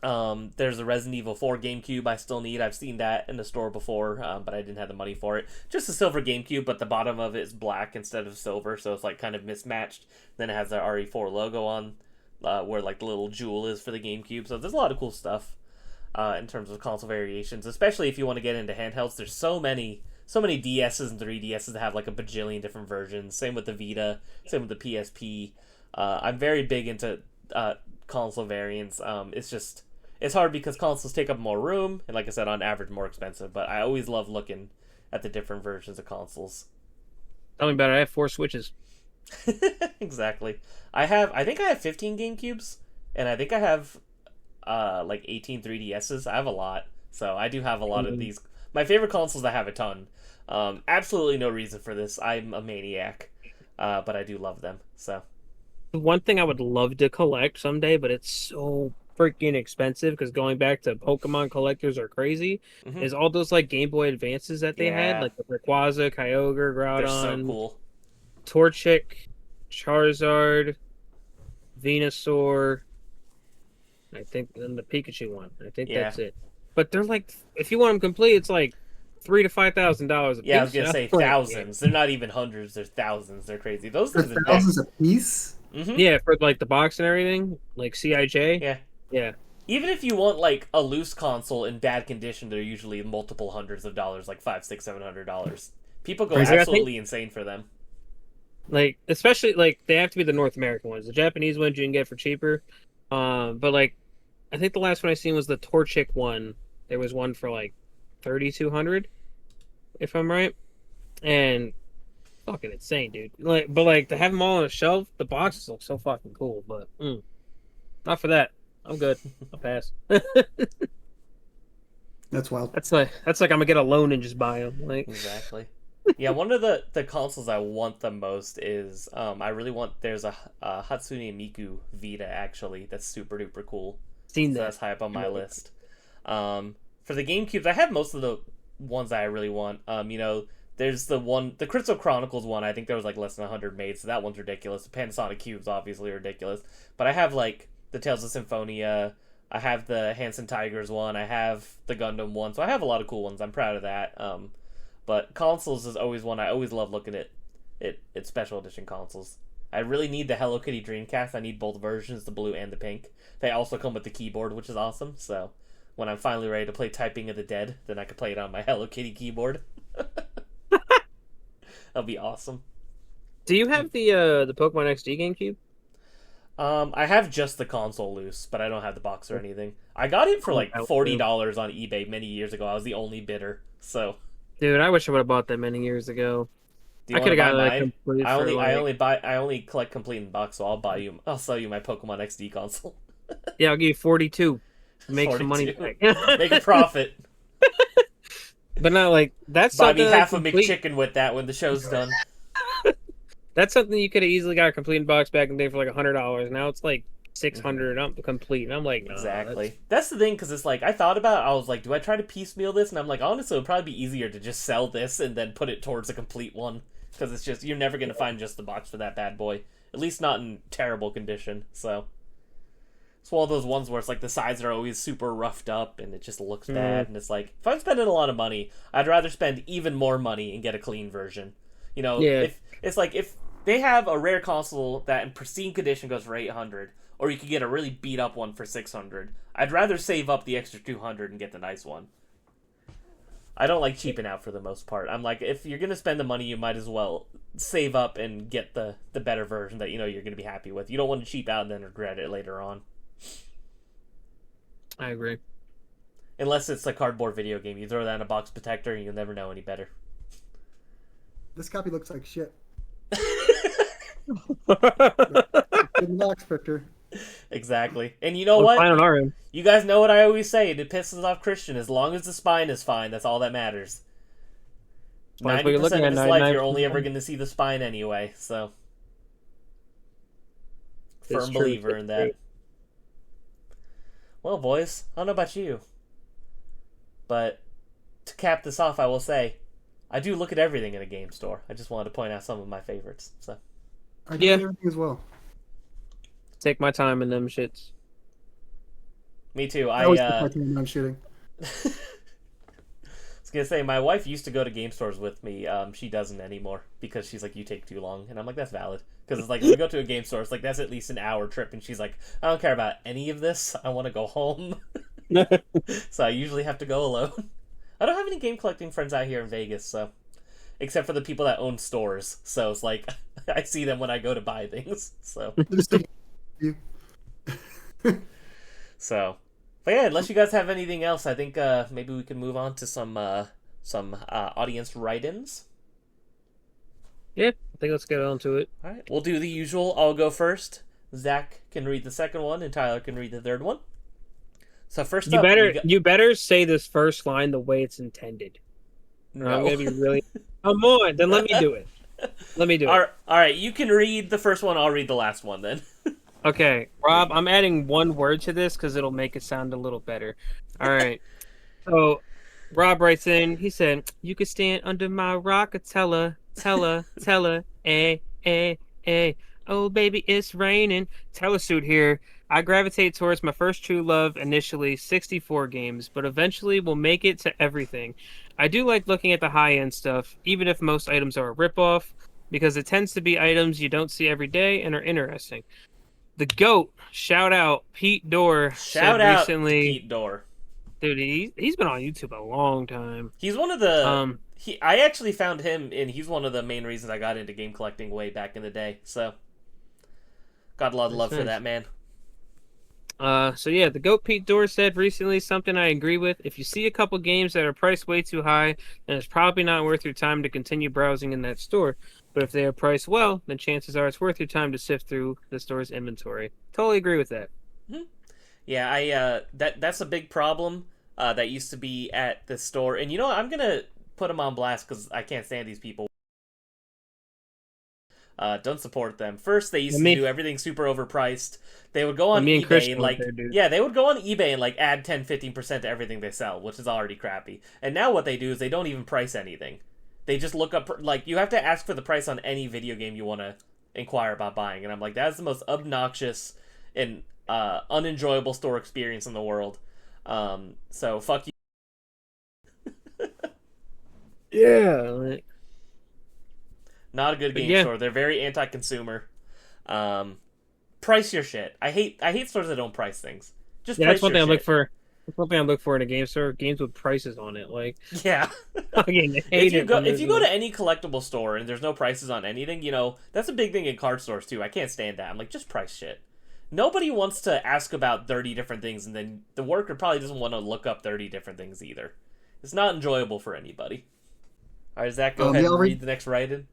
There's a Resident Evil 4 GameCube I still need. I've seen that in the store before, but I didn't have the money for it. Just a silver GameCube, but the bottom of it is black instead of silver, so it's like kind of mismatched. Then it has the RE4 logo on, where like the little jewel is for the GameCube. So there's a lot of cool stuff in terms of console variations, especially if you want to get into handhelds. There's so many DSs and 3DSs that have like a bajillion different versions. Same with the Vita, same with the PSP. I'm very big into console variants. It's hard because consoles take up more room, and like I said, on average, more expensive. But I always love looking at the different versions of consoles. Tell me about it. I have 4 Switches. Exactly. I think I have 15 GameCubes, and I think I have like 18 3DSs. I have a lot, so I do have a lot of these. My favorite consoles, I have a ton. Absolutely no reason for this. I'm a maniac, but I do love them. So One thing I would love to collect someday, but it's so freaking expensive because going back to Pokemon collectors are crazy, is all those like Game Boy Advances that they had, like the Rayquaza, Kyogre, Groudon, they're so cool. Torchic, Charizard, Venusaur, I think, and the Pikachu one. I think that's it. But they're like, if you want them complete, it's like $3,000 to $5,000 a piece. Yeah, I was gonna say thousands. They're not even hundreds. They're thousands. They're crazy. Those things are thousands a piece. Yeah, for like the box and everything, like CIJ. Yeah. Even if you want like a loose console in bad condition, they're usually multiple hundreds of dollars, like $500, $600, $700. People go absolutely insane for them. Like, especially like they have to be the North American ones. The Japanese ones you can get for cheaper. But like, I think the last one I seen was the Torchic one. There was one for like $3,200, if I'm right, and fucking insane, dude. But to have them all on a shelf, the boxes look so fucking cool. But not for that. I'm good. I'll pass. That's wild. That's like I'm gonna get a loan and just buy them. Like exactly. Yeah, one of the consoles I want the most is I really want. There's a Hatsune Miku Vita actually. That's super duper cool. Seen that. So that's high up on my list. For the GameCubes, I have most of the ones that I really want. There's the Crystal Chronicles one. I think there was like less than 100 made, so that one's ridiculous. The Panasonic Cubes obviously ridiculous, but I have like the Tales of Symphonia. I have the Hanson Tigers one. I have the Gundam one. So I have a lot of cool ones. I'm proud of that. But consoles is always one I always love looking at. It's special edition consoles. I really need the Hello Kitty Dreamcast. I need both versions, the blue and the pink. They also come with the keyboard, which is awesome. So when I'm finally ready to play Typing of the Dead, then I can play it on my Hello Kitty keyboard. That'll be awesome. Do you have the Pokemon XD GameCube? I have just the console loose, but I don't have the box or anything. I got it for like $40 on eBay many years ago. I was the only bidder, so. Dude, I wish I would have bought that many years ago. Do you I want could to have buy gotten that mine? complete for like, I only collect complete in box, so I'll sell you my Pokemon XD console. yeah, I'll give you 42. Make some money 42. back. Make a profit. But not like that's Buy me something half a complete. McChicken with that when the show's done. That's something you could have easily got a complete in box back in the day for like $100. Now it's like 600 up to complete. And I'm like, nah, Exactly. That's the thing, because it's like, I thought about it, I was like, do I try to piecemeal this? And I'm like, honestly, it would probably be easier to just sell this and then put it towards a complete one. Because it's just, you're never going to find just the box for that bad boy. At least not in terrible condition, so. It's one of those ones where it's like the sides are always super roughed up and it just looks bad. And it's like, if I'm spending a lot of money, I'd rather spend even more money and get a clean version. You know, Yeah. if it's like, if they have a rare console that in pristine condition goes for 800, or you could get a really beat up one for 600, I'd rather save up the extra 200 and get the nice one. I don't like cheaping out for the most part. I'm like, if you're gonna spend the money, you might as well save up and get the better version that you know you're gonna be happy with. You don't want to cheap out and then regret it later on. I agree. Unless it's a cardboard video game, you throw that in a box protector and you'll never know any better. This copy looks like shit. Good box, Victor. Exactly. And you know Well, what? fine on our end. You guys know what I always say. It pisses off Christian. As long as the spine is fine, that's all that matters. Well, that's what you're 90% looking of his at, life, you're only 99%. ever going to see the spine anyway, so. It's Firm true. believer in that. Well, boys, I don't know about you, but to cap this off, I will say, I do look at everything in a game store. I just wanted to point out some of my favorites. So, I do Yeah. everything as well. Take my time in them shits. me too. I always put my time when I'm shooting. I was gonna say my wife used to go to game stores with me. She doesn't anymore because she's like, "You take too long," and I'm like, "That's valid." Because it's like, if we go to a game store, it's like that's at least an hour trip, and she's like, "I don't care about any of this. I want to go home." So I usually have to go alone. I don't have any game collecting friends out here in Vegas, so except for the people that own stores. So it's like I see them when I go to buy things. So Just you. so, but yeah, unless you guys have anything else, I think maybe we can move on to some audience write-ins. Yeah, I think let's get on to it. All right, we'll do the usual. I'll go first. Zach can read the second one, and Tyler can read the third one. So first You up, better we got... you better say this first line the way it's intended. Or I'm No. gonna be really. Come on, then let me do it. Let me do it. All right, you can read the first one. I'll read the last one then. Okay, Rob, I'm adding one word to this because it'll make it sound a little better. All right. So, Rob writes in. He said, "You could stand under my rock, tell her, eh. Oh, baby, it's raining. Telesuit here. I gravitate towards my first true love initially, 64 games, but eventually will make it to everything. I do like looking at the high-end stuff, even if most items are a ripoff, because it tends to be items you don't see every day and are interesting. The GOAT, shout out, Pete Dorr, Shout said out recently, Pete Dorr. dude, he's been on YouTube a long time. He's one of the. Um, I actually found him, and he's one of the main reasons I got into game collecting way back in the day. So, got a lot of love for nice. that man. So yeah, the GOAT Pete Dorr said recently something I agree with. If you see a couple games that are priced way too high, then it's probably not worth your time to continue browsing in that store. But if they are priced well, then chances are it's worth your time to sift through the store's inventory. Totally agree with that. Yeah, that's a big problem that used to be at the store. And you know what? I'm gonna put them on blast because I can't stand these people. Don't support them. First, they used to do everything super overpriced. They would go on eBay and like, yeah, they would go on eBay and like add 10-15% to everything they sell, which is already crappy. And now what they do is they don't even price anything. They just look up, like, you have to ask for the price on any video game you want to inquire about buying. And I'm like, that's the most obnoxious and unenjoyable store experience in the world. So fuck you. Yeah. Like, not a good game store. They're very anti-consumer. Price your shit. I hate stores that don't price things. Just price that's one your thing I shit. look for. That's one thing I look for in a game store. Games with prices on it. Like, yeah. if you go to any collectible store and there's no prices on anything, you know, that's a big thing in card stores too. I can't stand that. I'm like, just price shit. Nobody wants to ask about 30 different things, and then the worker probably doesn't want to look up 30 different things either. It's not enjoyable for anybody. All right, Zach, go ahead and read the next write-in.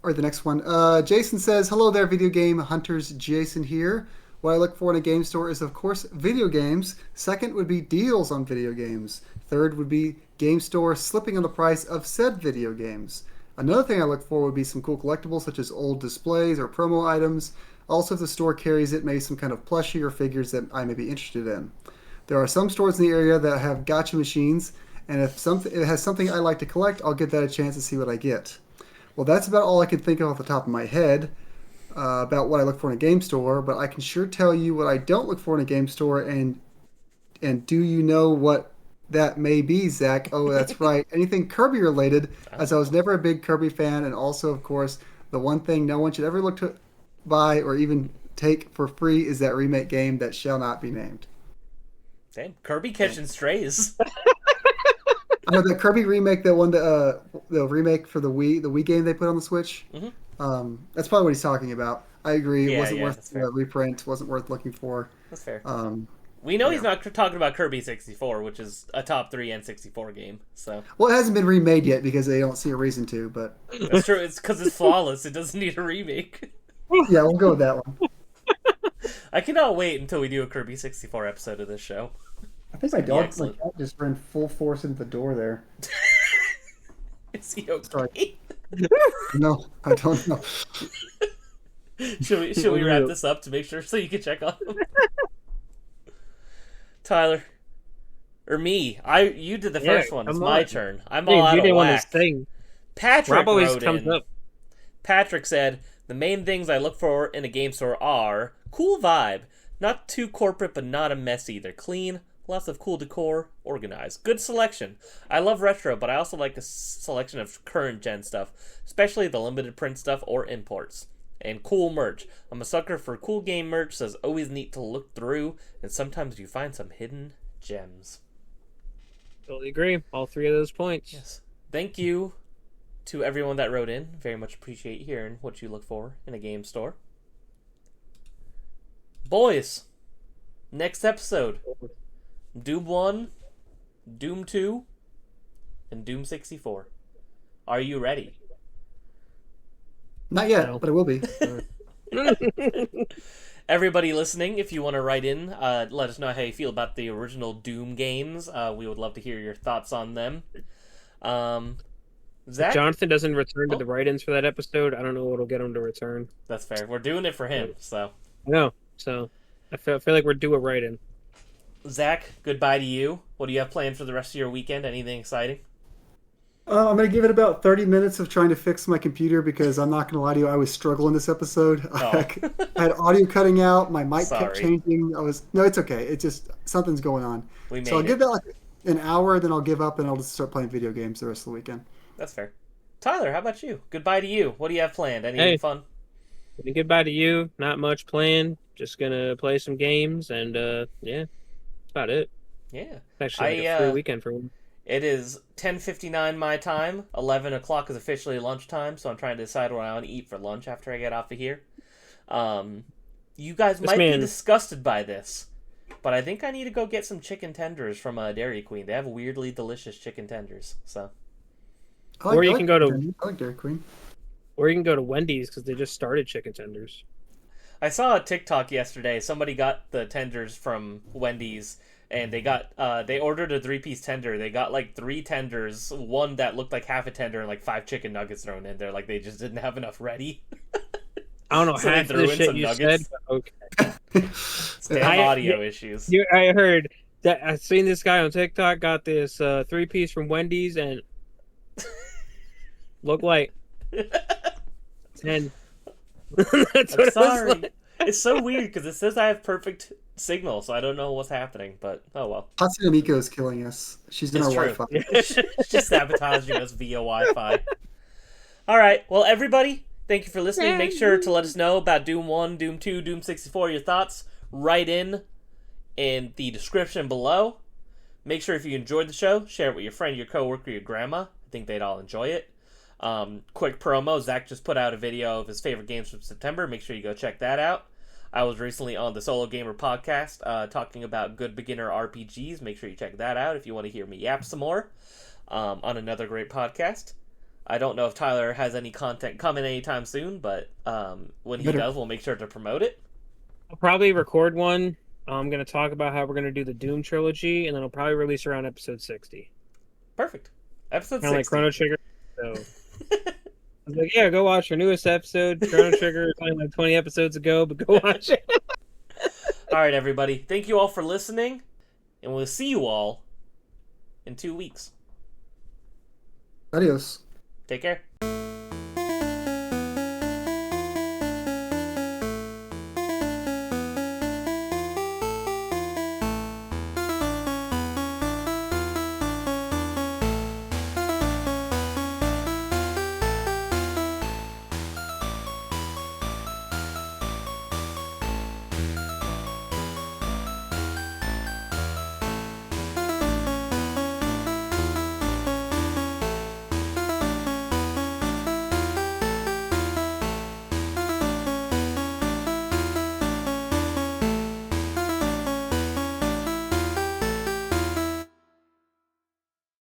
Or the next one. Jason says, "Hello there, video game hunters. Jason here. What I look for in a game store is, of course, video games. Second would be deals on video games. Third would be game store slipping on the price of said video games. Another thing I look for would be some cool collectibles such as old displays or promo items. Also, if the store carries it, maybe some kind of plushie or figures that I may be interested in. There are some stores in the area that have gacha machines, and if it has something I like to collect, I'll give that a chance to see what I get." Well, that's about all I can think of off the top of my head about what I look for in a game store, but I can sure tell you what I don't look for in a game store, and do you know what that may be, Zach? Oh, that's right. Anything Kirby related, as I was never a big Kirby fan, and also, of course, the one thing no one should ever look to buy or even take for free is that remake game that shall not be named. Damn, Kirby Catching Strays. I know the Kirby remake, the remake for the Wii game they put on the Switch. Mm-hmm. That's probably what he's talking about. I agree. It Yeah, wasn't yeah, worth that's the fair. reprint. Wasn't worth looking for. That's fair. Um, We know yeah. he's not talking about Kirby 64, which is a top 3 N64 game. So well, it hasn't been remade yet because they don't see a reason to. But that's true. It's because it's flawless. It doesn't need a remake. yeah, we'll go with that one. I cannot wait until we do a Kirby 64 episode of this show. I think my be dog excellent. cat just ran full force into the door there. Is he okay? Sorry. No, I don't know. Should we wrap this up to make sure so you can check on him? Tyler. Or me. You did the first one. It's come my on. turn. I'm Dude, all out you of didn't want to whack. sing. Patrick Rob always wrote comes in. up. Patrick said, "The main things I look for in a game store are cool vibe, not too corporate but not a mess either, clean, lots of cool decor, organized, good selection. I love retro, but I also like a selection of current gen stuff, especially the limited print stuff or imports. And cool merch. I'm a sucker for cool game merch, so it's always neat to look through, and sometimes you find some hidden gems." Totally agree. All three of those points. Yes. Thank you to everyone that wrote in. Very much appreciate hearing what you look for in a game store. Boys, next episode. Doom 1, Doom 2, and Doom 64. Are you ready? Not yet, No. but it will be. Everybody listening, if you want to write in, let us know how you feel about the original Doom games. We would love to hear your thoughts on them. Zach? Jonathan doesn't return to Oh. the write-ins for that episode. I don't know what'll get him to return. That's fair. We're doing it for him, so... No, so I feel like we're due a write-in. Zach, goodbye to you. What do you have planned for the rest of your weekend? Anything exciting? I'm going to give it about 30 minutes of trying to fix my computer because I'm not going to lie to you, I was struggling this episode. Oh. I had audio cutting out, my mic kept Sorry. changing. No, it's okay. It's just something's going on. We made So I'll it. give that like an hour, then I'll give up and I'll just start playing video games the rest of the weekend. That's fair. Tyler, how about you? Goodbye to you. What do you have planned? Anything Hey. fun? And goodbye to you. Not much planned. Just gonna play some games and yeah, that's about it. Yeah. It's actually like I, a free weekend for me. It is 10:59 my time. 11 o'clock is officially lunchtime, so I'm trying to decide what I want to eat for lunch after I get off of here. You guys This might be man- disgusted by this, but I think I need to go get some chicken tenders from Dairy Queen. They have weirdly delicious chicken tenders, so... Or you can go to- I like Dairy Queen. Or you can go to Wendy's because they just started chicken tenders. I saw a TikTok yesterday. Somebody got the tenders from Wendy's, and they ordered a 3-piece tender. They got like 3 tenders, one that looked like half a tender, and like 5 chicken nuggets thrown in there. Like they just didn't have enough ready. I don't know So they half of threw the in shit some you nuggets? said, but okay. Damn I- audio issues. I heard that I seen this guy on TikTok got this 3-piece from Wendy's and looked like 10. That's I'm what it was sorry. like. It's so weird because it says I have perfect signal, so I don't know what's happening. But oh well, Hatsune Miku is killing us. She's in It's our true. Wi-Fi. It's just sabotaging us via Wi-Fi. All right. Well, everybody, thank you for listening. Make sure to let us know about Doom 1, Doom 2, Doom 64, your thoughts. Write in the description below. Make sure if you enjoyed the show, share it with your friend, your coworker, your grandma. I think they'd all enjoy it. Quick promo, Zach just put out a video of his favorite games from September. Make sure you go check that out. I was recently on the Solo Gamer podcast talking about good beginner RPGs. Make sure you check that out if you want to hear me yap some more on another great podcast. I don't know if Tyler has any content coming anytime soon, but when he Better. does, we'll make sure to promote it. I'll probably record one. I'm going to talk about how we're going to do the Doom trilogy, and then I'll probably release around episode 60. Perfect. Episode Kind of like 60. Chrono Trigger. So I was like, yeah, go watch our newest episode. Chrono Trigger is only like 20 episodes ago, but go watch it. All right, everybody. Thank you all for listening, and we'll see you all in 2 weeks. Adios. Take care.